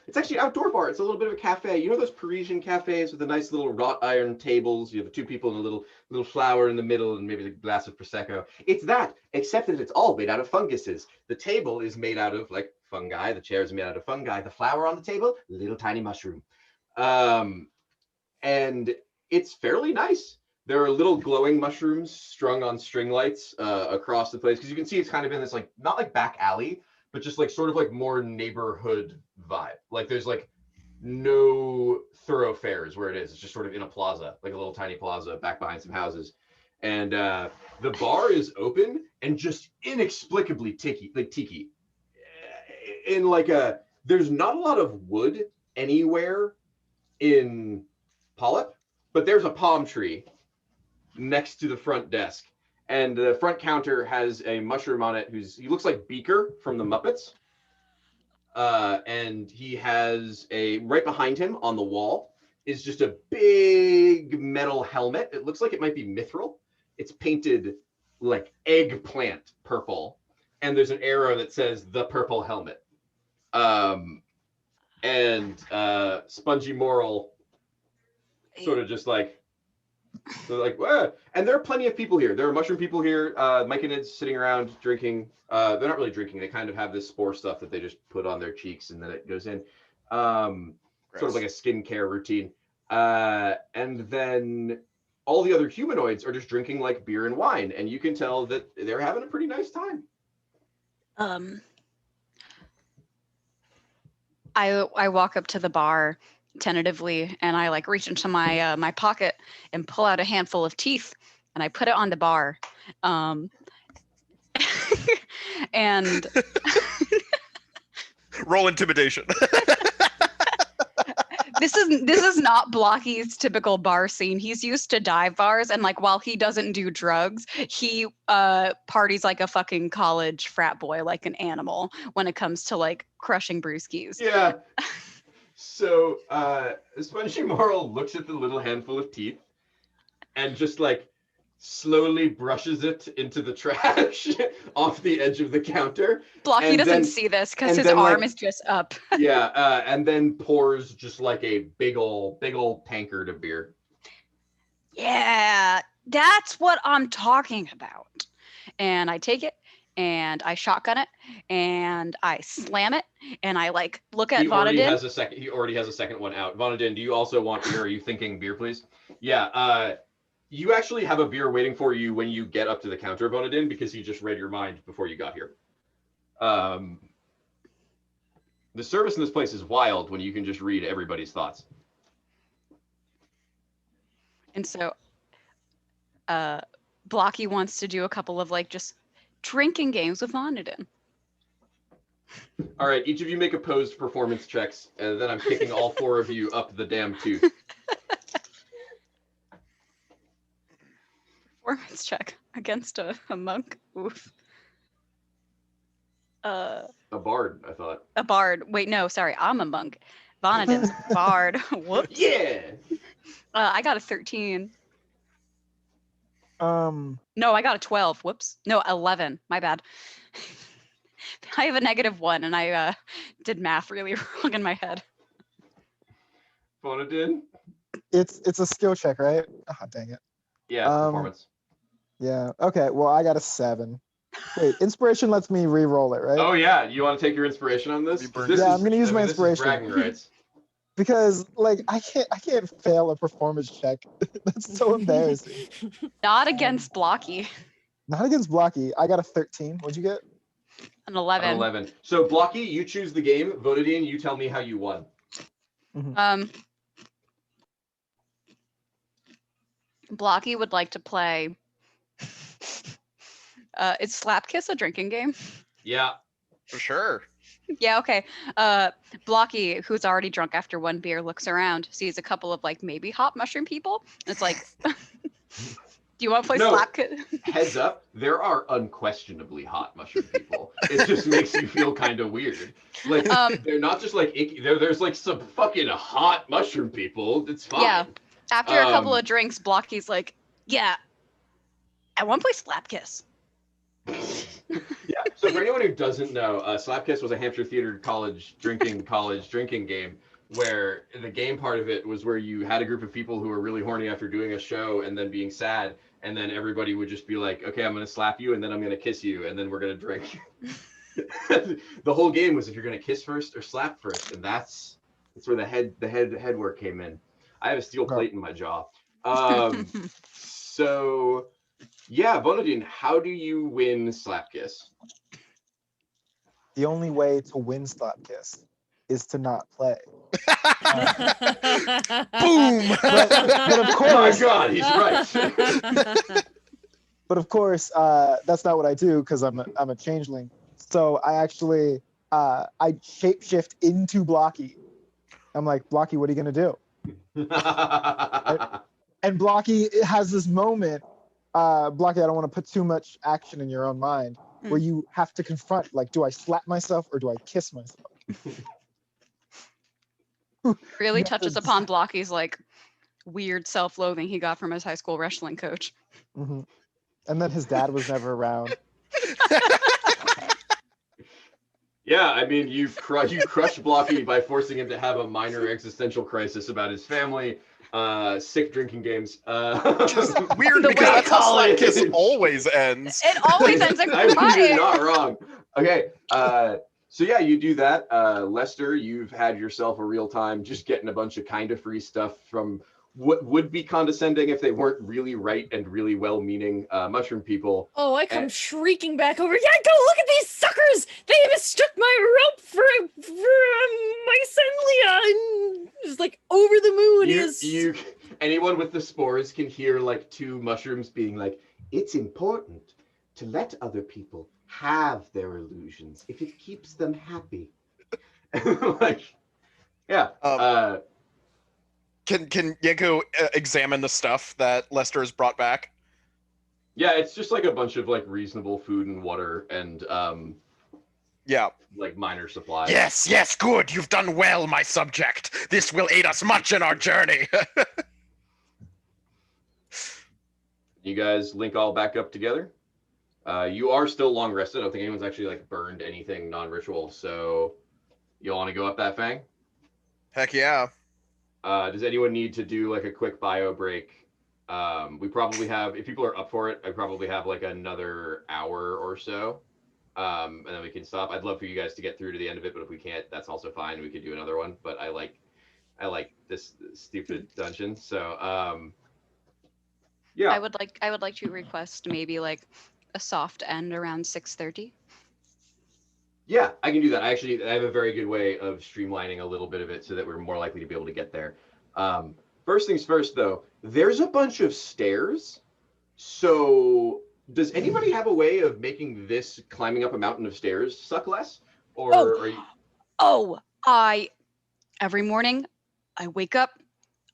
It's actually an outdoor bar. It's a little bit of a cafe. You know those Parisian cafes with the nice little wrought iron tables? You have two people and a little flower in the middle and maybe a glass of Prosecco. It's that, except that it's all made out of funguses. The table is made out of like fungi. The chairs are made out of fungi. The flower on the table, little tiny mushroom. And it's fairly nice. There are little glowing mushrooms strung on string lights across the place, because you can see it's kind of in this like not like back alley, but just like sort of like more neighborhood vibe. Like there's like no thoroughfares where it is. It's just sort of in a plaza, like a little tiny plaza back behind some houses. And the bar is open and just inexplicably tiki. In like there's not a lot of wood anywhere in Polyp, but there's a palm tree next to the front desk, and the front counter has a mushroom on it he looks like Beaker from the Muppets, and he has right behind him on the wall is just a big metal helmet. It looks like it might be mithril. It's painted like eggplant purple, and there's an arrow that says the Purple Helmet. And Spongy Moral sort of just like, they're like, "Wah." And there are plenty of people here. There are mushroom people here. Mike and Ed's sitting around drinking. They're not really drinking. They kind of have this spore stuff that they just put on their cheeks and then it goes in. Sort of like a skincare routine. And then all the other humanoids are just drinking like beer and wine. And you can tell that they're having a pretty nice time. I walk up to the bar tentatively and I like reach into my my pocket and pull out a handful of teeth and I put it on the bar. And Roll intimidation. this is not Blocky's typical bar scene. He's used to dive bars, and like while he doesn't do drugs, he parties like a fucking college frat boy, like an animal when it comes to like crushing brewskis. Yeah. So Spongy Moral looks at the little handful of teeth and just like slowly brushes it into the trash off the edge of the counter. Blocky And doesn't then- see this because and his then, arm like- is just up. Yeah, and then pours just like a big old tankard of beer. Yeah, that's what I'm talking about. And I take it and I shotgun it, and I slam it, and I like look at He already Vonadin. has a second. He already has a second one out. Vonadin, do you also want beer? Are you thinking beer, please? Yeah. You actually have a beer waiting for you when you get up to the counter, Vonadin, because he just read your mind before you got here. The service in this place is wild when you can just read everybody's thoughts. And so Blocky wants to do a couple of like just drinking games with Vonadin. All right, each of you make opposed performance checks, and then I'm kicking all 4 of you up the damn tooth. Performance check against a monk. Oof. A bard, I thought. A bard. Wait, no, sorry, I'm a monk. Vonadin's a bard. Whoops. Yeah. I got a 13. Um, No, I got a 12. Whoops. No, 11. My bad. I have a -1, and I did math really wrong in my head. Vonadin? it's a skill check, right? Ah, dang it. Yeah, it's performance. Yeah. Okay. Well, I got a 7. Wait, inspiration lets me re-roll it, right? Oh yeah, you want to take your inspiration on this? 'Cause this Yeah, is- I'm gonna use my this is inspiration. bragging rights. Because like I can't fail a performance check. That's so embarrassing. Not against Blocky. Not against Blocky. I got a 13. What'd you get? An 11. An 11. So Blocky, you choose the game. Vonadin, you tell me how you won. Blocky would like to play. Is Slap Kiss a drinking game? Yeah. For sure. Yeah, okay. Blocky, who's already drunk after 1 beer, looks around, sees a couple of like maybe hot mushroom people. And it's like, do you want to play No. Slap Kiss? Heads up, there are unquestionably hot mushroom people. It just makes you feel kind of weird. Like they're not just like icky. There's like some fucking hot mushroom people. It's fine. Yeah. After a couple of drinks, Blocky's like, yeah, I want to play Slap Kiss. Yeah. So for anyone who doesn't know, Slapkiss was a Hampshire Theater college drinking game where the game part of it was where you had a group of people who were really horny after doing a show and then being sad, and then everybody would just be like, okay, I'm gonna slap you and then I'm gonna kiss you and then we're gonna drink. The whole game was if you're gonna kiss first or slap first, and that's where the head work came in. I have a steel plate in my jaw. So yeah, Vonadin, how do you win Slap Kiss? The only way to win Slap Kiss is to not play. Boom! But of Oh my course, God, he's right. but of course, that's not what I do because I'm a changeling. So I actually I shapeshift into Blocky. I'm like, Blocky, what are you gonna do? And Blocky has this moment. Blocky, I don't want to put too much action in your own mind, where you have to confront, like, do I slap myself or do I kiss myself? Really Yeah, touches it's- upon Blocky's like weird self-loathing he got from his high school wrestling coach. Mhm. And then his dad was never around. Yeah, I mean, you crushed Blocky by forcing him to have a minor existential crisis about his family, sick drinking games. Which is weird The because way that's how college- Slap Kiss always ends. It always ends in I mean, you're crying. not wrong. Okay, so yeah, you do that. Lester, you've had yourself a real time just getting a bunch of kind of free stuff from what would be condescending if they weren't really right and really well-meaning mushroom people. Oh, I come And- shrieking back over. Yeah, go look at these suckers! They mistook my rope for mycelia, and just like over the moon. Anyone with the spores can hear like 2 mushrooms being like, it's important to let other people have their illusions if it keeps them happy. Like, yeah. Can Yenko examine the stuff that Lester has brought back? Yeah, it's just like a bunch of like reasonable food and water and Yeah. like minor supplies. Yes, good. You've done well, my subject. This will aid us much in our journey. You guys link all back up together. You are still long rested. I don't think anyone's actually like burned anything non-ritual. So you want to go up that Fang? Heck yeah. Does anyone need to do like a quick bio break? We probably have, if people are up for it, I probably have like another hour or so. and then we can stop. I'd love for you guys to get through to the end of it, but if we can't, that's also fine. We could do another one. But I like this stupid dungeon. So yeah. I would like to request maybe like a soft end around 6:30. Yeah, I can do that. I have a very good way of streamlining a little bit of it so that we're more likely to be able to get there. First things first, though, there's a bunch of stairs. So does anybody have a way of making this climbing up a mountain of stairs suck less? Or are you... Oh, every morning I wake up,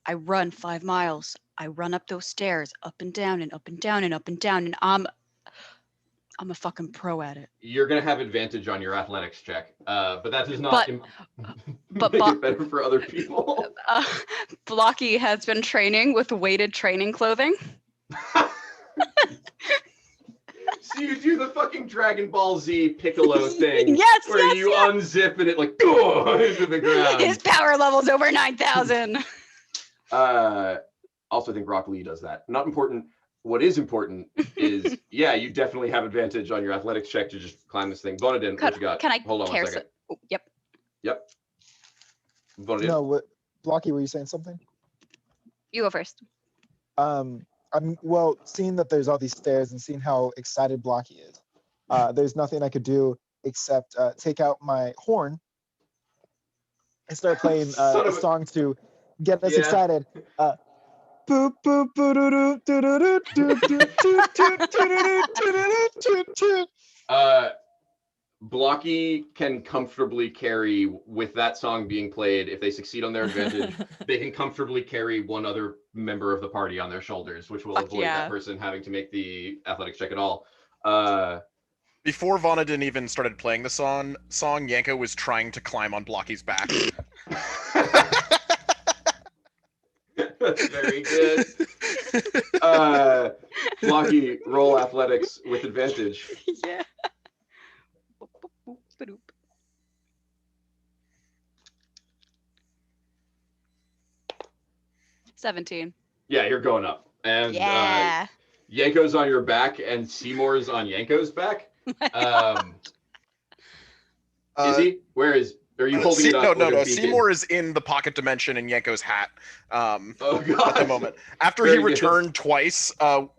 I run 5 miles. I run up those stairs, up and down and up and down and up and down, and I'm a fucking pro at it. You're gonna have advantage on your athletics check, but that does not but make it better for other people. Blocky has been training with weighted training clothing. So you do the fucking Dragon Ball Z Piccolo thing, Yes, where yes, you yes. unzip and it like into the ground. His power level's over 9,000. Also, I think Rock Lee does that. Not important. What is important is, yeah, you definitely have advantage on your athletics check to just climb this thing. Vonadin, what you got? Can I Hold on 1 second. Oh, yep. Yep. Vonadin? No, what, Blocky, were you saying something? You go first. Well, seeing that there's all these stairs and seeing how excited Blocky is, there's nothing I could do except take out my horn and start playing a song to get us excited. Boop, boop, boo-doo-doo, doo-doo-doo, doo-doo-doo, doo-doo-doo. Blocky can comfortably carry, with that song being played, if they succeed on their advantage, they can comfortably carry one other member of the party on their shoulders, which will avoid that person having to make the athletics check at all. Before Vonadin even started playing the song, Yanko was trying to climb on Blocky's back. That's very good. Blocky, roll athletics with advantage. Yeah. 17. Yeah, you're going up. And Yeah. Yanko's on your back and Seymour's on Yanko's back. Is he? Where is... Are you holding it up? No. Seymour is in the pocket dimension in Yanko's hat oh, God. at the moment. After he returned twice,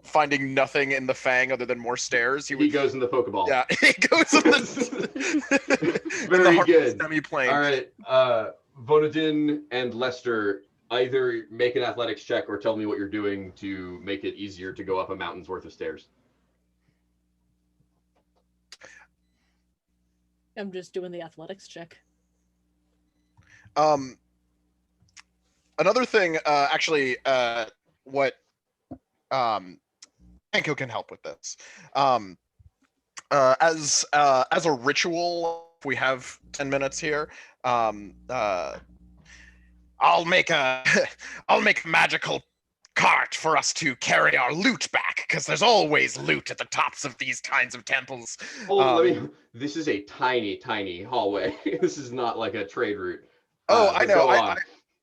finding nothing in the Fang other than more stairs, he goes in the Pokeball. Yeah, he goes in the Very good. Semi-plane. All right, Vonadin and Lester, either make an athletics check or tell me what you're doing to make it easier to go up a mountain's worth of stairs. I'm just doing the athletics check. Another thing, what Anko can help with this. As a ritual, if we have 10 minutes here, I'll make a magical cart for us to carry our loot back, because there's always loot at the tops of these kinds of temples. This is a tiny, tiny hallway. This is not like a trade route. I know.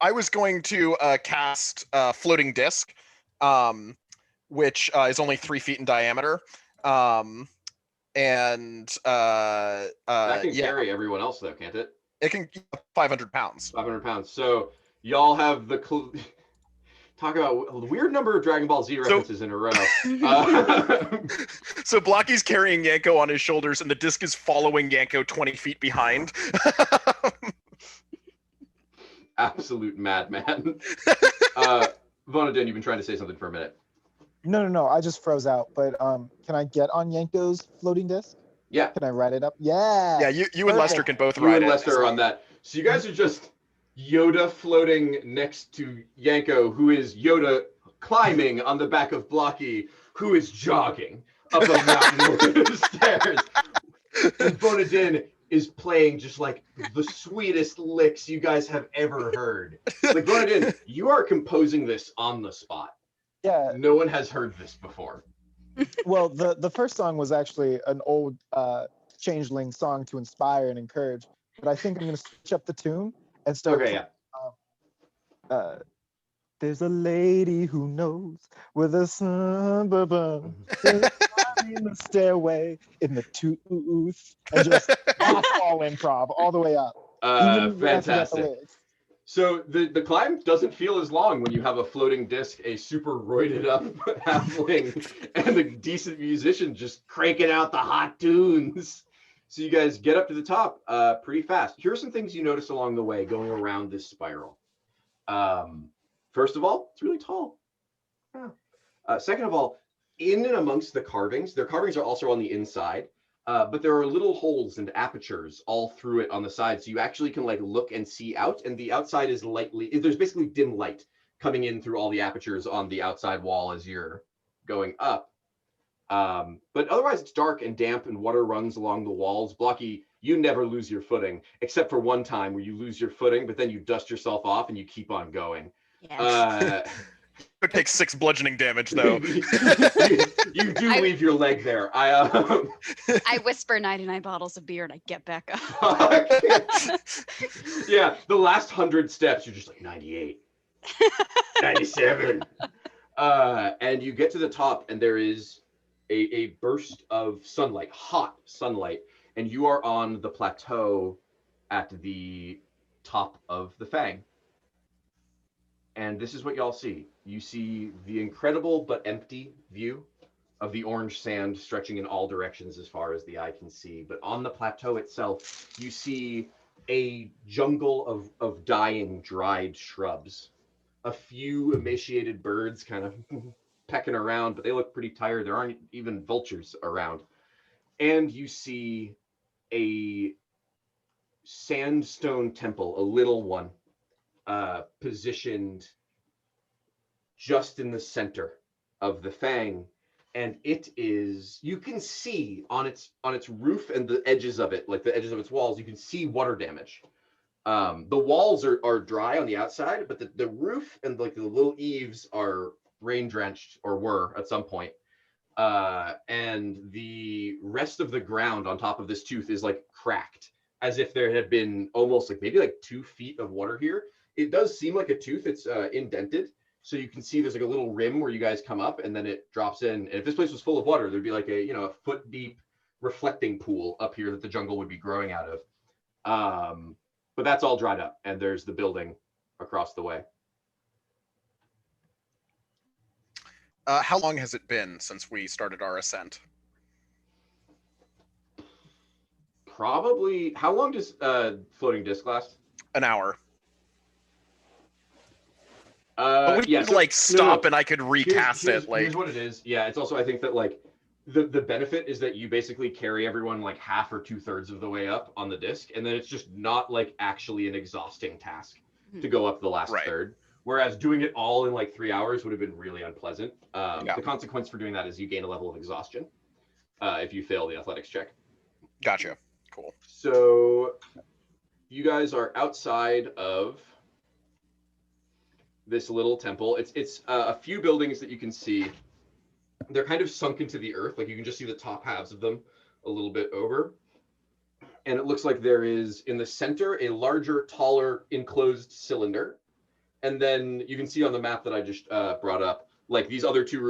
I was going to cast floating disc, which is only 3 feet in diameter, and that can carry everyone else, though, can't it? It can 500 pounds. 500 pounds. So y'all have the talk about a weird number of Dragon Ball Z references in a row. So Blocky's carrying Yanko on his shoulders, and the disc is following Yanko 20 feet behind. Absolute madman. Vonadin, you've been trying to say something for a minute. No. I just froze out. But can I get on Yanko's floating disc? Yeah. Can I ride it up? Yeah. Yeah, you and Lester can both You ride and it. Lester are on that. So you guys are just Yoda floating next to Yanko, who is Yoda climbing on the back of Blocky, who is jogging up a mountain of stairs. And Vonadin is playing just like the sweetest licks you guys have ever heard. Like, Vonadin, you are composing this on the spot. Yeah. No one has heard this before. Well, the first song was actually an old Changeling song to inspire and encourage, but I think I'm going to switch up the tune and start. Okay, yeah. There's a lady who knows where the sun in the stairway, in the tooth, and just that's all improv all the way up. Even when I forget the Fantastic. lyrics. So the climb doesn't feel as long when you have a floating disc, a super roided up halfling, and a decent musician just cranking out the hot tunes. So you guys get up to the top pretty fast. Here are some things you notice along the way going around this spiral. First of all, it's really tall. Yeah. Second of all, in and amongst the carvings are also on the inside. But there are little holes and apertures all through it on the side, so you actually can like look and see out, and the outside is there's basically dim light coming in through all the apertures on the outside wall as you're going up. But otherwise it's dark and damp, and water runs along the walls. Blocky, you never lose your footing, except for one time where you lose your footing, but then you dust yourself off and you keep on going. Yes. It takes 6 bludgeoning damage though. you do leave your leg there. I whisper 99 bottles of beer and I get back up. Yeah, the last 100 steps, you're just like 98, 97. And you get to the top, and there is a burst of sunlight, hot sunlight, and you are on the plateau at the top of the Fang. And this is what y'all see. You see the incredible but empty view of the orange sand stretching in all directions as far as the eye can see. But on the plateau itself, you see a jungle of dying, dried shrubs. A few emaciated birds kind of pecking around, but they look pretty tired. There aren't even vultures around. And you see a sandstone temple, a little one, positioned just in the center of the Fang, and it is, you can see on its roof and the edges of it, like the edges of its walls, you can see water damage. The walls are dry on the outside, but the roof and like the little eaves are rain drenched, or were at some point. And the rest of the ground on top of this tooth is like cracked, as if there had been almost like maybe like 2 feet of water here. It does seem like a tooth. It's indented, so you can see there's like a little rim where you guys come up, and then it drops in. And if this place was full of water, there'd be like a foot deep reflecting pool up here that the jungle would be growing out of. But that's all dried up, and there's the building across the way. How long has it been since we started our ascent? Probably. How long does floating disc last? An hour. But we could like stop and I could recast here's, it. Like, here's what it is. Yeah, it's also, I think that like the benefit is that you basically carry everyone like half or 2/3 of the way up on the disc, and then it's just not like actually an exhausting task to go up the last third. Whereas doing it all in like 3 hours would have been really unpleasant. The consequence for doing that is you gain a level of exhaustion if you fail the athletics check. Gotcha. Cool. So you guys are outside of this little temple. It's a few buildings that you can see. They're kind of sunk into the earth. Like you can just see the top halves of them a little bit over. And it looks like there is in the center a larger, taller, enclosed cylinder. And then you can see on the map that I just brought up, like these other three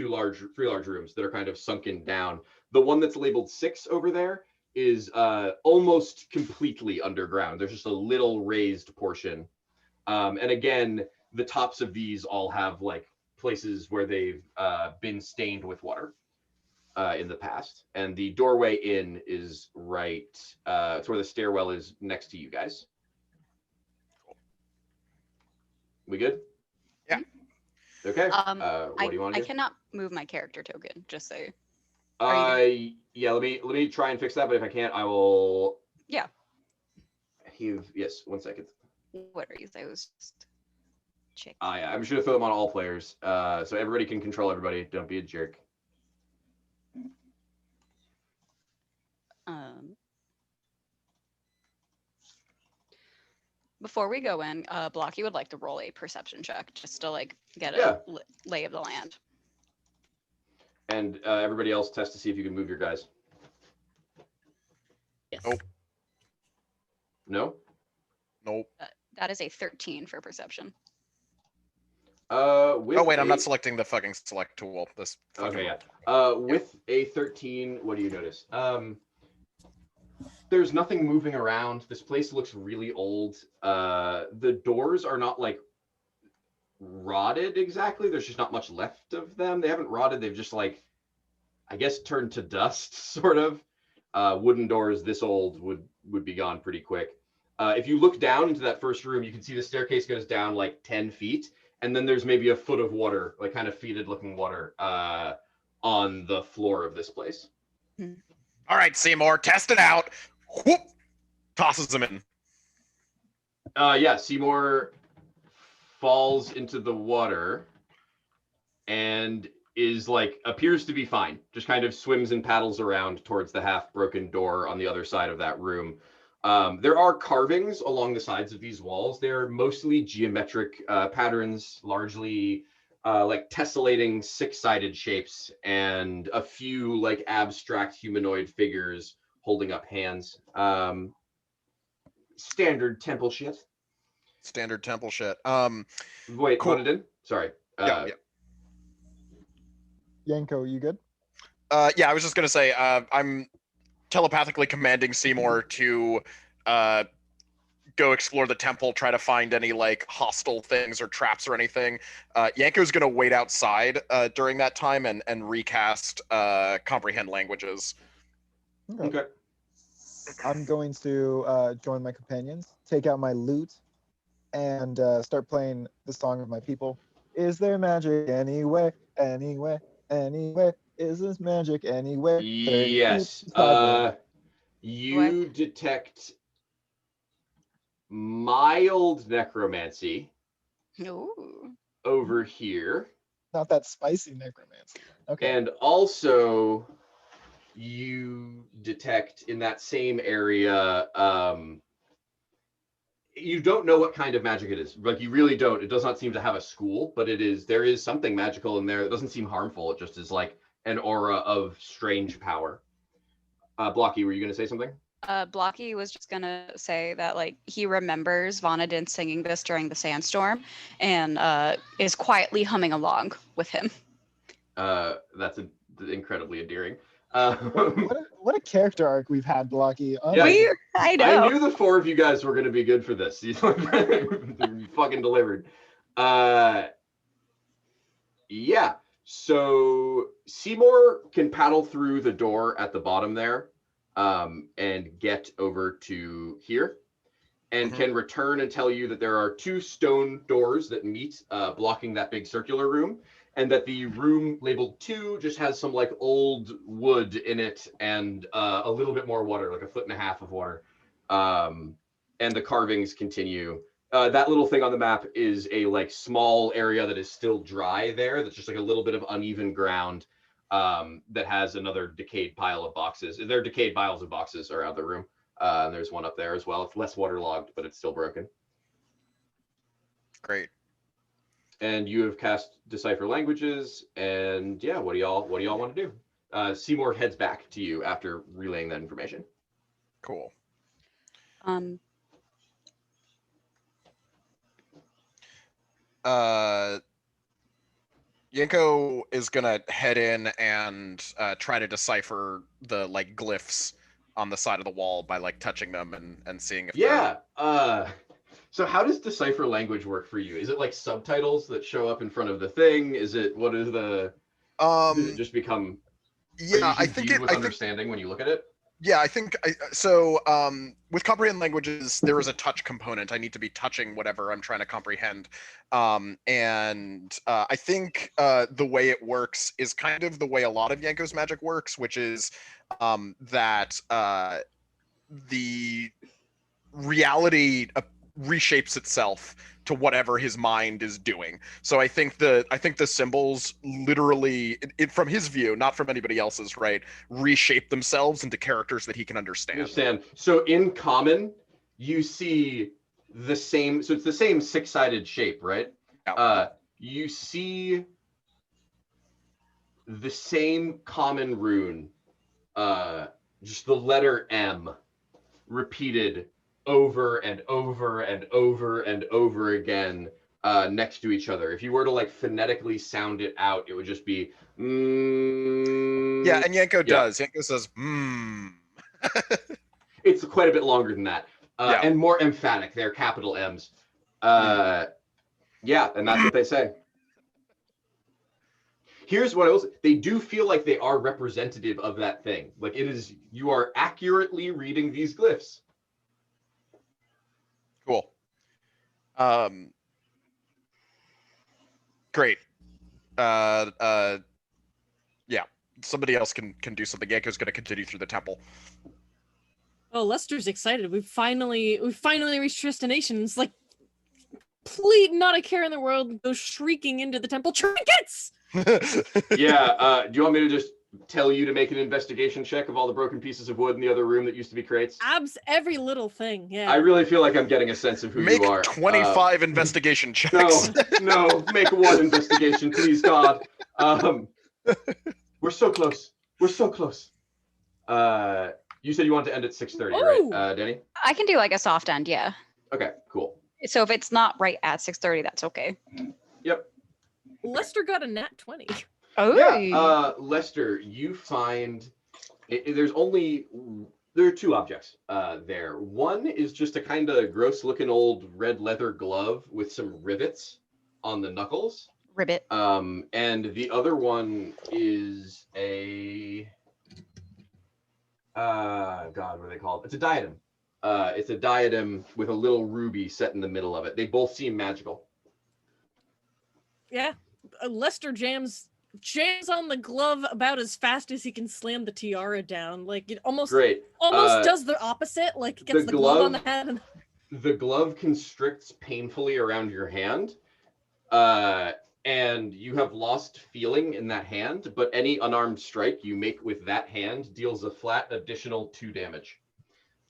large rooms that are kind of sunken down. The one that's labeled 6 over there is almost completely underground. There's just a little raised portion. And again, the tops of these all have like places where they've been stained with water in the past. And the doorway in is right, it's where the stairwell is next to you guys. We good? Yeah. Okay. What do you want to do? I cannot move my character token, just so. Yeah, let me try and fix that, but if I can't, I will. Yeah. Yes, 1 second. What are you? I was just checking. Yeah, I'm just gonna throw them on all players, so everybody can control everybody. Don't be a jerk. Before we go in, Blocky would like to roll a perception check just to like get a lay of the land. And everybody else test to see if you can move your guys. Yes. Oh. No? Nope. That is a 13 for perception. With Oh wait, I'm a- not selecting the fucking select tool. This fucking Okay, yeah. With a 13, what do you notice? There's nothing moving around. This place looks really old. The doors are not like rotted exactly. There's just not much left of them. They haven't rotted. They've just like, I guess, turned to dust, sort of. Wooden doors this old would be gone pretty quick. If you look down into that first room, you can see the staircase goes down like 10 feet, and then there's maybe a foot of water, like kind of fetid looking water, on the floor of this place. All right, Seymour, test it out. Whoop! Tosses him in. Yeah, Seymour falls into the water and is like, appears to be fine. Just kind of swims and paddles around towards the half broken door on the other side of that room. There are carvings along the sides of these walls. They're mostly geometric patterns, largely like tessellating six-sided shapes, and a few like abstract humanoid figures holding up hands. Standard temple shit. Standard temple shit. Wait, Cool. voted in? Sorry. Yeah. Yanko, you good? Yeah, I was just gonna say, I'm telepathically commanding Seymour to go explore the temple, try to find any like hostile things or traps or anything. Yanko's gonna wait outside during that time and recast comprehend languages. Okay. I'm going to join my companions, take out my lute, and start playing the song of my people. Is there magic anywhere? Anywhere? Anywhere? Is this magic anywhere? 30 Yes. feet sideways. You detect mild necromancy Ooh. over here. Not that spicy necromancy. Okay. And also you detect in that same area, you don't know what kind of magic it is. Like, you really don't. It does not seem to have a school, but there is something magical in there. It doesn't seem harmful. It just is like an aura of strange power. Blocky, were you going to say something? Blocky was just gonna say that like he remembers Vonadin singing this during the sandstorm, and is quietly humming along with him. That's incredibly endearing. What a character arc we've had, Blocky. Yeah, I know. I knew the four of you guys were going to be good for this. You fucking delivered. Yeah. So Seymour can paddle through the door at the bottom there, and get over to here, and can return and tell you that there are two stone doors that meet, blocking that big circular room, and that the room labeled 2 just has some like old wood in it, and a little bit more water, like a foot and a half of water. And the carvings continue. That little thing on the map is a like small area that is still dry there. That's just like a little bit of uneven ground, that has another decayed pile of boxes. There are decayed piles of boxes around the room. And there's one up there as well. It's less waterlogged, but it's still broken. Great. And you have cast Decipher Languages, and yeah, what do y'all want to do? Seymour heads back to you after relaying that information. Cool. Yanko is gonna head in and try to decipher the like glyphs on the side of the wall by like touching them and seeing if Yeah. So how does Decipher Language work for you? Is it like subtitles that show up in front of the thing? Is it, what is the? Does it just become? Yeah, I think with understanding when you look at it. Yeah, I think so. With comprehend languages, there is a touch component. I need to be touching whatever I'm trying to comprehend, and I think the way it works is kind of the way a lot of Yanko's magic works, which is that the reality reshapes itself to whatever his mind is doing. So I think the symbols literally, from his view, not from anybody else's, right, reshape themselves into characters that he can understand. So in common, you see the same. So it's the same six-sided shape, right? Yeah. You see the same common rune, just the letter M, repeated over and over and over and over again, next to each other. If you were to like phonetically sound it out, it would just be Yeah, and Yanko Yeah. does. Yanko says, It's quite a bit longer than that, Yeah. and more emphatic. They're capital M's. Yeah, and that's what they say. Here's what else. They do feel like they are representative of that thing. Like it is, you are accurately reading these glyphs. Cool. Great. Yeah. Somebody else can do something. Yanko's going to continue through the temple. Oh, Lester's excited. We've finally reached destination. It's like complete not a care in the world. Go shrieking into the temple. Trinkets! Yeah. Do you want me to just tell you to make an investigation check of all the broken pieces of wood in the other room that used to be crates? Every little thing. Yeah. I really feel like I'm getting a sense of who Make you are. 25 investigation checks. No, make one investigation, please, God. We're so close. We're so close. You said you want to end at 6:30, right, Danny? I can do like a soft end, yeah. Okay, cool. So if it's not right at 6:30, that's okay. Yep. Lester got a nat 20. Oh. Yeah, Lester, you find there are two objects there. One is just a kind of gross looking old red leather glove with some rivets on the knuckles. Ribbit. And the other one is a God, what are they called? It's a diadem. It's a diadem with a little ruby set in the middle of it. They both seem magical. Yeah. Lester jams on the glove about as fast as he can slam the tiara down. Like it almost Great. does the opposite. Like it gets the glove on the head. And... The glove constricts painfully around your hand. And you have lost feeling in that hand, but any unarmed strike you make with that hand deals a flat additional 2 damage.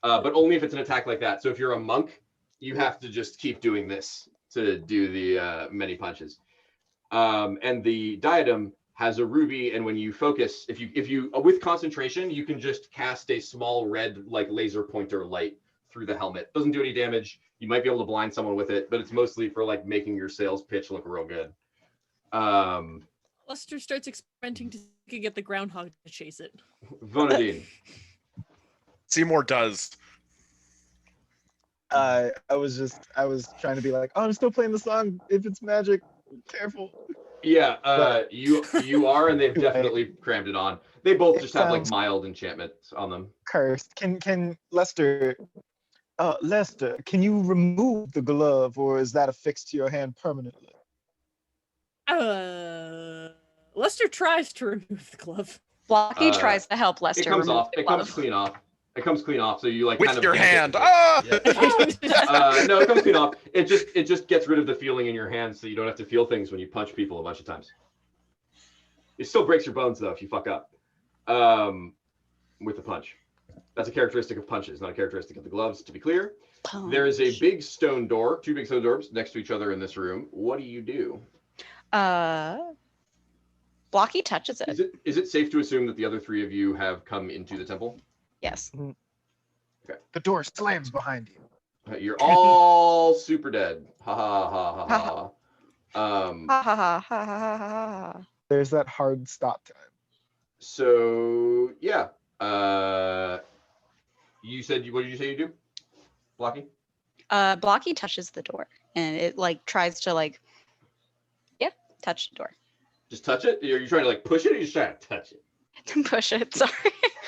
But only if it's an attack like that. So if you're a monk, you have to just keep doing this to do the many punches. And the diadem has a ruby, and when you focus, if you with concentration, you can just cast a small red like laser pointer light through the helmet. Doesn't do any damage. You might be able to blind someone with it, but it's mostly for like making your sales pitch look real good. Lester starts experimenting to get the groundhog to chase it. Vonadine. Seymour does. I was trying to be like, oh, I'm still playing the song. If it's magic, careful. Yeah, you are, and they've definitely crammed it on. They both just have like sounds- mild enchantments on them. Cursed. Can Lester, can you remove the glove, or is that affixed to your hand permanently? Lester tries to remove the glove. Blocky tries to help Lester. It comes remove off. the It comes glove. clean off. It comes clean off. So you like With kind of your yank it hand. with it. Ah! No, it comes clean off. It just gets rid of the feeling in your hands, so you don't have to feel things when you punch people a bunch of times. It still breaks your bones though if you fuck up with the punch. That's a characteristic of punches, not a characteristic of the gloves. To be clear, there is a big stone door, 2 big stone doors next to each other in this room. What do you do? Blocky touches it. Is it safe to assume that the other 3 of you have come into the temple? Yes. The door slams behind you. You're all super dead. Ha ha ha ha ha. Ha ha ha ha ha ha. There's that hard stop time. So yeah. You said what did you say you do? Blocky? Blocky touches the door, and it like tries to like, touch the door. Just touch it? Are you trying to like push it, or are you just trying to touch it? Push it. Sorry.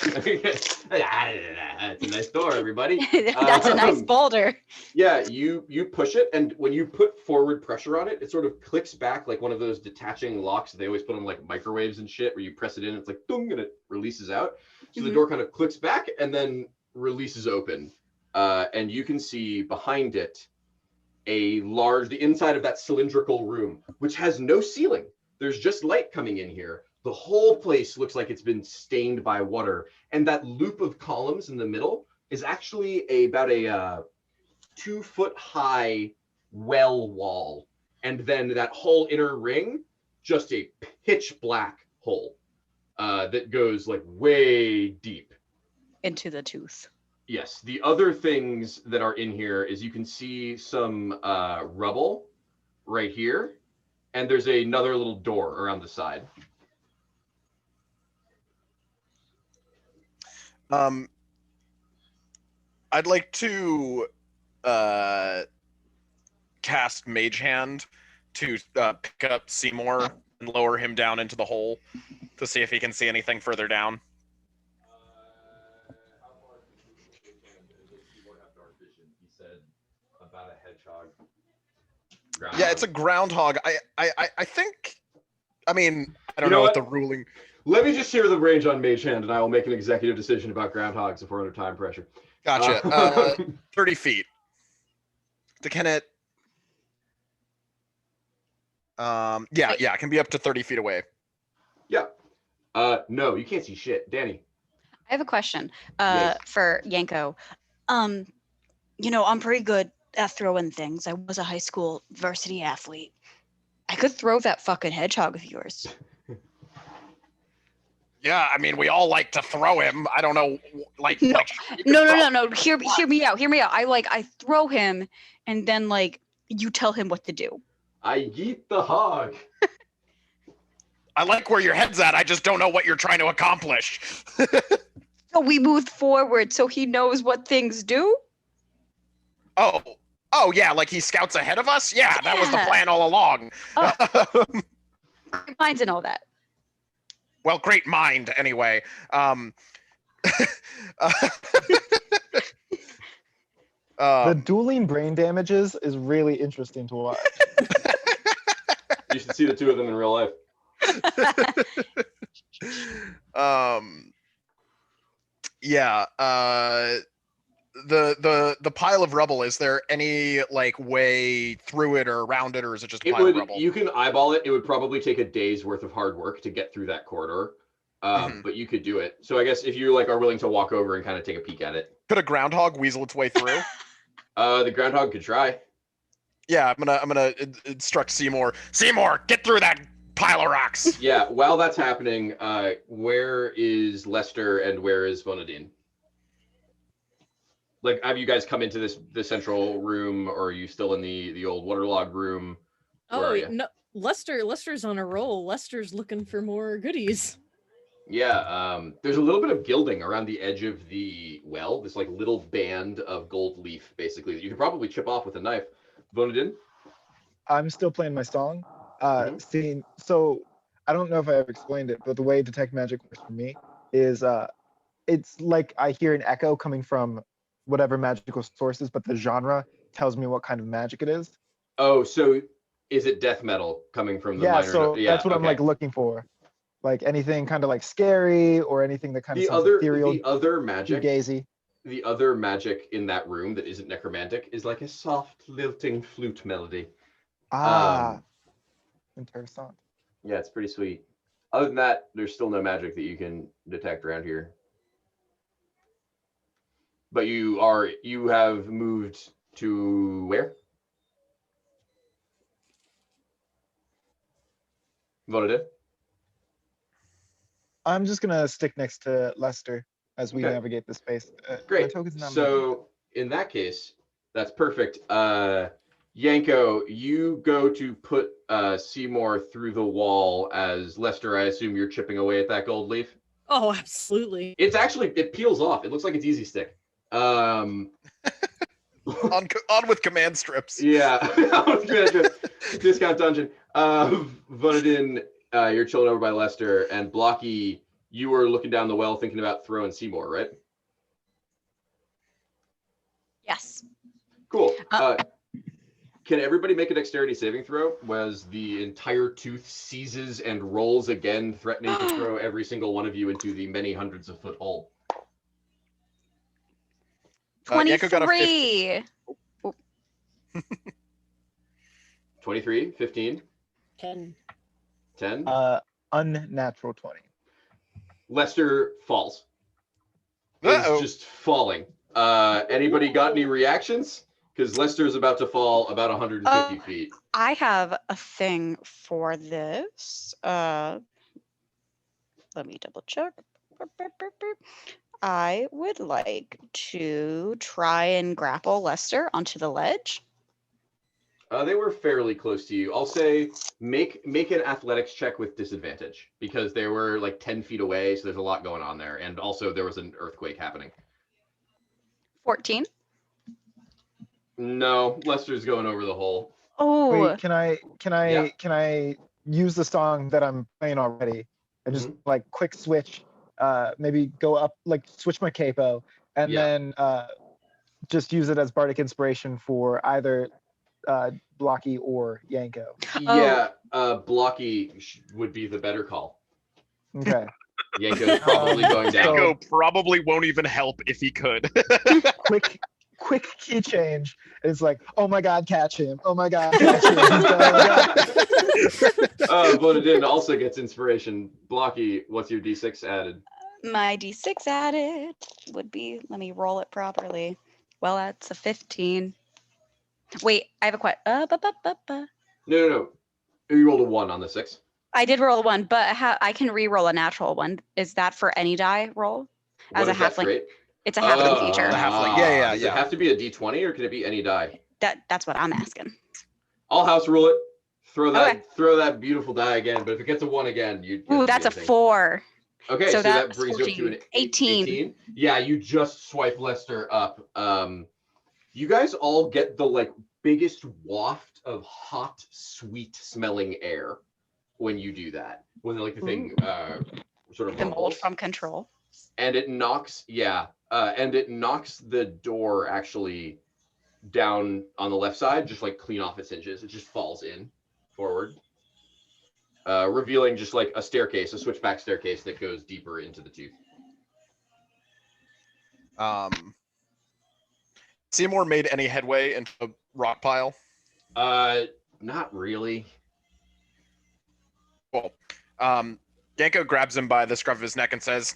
It's a nice door, everybody. That's a nice boulder. Yeah, you push it, and when you put forward pressure on it, it sort of clicks back like one of those detaching locks. They always put on like microwaves and shit, where you press it in, it's like dung, and it releases out. So the door kind of clicks back and then releases open, and you can see behind it the inside of that cylindrical room, which has no ceiling. There's just light coming in here. The whole place looks like it's been stained by water. And that loop of columns in the middle is actually about a 2-foot high well wall. And then that whole inner ring, just a pitch black hole that goes like way deep. Into the tooth. Yes. The other things that are in here is you can see some rubble right here, and there's another little door around the side. I'd like to cast Mage Hand to pick up Seymour and lower him down into the hole to see if he can see anything further down. How far does Seymour have dark vision? He said about a hedgehog. Yeah, it's a groundhog. I think. I mean, I don't You know know what what? the ruling. Let me just share the range on Mage Hand, and I will make an executive decision about groundhogs if we're under time pressure. Gotcha. 30 feet. To can it? Yeah, it can be up to 30 feet away. Yeah. No, you can't see shit. Danny. I have a question Yes. for Yanko. You know, I'm pretty good at throwing things. I was a high school varsity athlete. I could throw that fucking hedgehog of yours. Yeah, I mean, we all like to throw him. I don't know, like, No, like you can No. throw- Hear me out. I throw him, and then like you tell him what to do. I yeet the hog. I like where your head's at. I just don't know what you're trying to accomplish. So we moved forward, so he knows what things do. Oh yeah, like he scouts ahead of us. Yeah, that was the Yeah. plan all along. Great minds and all that. Well, great mind, anyway. The dueling brain damages is really interesting to watch. You should see the two of them in real life. Yeah. The pile of rubble. Is there any like way through it or around it, or is it just a pile of rubble? You can eyeball it. It would probably take a day's worth of hard work to get through that corridor. But you could do it. So I guess if you like are willing to walk over and kind of take a peek at it. Could a groundhog weasel its way through? The groundhog could try. Yeah, I'm gonna instruct Seymour. Seymour, get through that pile of rocks. Yeah, while that's happening, where is Lester and where is Vonadine? Like, have you guys come into the central room, or are you still in the old waterlog room? Where are you? No, Lester's on a roll. Lester's looking for more goodies. Yeah, there's a little bit of gilding around the edge of the well. This like little band of gold leaf, basically, that you could probably chip off with a knife. Vonadine? I'm still playing my song. Mhm. So I don't know if I ever explained it, but the way detect magic works for me is it's like I hear an echo coming from whatever magical sources, but the genre tells me what kind of magic it is. Oh, so is it death metal coming from the Yeah, minor? so that's what I'm okay. like looking for. Like anything kind of like scary or anything that kind of The sounds other ethereal, the other magic gazy. the other magic in that room that isn't necromantic is like a soft lilting flute melody. Ah, interessant. Yeah, it's pretty sweet. Other than that, there's still no magic that you can detect around here. But you have moved to where? Voted it. I'm just gonna stick next to Lester as we Okay. navigate the space. My Great. token's not moving. So in that case, that's perfect. Yanko, you go to put Seymour through the wall as Lester. I assume you're chipping away at that gold leaf. Oh, absolutely. It peels off. It looks like it's easy stick. on with command strips. Yeah. Discount dungeon. Vonadine, you're chilling over by Lester, and Blocky, you were looking down the well thinking about throwing Seymour, right? Yes. Cool. Can everybody make a dexterity saving throw? Was the entire tooth seizes and rolls again, threatening to throw every single one of you into the many hundreds of foot hole. Yanko got a 23. 23, 15, 10. 10. Unnatural 20. Lester falls. Is Uh-oh. just falling. Anybody got any reactions? Because Lester's about to fall about 150 feet. I have a thing for this. Let me double check. I would like to try and grapple Lester onto the ledge. They were fairly close to you. I'll say make an athletics check with disadvantage because they were like 10 feet away, so there's a lot going on there, and also there was an earthquake happening. 14. No, Lester's going over the hole. Oh, Wait, can I use the song that I'm playing already and just like quick switch, maybe go up, like switch my capo, and Yeah. then just use it as bardic inspiration for either Blocky or Yanko. Yeah, Blocky would be the better call. Okay. Yanko's probably going down. Yanko probably won't even help if he could. quick key change. It's like, oh my god, catch him. Oh my god, catch him. He's gonna Bonadin also gets inspiration. Blocky, what's your D6 added? my D6 added would be, let me roll it properly. Well, that's a 15. Wait, I have a question. No. You rolled a 1 on the 6. I did roll a 1, but I can re-roll a natural one. Is that for any die roll? As What a is that halfling, trait? it's a halfling feature. The halfling. Yeah, Does it have to be a D20 or can it be any die? That's what I'm asking. I'll house rule it. Throw Okay. that beautiful die again. But if it gets a 1 again, you. Ooh, that's a 4. Okay, so that that's brings you up to 14. an 18. Yeah, you just swipe Lester up. You guys all get the like biggest waft of hot, sweet smelling air when you do that. When like the thing sort of The mold rumbles. from control. And it knocks the door actually down on the left side, just like clean off its hinges. It just falls in forward, revealing just like a staircase, a switchback staircase that goes deeper into the tooth. Seymour made any headway into the rock pile? Not really. Well, Yanko grabs him by the scruff of his neck and says,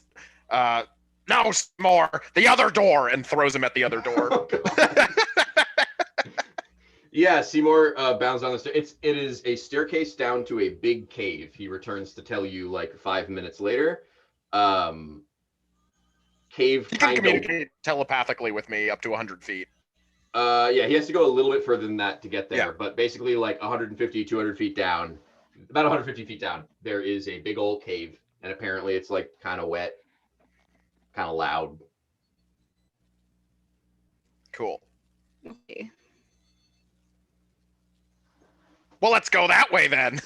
"No, Seymour, the other door," and throws him at the other door. Yeah, Seymour bounds on the stair. It is a staircase down to a big cave. He returns to tell you like 5 minutes later. Cave He can kind of. communicate telepathically with me up to 100 feet. Yeah, he has to go a little bit further than that to get there, Yeah. but basically like 150, 200 feet down, about 150 feet down, there is a big old cave, and apparently it's like kind of wet, kind of loud. Cool. Okay. Well, let's go that way then.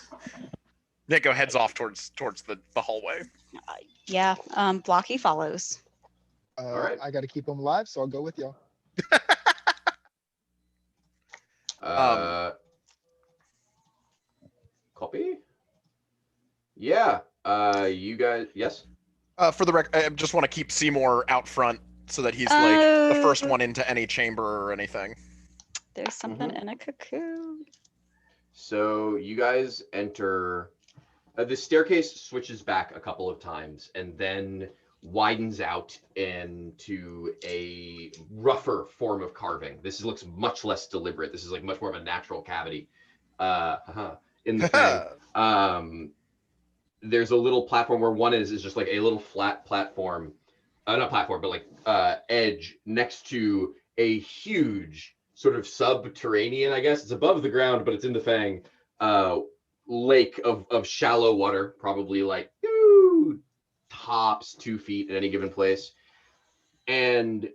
Yanko heads off towards the hallway. Yeah, Blocky follows. All right. I got to keep him alive, so I'll go with y'all. Copy? Yeah, you guys, yes? For the I just want to keep Seymour out front so that he's like the first one into any chamber or anything. There's something in a cocoon. So you guys enter, the staircase switches back a couple of times and then widens out into a rougher form of carving. This looks much less deliberate. This is like much more of a natural cavity in the thing. There's a little platform where one is just like a little flat platform, not platform, but like edge next to a huge sort of subterranean, I guess. It's above the ground, but it's in the Fang, lake of shallow water, probably like tops 2 feet at any given place. And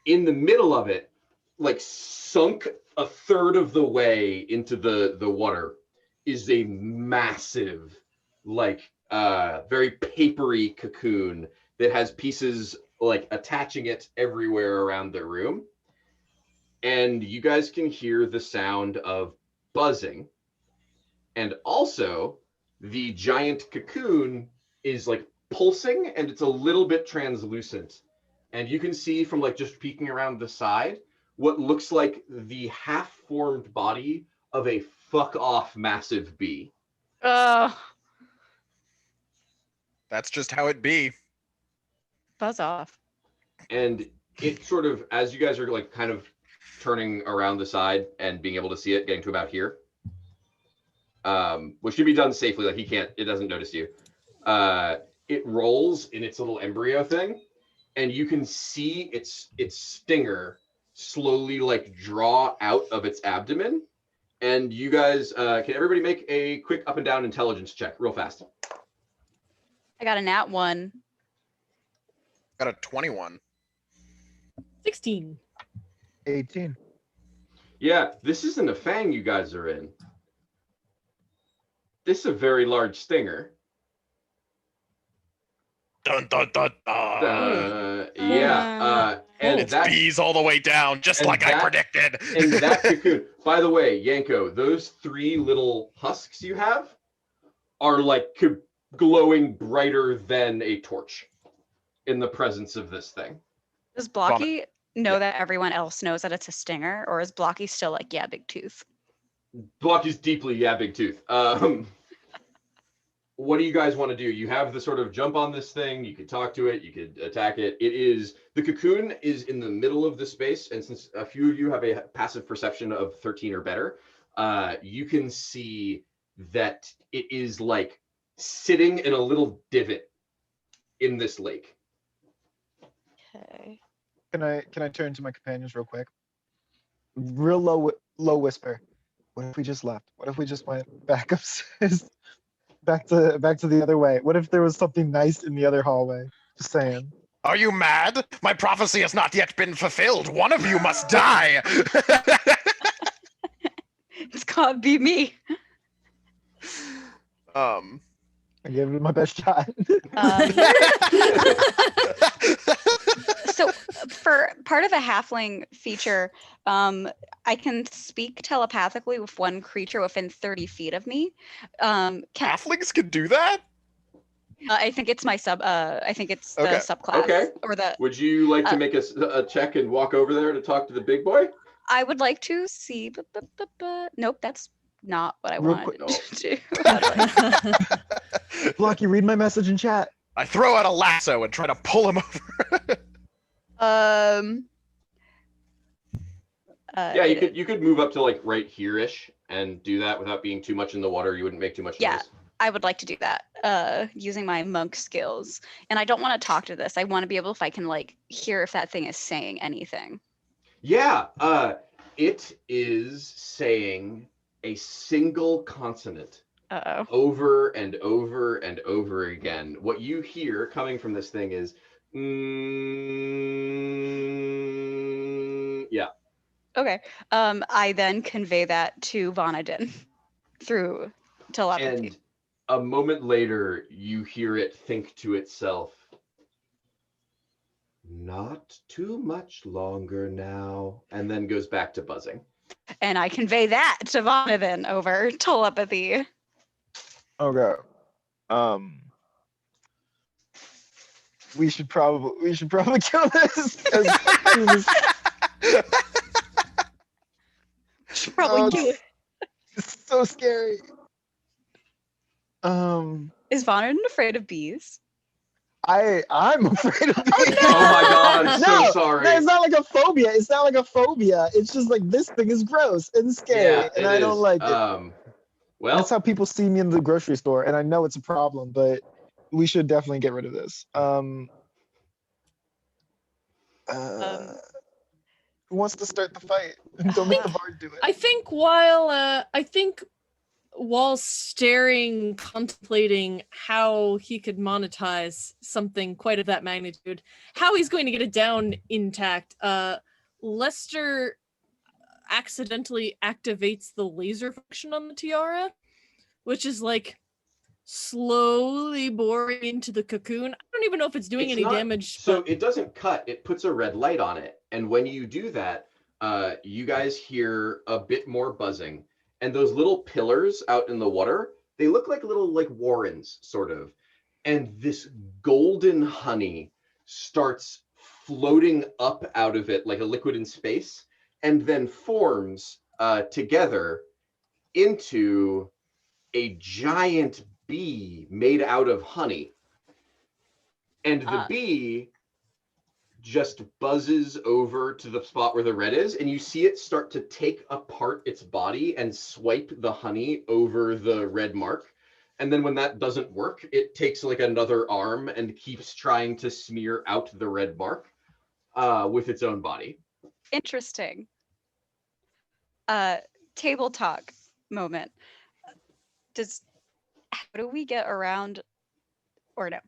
in the middle of it, like sunk a third of the way into the water, is a massive, like very papery cocoon that has pieces like attaching it everywhere around the room. And you guys can hear the sound of buzzing. And also the giant cocoon is like pulsing and it's a little bit translucent. And you can see from like just peeking around the side what looks like the half-formed body of a fuck off massive bee. Oh, That's just how it be. buzz off. And it sort of, as you guys are like kind of turning around the side and being able to see it, getting to about here, which should be done safely, like it doesn't notice you. It rolls in its little embryo thing, and you can see its stinger slowly like draw out of its abdomen. And you guys, can everybody make a quick up and down intelligence check real fast? I got a nat 1. Got a 21. 16. 18. Yeah, this isn't a fang you guys are in. This is a very large stinger. Dun dun dun dun. And It's that bees all the way down, just and like I that- predicted. and that cocoon. By the way, Yanko, those 3 little husks you have are like glowing brighter than a torch in the presence of this thing. Does Blocky know that everyone else knows that it's a stinger, or is Blocky still like, yeah, big tooth? Block is deeply, yeah, big tooth. What do you guys want to do? You have the sort of jump on this thing. You could talk to it. You could attack it. The cocoon is in the middle of the space. And since a few of you have a passive perception of 13 or better, you can see that it is like sitting in a little divot in this lake. Okay. Can I turn to my companions real quick? Real low whisper. What if we just left? What if we just went back upstairs? Back to the other way. What if there was something nice in the other hallway? Just saying. Are you mad? My prophecy has not yet been fulfilled. One of you must die. It's gotta be me. I gave it my best shot. So for part of a halfling feature, I can speak telepathically with one creature within 30 feet of me. Halflings can do that? I think it's my I think it's the Okay. subclass. Okay. Or the. Would you like to make a check and walk over there to talk to the big boy? I would like to see. Nope, that's not what I Real wanted quick- to do. How do I- Blocky, read my message in chat. I throw out a lasso and try to pull him over. Yeah, you could move up to like right here-ish and do that without being too much in the water. You wouldn't make too much Yeah. noise. I would like to do that using my monk skills. And I don't want to talk to this. I want to be able, if I can like hear if that thing is saying anything. Yeah, it is saying a single consonant Uh-oh. over and over and over again. What you hear coming from this thing is, yeah. Okay. I then convey that to Vonadin through telepathy. And a moment later, you hear it think to itself, not too much longer now, and then goes back to buzzing. And I convey that to Vonadin over telepathy. Okay. We should probably kill this. as soon as- Should probably do it. It's so scary. Is Vonadin afraid of bees? I'm afraid of bees. Oh my god, I'm No, so sorry. No, it's not like a phobia. It's not like a phobia. It's just like this thing is gross and scary, and I don't like it. Well, That's how people see me in the grocery store, and I know it's a problem, but we should definitely get rid of this. Who wants to start the fight? Don't make the bard do it. I think while contemplating how he could monetize something quite of that magnitude, how he's going to get it down intact, Lester accidentally activates the laser function on the tiara, which is like slowly boring into the cocoon. I don't even know if it's doing It's any not- damage. so but it doesn't cut, it puts a red light on it. And when you do that, you guys hear a bit more buzzing. And those little pillars out in the water, they look like little like warrens, sort of. And this golden honey starts floating up out of it like a liquid in space, and then forms together into a giant bee made out of honey. And the bee just buzzes over to the spot where the red is, and you see it start to take apart its body and swipe the honey over the red mark. And then when that doesn't work, it takes like another arm and keeps trying to smear out the red mark with its own body. Interesting. Table talk moment. How do we get around, or no?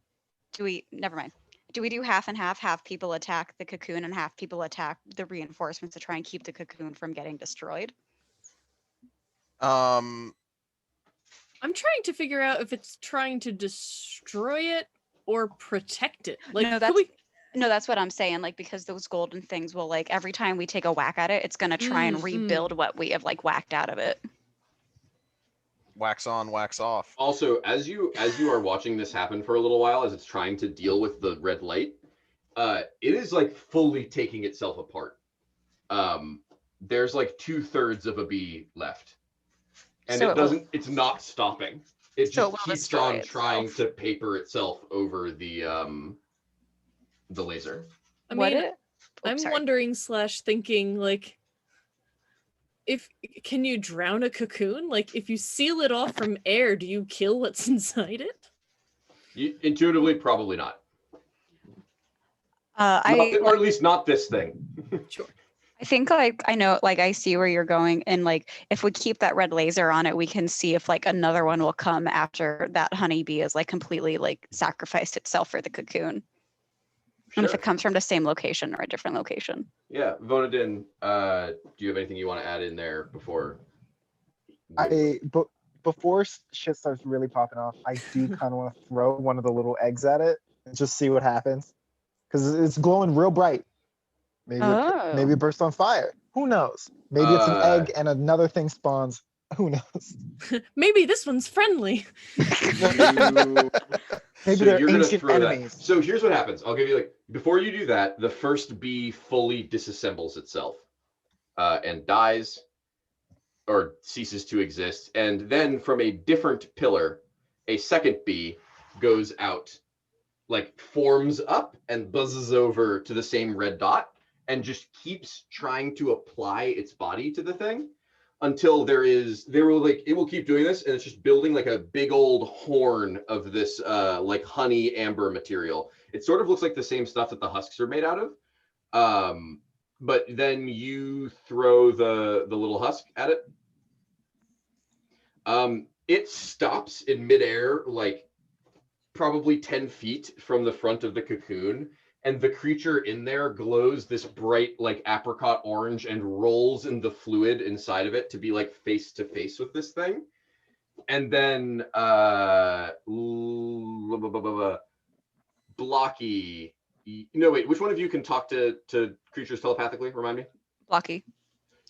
Never mind. Do we do half and half people attack the cocoon and half people attack the reinforcements to try and keep the cocoon from getting destroyed? Um, I'm trying to figure out if it's trying to destroy it or protect it. Like, No, could we? No, that's what I'm saying. Like, because those golden things will, like, every time we take a whack at it, it's gonna try and rebuild what we have like whacked out of it. wax on, wax off. Also, as you are watching this happen for a little while, as it's trying to deal with the red light, it is like fully taking itself apart. There's like 2/3 of a bee left, and So it's not stopping. It So it just will keeps destroy on itself. trying to paper itself over the laser. I What mean, it? I'm sorry. wondering / thinking like, can you drown a cocoon? Like, if you seal it off from air, do you kill what's inside it? You, intuitively, probably not. I Or at least not this thing. Sure. think like I know, like I see where you're going, and like if we keep that red laser on it, we can see if like another one will come after that honeybee has like completely like sacrificed itself for the cocoon, and if Sure. it comes from the same location or a different location. Yeah, Vonadin, do you have anything you want to add in there before? Before shit starts really popping off, I do kind of want to throw one of the little eggs at it and just see what happens, because it's glowing real bright. Maybe it bursts on fire. Who knows? Maybe it's an egg and another thing spawns. Who knows? Maybe this one's friendly. Maybe So they're you're gonna ancient throw enemies. that. So here's what happens. I'll give you like before you do that, the first bee fully disassembles itself and dies or ceases to exist, and then from a different pillar, a second bee goes out, like forms up and buzzes over to the same red dot and just keeps trying to apply its body to the thing until it will keep doing this, and it's just building like a big old horn of this like honey amber material. It sort of looks like the same stuff that the husks are made out of, but then you throw the little husk at it. It stops in midair, like probably 10 feet from the front of the cocoon, and the creature in there glows this bright like apricot orange and rolls in the fluid inside of it to be like face to face with this thing. And then Blocky, no wait, which one of you can talk to creatures telepathically? Remind me. Blocky.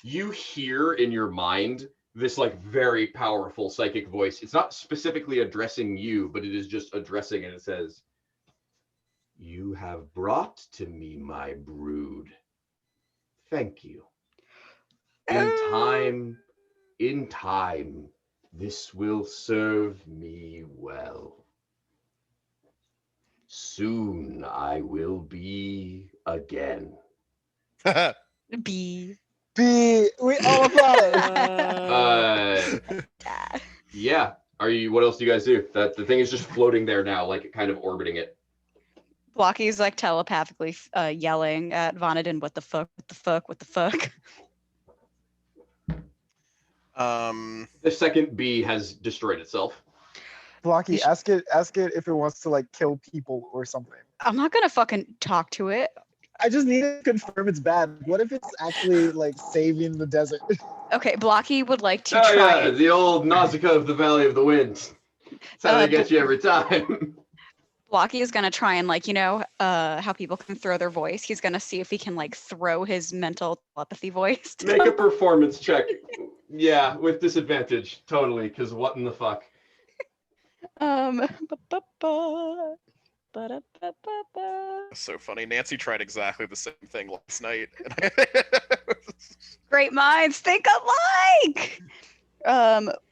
You hear in your mind this like very powerful psychic voice. It's not specifically addressing you, but it is just addressing, and it says, "You have brought to me my brood. Thank you. In time, this will serve me well. Soon I will be again." B. We all about it. Yeah. What else do you guys do? That the thing is just floating there now, like kind of orbiting it. Blocky's like telepathically yelling at Vonadin, "What the fuck? What the fuck? What the fuck?" The second bee has destroyed itself. Blocky, ask it if it wants to like kill people or something. I'm not gonna fucking talk to it. I just need to confirm it's bad. What if it's actually like saving the desert? Okay, Blocky would like to Oh try. yeah, the old Nausicaa of the Valley of the Winds. That's how they get you every time. Blocky is gonna try and like, how people can throw their voice. He's gonna see if he can like throw his mental telepathy voice. Make a performance check. Yeah, with disadvantage, totally. Because what in the fuck? So funny. Nancy tried exactly the same thing last night. Great minds think alike.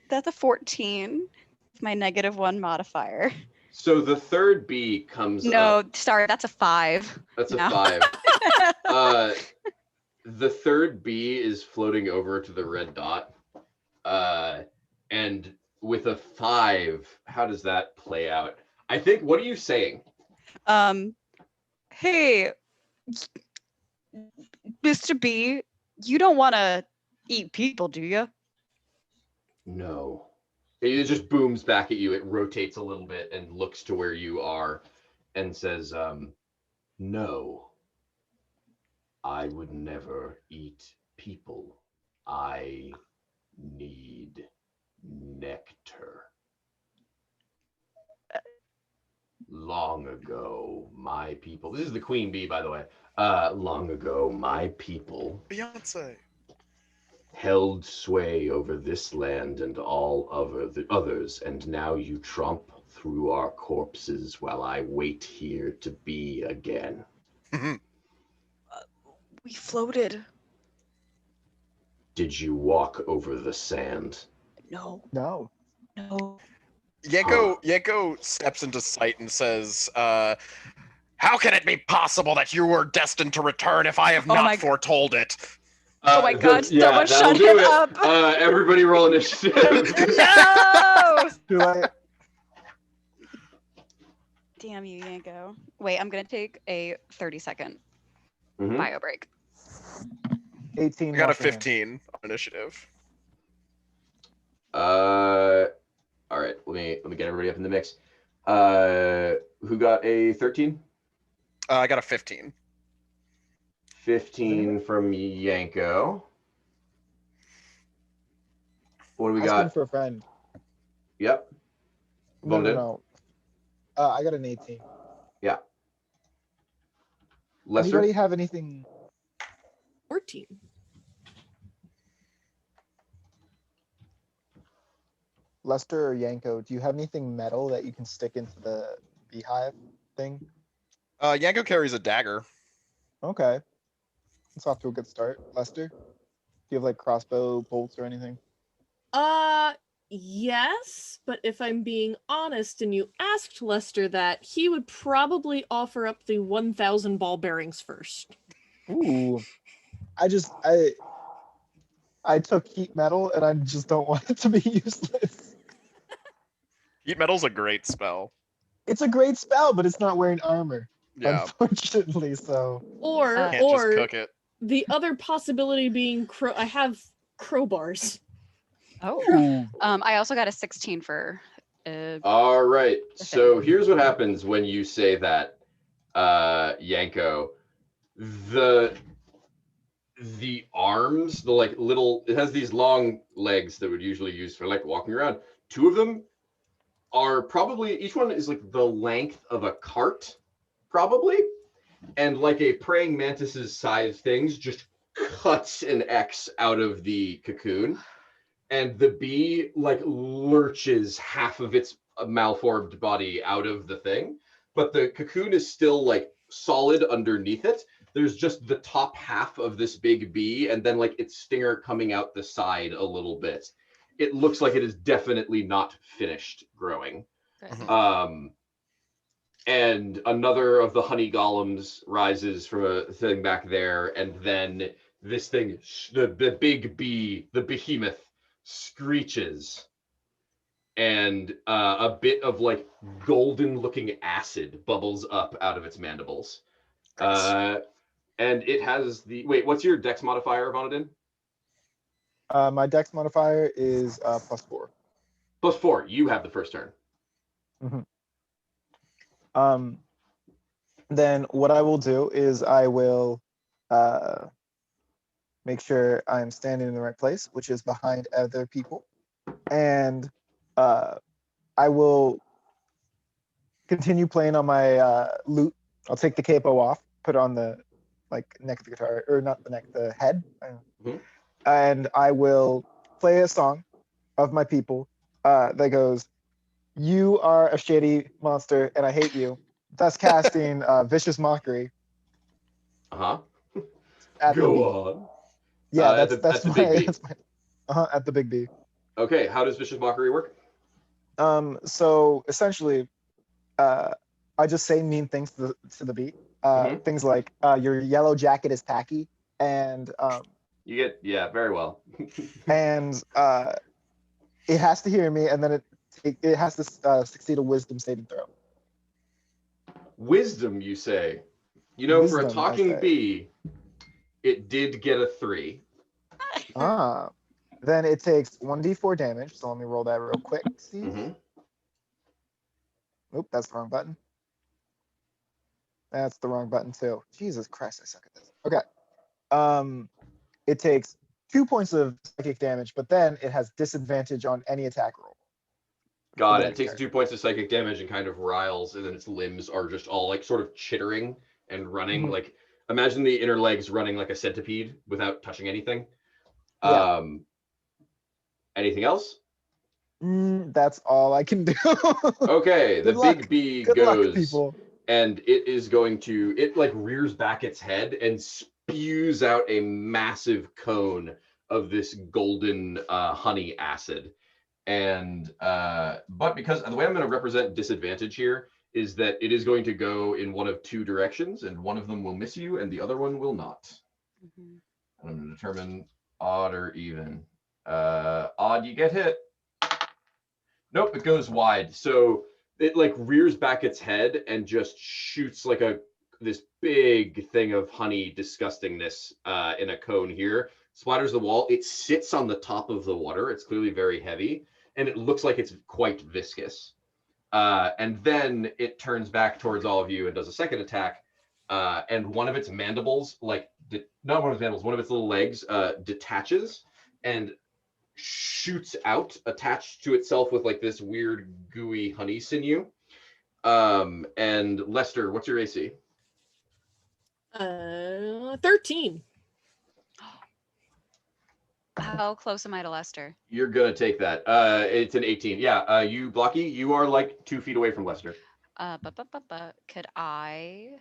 That's a 14. It's my -1 modifier. So the third bee comes No, up. sorry, that's a 5. That's a No. 5. The third bee is floating over to the red dot. And with a 5, how does that play out? I think, what are you saying? Hey, Mr. B, you don't want to eat people, do you? No. It just booms back at you. It rotates a little bit and looks to where you are and says, no. I would never eat people. I need nectar. Long ago, my people. This is the queen bee, by the way. Long ago, my people Beyonce. held sway over this land and all of the others, and now you tromp through our corpses while I wait here to be again. We floated. Did you walk over the sand? No, No. no. Yanko steps into sight and says, how can it be possible that you were destined to return if I have Oh not my- foretold it? Oh my God, Yeah, someone that'll shut do him it. up. Everybody roll initiative. No! Too late. Damn you, Yanko. Wait, I'm going to take a 30-second Mhm. bio break. 18. I got a wash your hands. 15 on initiative. All right, let me get everybody up in the mix. Who got a 13? I got a 15. 15 from Yanko. What do we Asking got? for a friend. Yep. No, Voted. no. I got an 18. Lester? Anybody have anything? 14. Lester or Yanko, do you have anything metal that you can stick into the beehive thing? Yanko carries a dagger. Okay. It's off to a good start. Lester, do you have like crossbow bolts or anything? Yes, but if I'm being honest and you asked Lester that, he would probably offer up the 1,000 ball bearings first. Ooh. I took heat metal and I just don't want it to be useless. Heat metal's a great spell. It's a great spell, but it's not wearing armor, Yeah, unfortunately. So Or can't just cook it. the other possibility being I have crowbars. Oh. I also got a 16 for All right. So here's what happens when you say that, Yanko. The arms, the like little, it has these long legs that would usually use for like walking around. Two of them are probably, each one is like the length of a cart, probably. And like a praying mantis's size things just cuts an X out of the cocoon. And the bee like lurches half of its malformed body out of the thing, but the cocoon is still like solid underneath it. There's just the top half of this big bee and then like its stinger coming out the side a little bit. It looks like it is definitely not finished growing. And another of the honey golems rises from a thing back there, and then this thing, the big bee, the behemoth, screeches, and a bit of like golden looking acid bubbles up out of its mandibles. And it has the, wait, what's your dex modifier, Vonadin? my dex modifier is +4. +4. You have the first turn. Then what I will do is I will make sure I'm standing in the right place, which is behind other people, and I will continue playing on my lute. I'll take the capo off, put on the like neck of the guitar, or not the neck, the head, and I will play a song of my people that goes, "You are a shady monster, and I hate you." Thus casting vicious mockery. Go At the bee. on. Yeah, At the big bee. that's my at the big B. Okay, how does vicious mockery work? So essentially, I just say mean things to the bee. Things like your yellow jacket is tacky, and You get, yeah, very well. and it has to hear me, and then it has to succeed a wisdom saving throw. Wisdom, you say? You know, for a Wisdom, I talking say. bee, It did get a 3. Then it takes 1d4 damage. So let me roll that real quick. See? Mhm. Oop, that's the wrong button. That's the wrong button too. Jesus Christ, I suck at this. Okay. It takes 2 points of psychic damage, but then it has disadvantage on any attack roll. Got the it. It next takes turn. 2 points of psychic damage and kind of riles, and then its limbs are just all like sort of chittering and running. Mhm. Like imagine the inner legs running like a centipede without touching anything. Yeah. Anything else? That's all I can do. Okay, the Good luck. big bee Good luck, goes, people. and it is going to, it like rears back its head and spews out a massive cone of this golden honey acid. And but because the way I'm going to represent disadvantage here is that it is going to go in one of 2 directions, and one of them will miss you and the other one will not. Mhm. And I'm going to determine odd or even. Odd, you get hit. Nope, it goes wide. So it like rears back its head and just shoots like this big thing of honey disgustingness in a cone here. Splatters the wall. It sits on the top of the water. It's clearly very heavy, and it looks like it's quite viscous. And then it turns back towards all of you and does a second attack. And one of its mandibles, not one of its mandibles, one of its little legs detaches and shoots out, attached to itself with like this weird gooey honey sinew. And Lester, what's your AC? 13. How close am I to Lester? You're gonna take that. It's an 18. Yeah. You, Blocky, you are like 2 feet away from Lester. Could I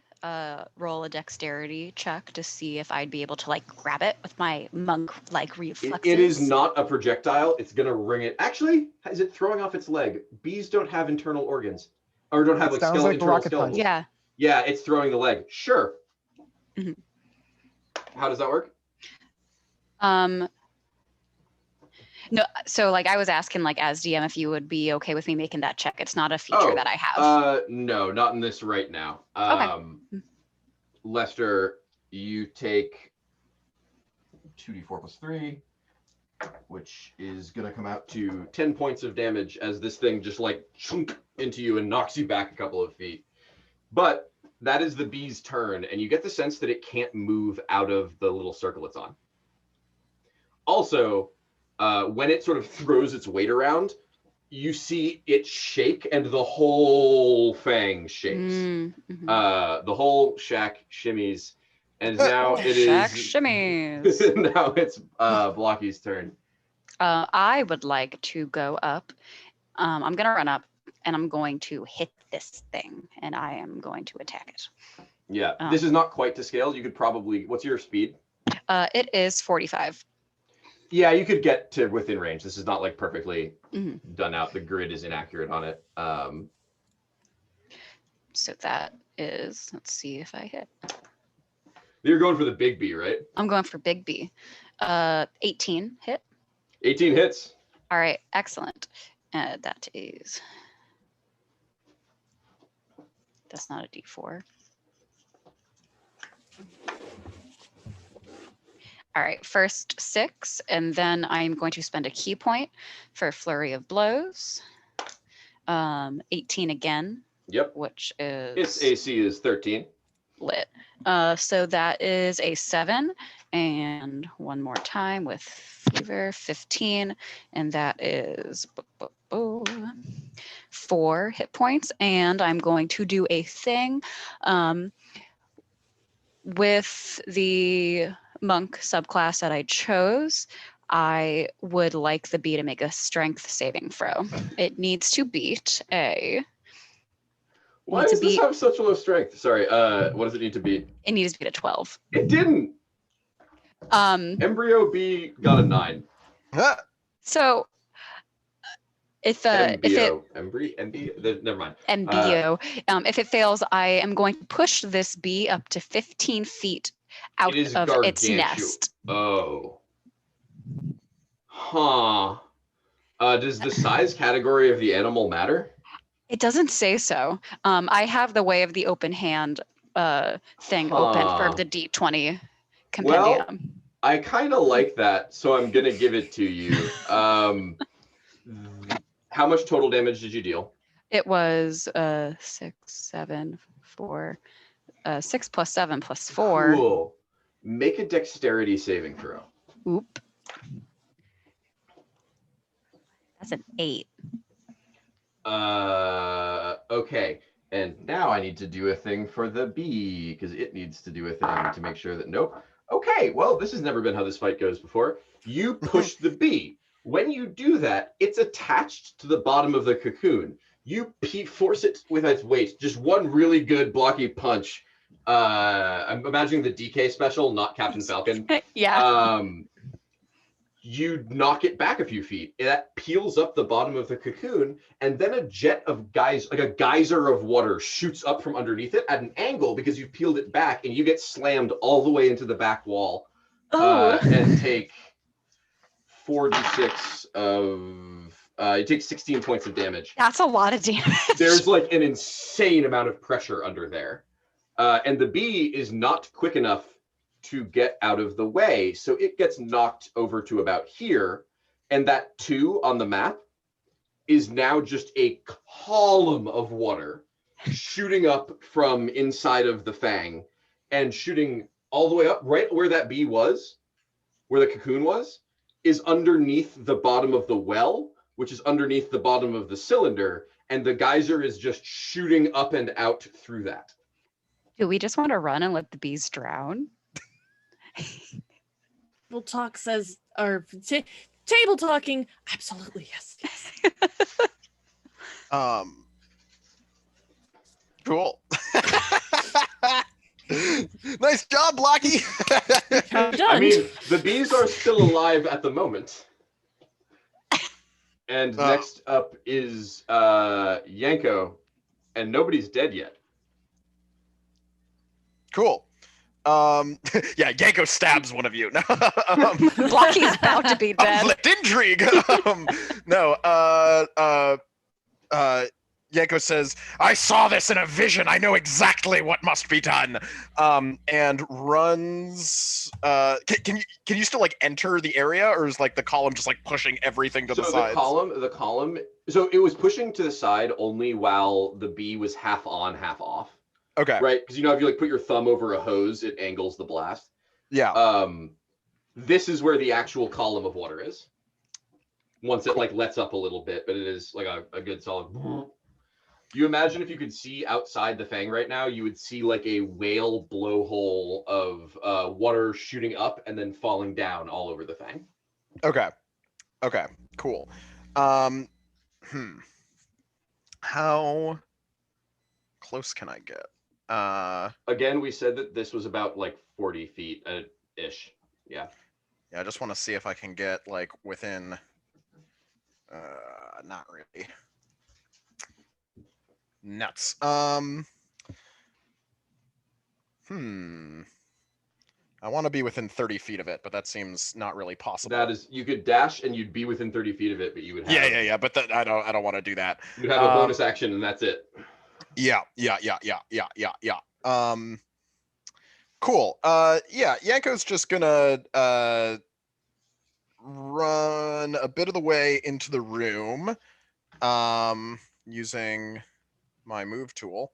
roll a dexterity check to see if I'd be able to like grab it with my monk like reflexes? It is not a projectile. It's gonna ring it. Actually, is it throwing off its leg? Bees don't have internal organs, or don't have like Sounds like the internal rocket skeletons. punch. Yeah. Yeah, it's throwing the leg. Sure. Mhm. How does that work? No, so like I was asking like as DM if you would be okay with me making that check. It's not a feature that I have. No, not in this right now. Okay. Lester, you take 2d4 plus 3, which is gonna come out to 10 points of damage as this thing just like chunk into you and knocks you back a couple of feet. But that is the bee's turn, and you get the sense that it can't move out of the little circle it's on. Also, when it sort of throws its weight around, you see it shake, and the whole Fang shakes. Mm-hmm. The whole shack shimmies, and now it is Shack shimmies. now it's Blocky's turn. I would like to go up. I'm gonna run up and I'm going to hit this thing and I am going to attack it. Yeah, this is not quite to scale. You could probably, what's your speed? It is 45. Yeah, you could get to within range. This is not like perfectly Mhm. done out. The grid is inaccurate on it. So that is, let's see if I hit. You're going for the big B, right? I'm going for big B. 18 hit. 18 hits. All right, excellent. That is, that's not a D4. All right, first 6, and then I'm going to spend a key point for a flurry of blows. 18 again. Yep. Which is Its AC is 13. lit. So that is a 7, and one more time with fever, 15, and that is 4 hit points. And I'm going to do a thing with the monk subclass that I chose. I would like the bee to make a strength saving throw. It needs to beat a. Why does this have such low strength? Sorry, what does it need to beat? It needs to beat a 12. It didn't. Embryo B got a 9. So if it never mind. MBO, if it fails, I am going to push this bee up to 15 feet out of its nest. Oh. Huh. Does the size category of the animal matter? It doesn't say so. I have the way of the open hand thing open for the D20 compendium. I kind of like that, so I'm gonna give it to you. How much total damage did you deal? It was 6, 7, 4, 6 plus 7 plus 4. Cool. Make a dexterity saving throw. Oop. That's an 8. Okay. And now I need to do a thing for the bee, because it needs to do a thing to make sure that, nope. Okay, well, this has never been how this fight goes before. You push the bee. When you do that, it's attached to the bottom of the cocoon. You force it with its weight. Just one really good blocky punch. I'm imagining the DK special, not Captain Falcon. Yeah. You knock it back a few feet. That peels up the bottom of the cocoon, and then a jet of like a geyser of water shoots up from underneath it at an angle because you've peeled it back, and you get slammed all the way into the back wall. And take 4d6 of you take 16 points of damage. That's a lot of damage. There's like an insane amount of pressure under there. And the bee is not quick enough to get out of the way, so it gets knocked over to about here, and that 2 on the map is now just a column of water shooting up from inside of the Fang and shooting all the way up right where that bee was, where the cocoon was, is underneath the bottom of the well, which is underneath the bottom of the cylinder, and the geyser is just shooting up and out through that. Do we just want to run and let the bees drown? Table talk says, or table talking, absolutely yes. Cool. Nice job, Blocky. I mean, the bees are still alive at the moment. And next up is Yanko, and nobody's dead yet. Cool. Yeah, Yanko stabs one of you. No, Blocky's about to be dead. Conflict, intrigue. Yanko says, "I saw this in a vision. I know exactly what must be done." And runs. Can you still like enter the area, or is like the column just like pushing everything to the sides? The column. So it was pushing to the side only while the bee was half on, half off. Okay. Right, because you know if you like put your thumb over a hose, it angles the blast. Yeah. This is where the actual column of water is. Once it like lets up a little bit, but it is like a good solid. You imagine if you could see outside the Fang right now, you would see like a whale blowhole of water shooting up and then falling down all over the Fang. Okay. Cool. How close can I get? Again, we said that this was about like 40 feet ish. Yeah. Yeah, I just want to see if I can get like within. Not really. Nuts. I want to be within 30 feet of it, but that seems not really possible. That is, you could dash and you'd be within 30 feet of it, but you would have. Yeah. But I don't want to do that. You'd have a bonus action, and that's it. Yeah. Cool. Yeah, Yanko's just gonna run a bit of the way into the room, using my move tool.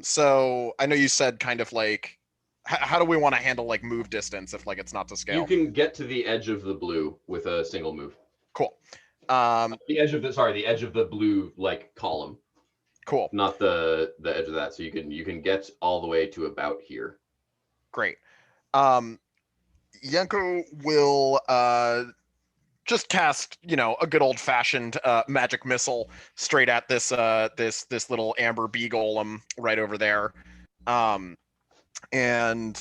So I know you said kind of like, how do we want to handle like move distance if like it's not to scale? You can get to the edge of the blue with a single move. Cool. The edge of the blue like column. Cool. Not the edge of that. So you can get all the way to about here. Great. Yanko will just cast, a good old fashioned magic missile straight at this this little amber bee golem right over there. And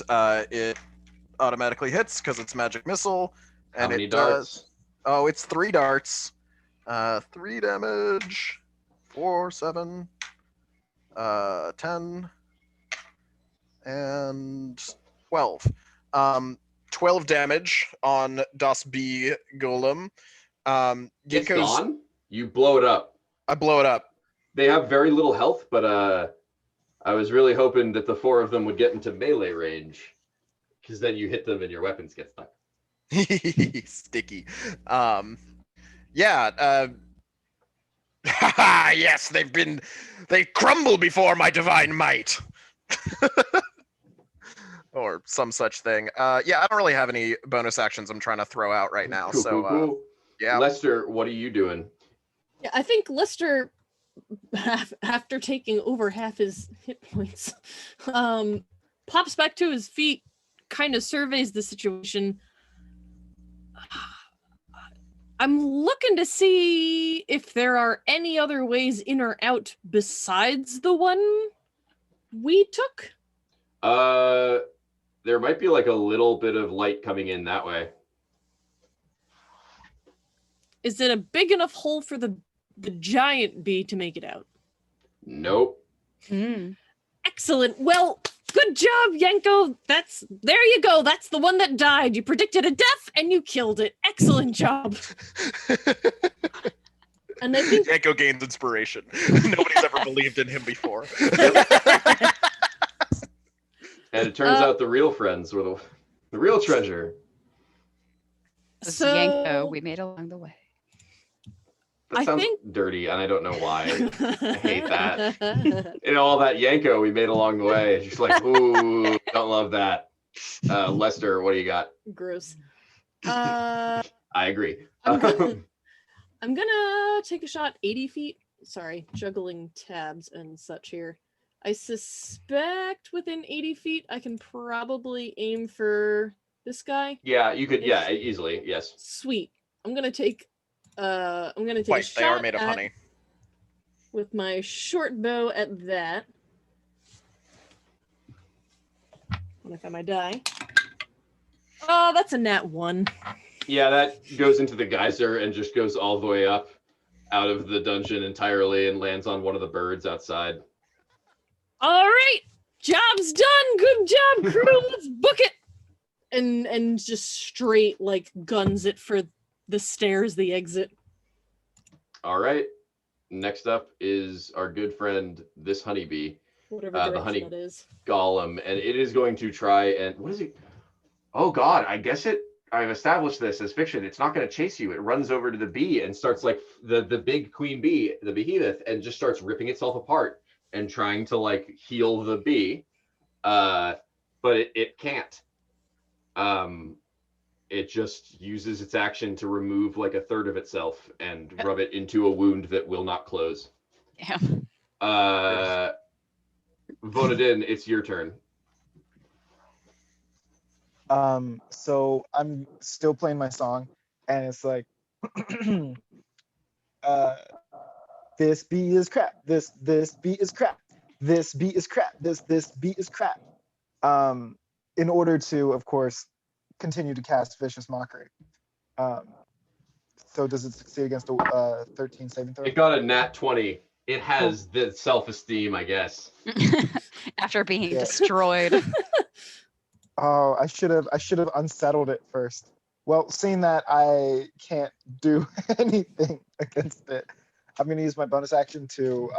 it automatically hits because it's magic missile. And How many it darts? does. Oh, it's 3 darts. 3 damage. 4, 7, 10, and 12. 12 damage on Das B Golem. It's gone. You blow it up. I blow it up. They have very little health, but I was really hoping that the 4 of them would get into melee range. because then you hit them and your weapons get stuck. Sticky. Yeah. Yes, they crumble before my divine might. Or some such thing. Yeah, I don't really have any bonus actions I'm trying to throw out right now. Cool. Yeah. Lester, what are you doing? Yeah, I think Lester, after taking over half his hit points, pops back to his feet, kind of surveys the situation. I'm looking to see if there are any other ways in or out besides the one we took. There might be like a little bit of light coming in that way. Is it a big enough hole for the giant bee to make it out? Nope. Excellent. Well, good job, Yanko. There you go. That's the one that died. You predicted a death and you killed it. Excellent job. And I think Yanko gains inspiration. Nobody's ever believed in him before. And it turns out the real friends were the real treasure. This so. Yanko we made along the way. That I sounds think- dirty, and I don't know why. I hate that. You know, all that Yanko we made along the way. It's just like, ooh, don't love that. Lester, what do you got? Gross. I agree. I'm gonna take a shot 80 feet. Sorry, juggling tabs and such here. I suspect within 80 feet I can probably aim for this guy. Yeah, you could. Yeah, easily. Yes. Sweet. I'm gonna take a Wait, shot they are made of at- honey. with my short bow at that. When I find my die. Oh, that's a nat 1. Yeah, that goes into the geyser and just goes all the way up out of the dungeon entirely and lands on one of the birds outside. All right, job's done. Good job, crew. Let's book it. And just straight like guns it for the stairs, the exit. All right. Next up is our good friend, this honeybee, Whatever the direction honey that is. golem, and it is going to try and what is it? Oh God, I guess I've established this as fiction. It's not going to chase you. It runs over to the bee and starts like the big queen bee, the behemoth, and just starts ripping itself apart and trying to like heal the bee, but it can't. It just uses its action to remove like a third of itself and rub it into a wound that will not close. Yeah. Vonadin, it's your turn. So I'm still playing my song, and it's like, this beat is crap. This beat is crap. This beat is crap. This beat is crap. In order to, of course, continue to cast Vicious Mockery. So does it succeed against a 13 saving throw? It got a nat 20. It has the self-esteem, I guess. After being Yeah. destroyed. Oh, I should have unsettled it first. Well, seeing that I can't do anything against it, I'm going to use my bonus action to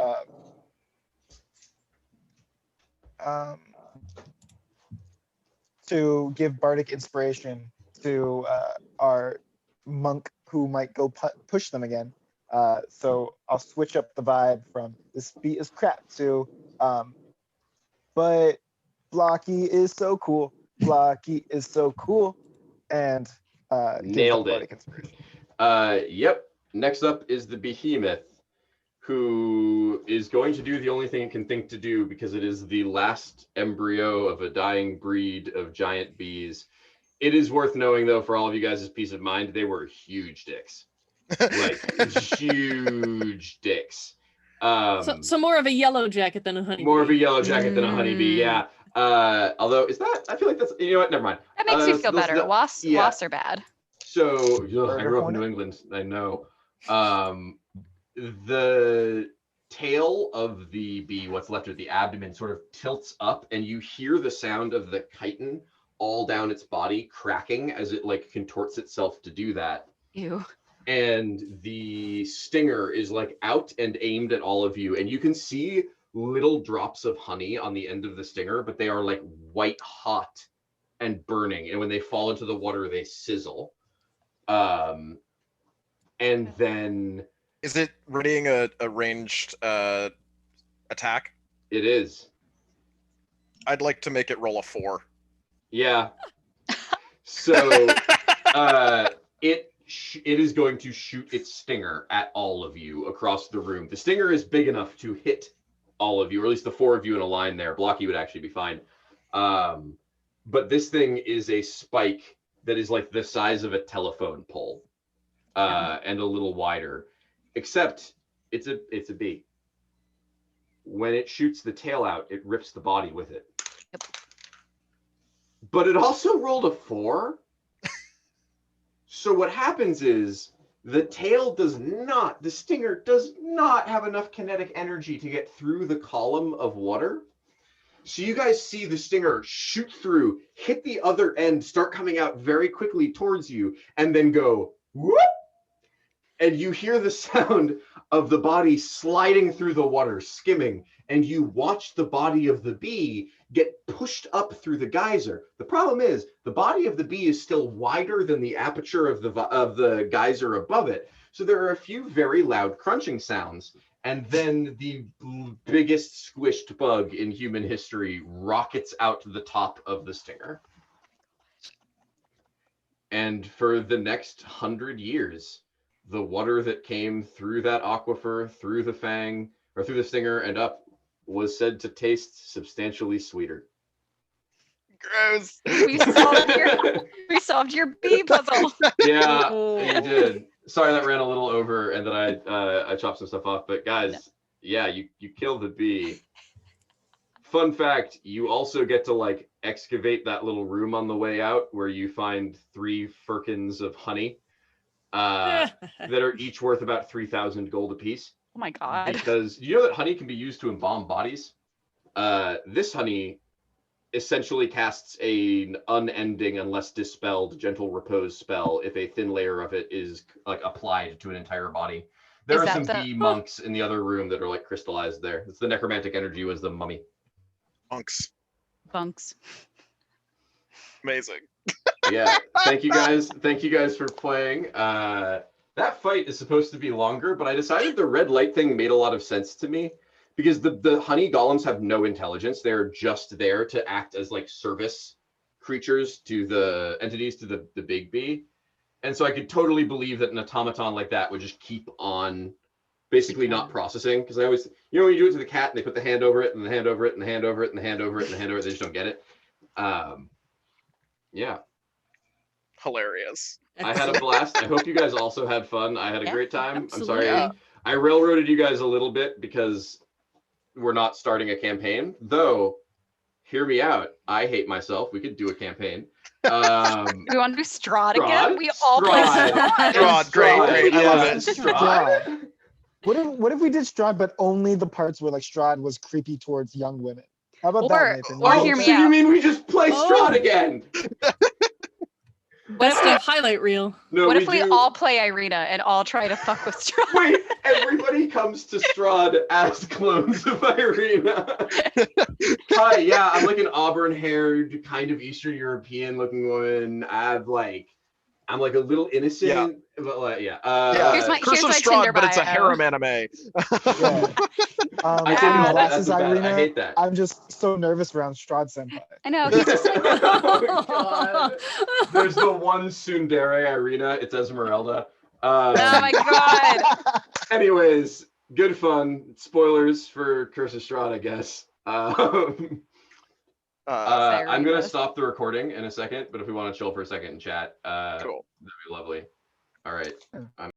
give bardic inspiration to our monk who might go push them again. So I'll switch up the vibe from this beat is crap to but Blocky is so cool. Blocky is so cool. And give Nailed them it. bardic inspiration. Yep. Next up is the behemoth, who is going to do the only thing it can think to do because it is the last embryo of a dying breed of giant bees. It is worth knowing, though, for all of you guys' peace of mind, they were huge dicks. Like, huge dicks. So more of a yellow jacket than a honeybee. More of a yellow jacket than a honeybee, yeah. Although, is that, I feel like that's, you know what, never mind. That makes me feel those- better. Wasps are bad. So, I Murder grew up in hornet? New England, I know. The tail of the bee, what's left of the abdomen, sort of tilts up, and you hear the sound of the chitin all down its body cracking as it like contorts itself to do that. Ew. And the stinger is like out and aimed at all of you, and you can see little drops of honey on the end of the stinger, but they are like white hot and burning, and when they fall into the water, they sizzle. And then Is it readying a ranged attack? it is. I'd like to make it roll a 4. Yeah. So it is going to shoot its stinger at all of you across the room. The stinger is big enough to hit all of you, or at least the 4 of you in a line there. Blocky would actually be fine. But this thing is a spike that is like the size of a telephone pole, and a little wider, except it's a bee. When it shoots the tail out, it rips the body with it. Yep. But it also rolled a 4. So what happens is the stinger does not have enough kinetic energy to get through the column of water. So you guys see the stinger shoot through, hit the other end, start coming out very quickly towards you, and then go whoop. And you hear the sound of the body sliding through the water, skimming, and you watch the body of the bee get pushed up through the geyser. The problem is the body of the bee is still wider than the aperture of the geyser above it. So there are a few very loud crunching sounds. And then the biggest squished bug in human history rockets out to the top of the stinger. And for the next 100 years, the water that came through that aquifer, through the Fang, or through the stinger and up, was said to taste substantially sweeter. Gross. We solved your bee puzzle. Yeah, you did. Sorry that ran a little over and that I chopped some stuff off, but guys, yeah, you killed the bee. Fun fact, you also get to like excavate that little room on the way out where you find 3 firkins of honey that are each worth about 3,000 gold apiece. Oh my god. Because you know that honey can be used to embalm bodies? This honey essentially casts an unending, unless dispelled, gentle repose spell if a thin layer of it is like applied to an entire body. There are some bee monks in the other room that are like crystallized there. It's the necromantic energy was the mummy. Bunks. Amazing. Yeah. Thank you guys. Thank you guys for playing. That fight is supposed to be longer, but I decided the red light thing made a lot of sense to me because the honey golems have no intelligence. They're just there to act as like service creatures to the entities, to the big bee. And so I could totally believe that an automaton like that would just keep on basically not processing. Because I always, you know, when you do it to the cat and they put the hand over it and the hand over it and the hand over it and the hand over it and the hand over it, they just don't get it. Yeah. Hilarious. I had a blast. I hope you guys also had fun. I had a great time. Absolutely. I'm sorry I railroaded you guys a little bit because we're not starting a campaign. Though, hear me out. I hate myself. We could do a campaign. We want to do Strahd again? Strahd? We all play Strahd. Strahd, great. I love it. Strahd. What if we did Strahd, but only the parts where like Strahd was creepy towards young women? How about Or- that, Nathan? or Oh, hear me so you out. mean we just play Strahd again? Best of highlight reel. No, What if we do- all play Irina and all try to fuck with Strahd? Wait, everybody comes to Strahd as clones of Irina. Hi, yeah, I'm like an auburn-haired, kind of Eastern European-looking woman. I'm like a little innocent, Yeah. but like, yeah. Here's my- Curse of my Strahd, Tinder but it's a bio. harem anime. Yeah. I Taking didn't know that. glasses, That's bad. Irina, I hate that. I'm just so nervous around Strahd senpai. I know, he's just like, Oh, God. There's the one tsundere Irina. It's Esmeralda. oh my god. Anyways, good fun. Spoilers for Curse of Strahd, I guess. I'm gonna stop the recording in a second, but if we want to chill for a second and chat, Cool. that'd be lovely. All right.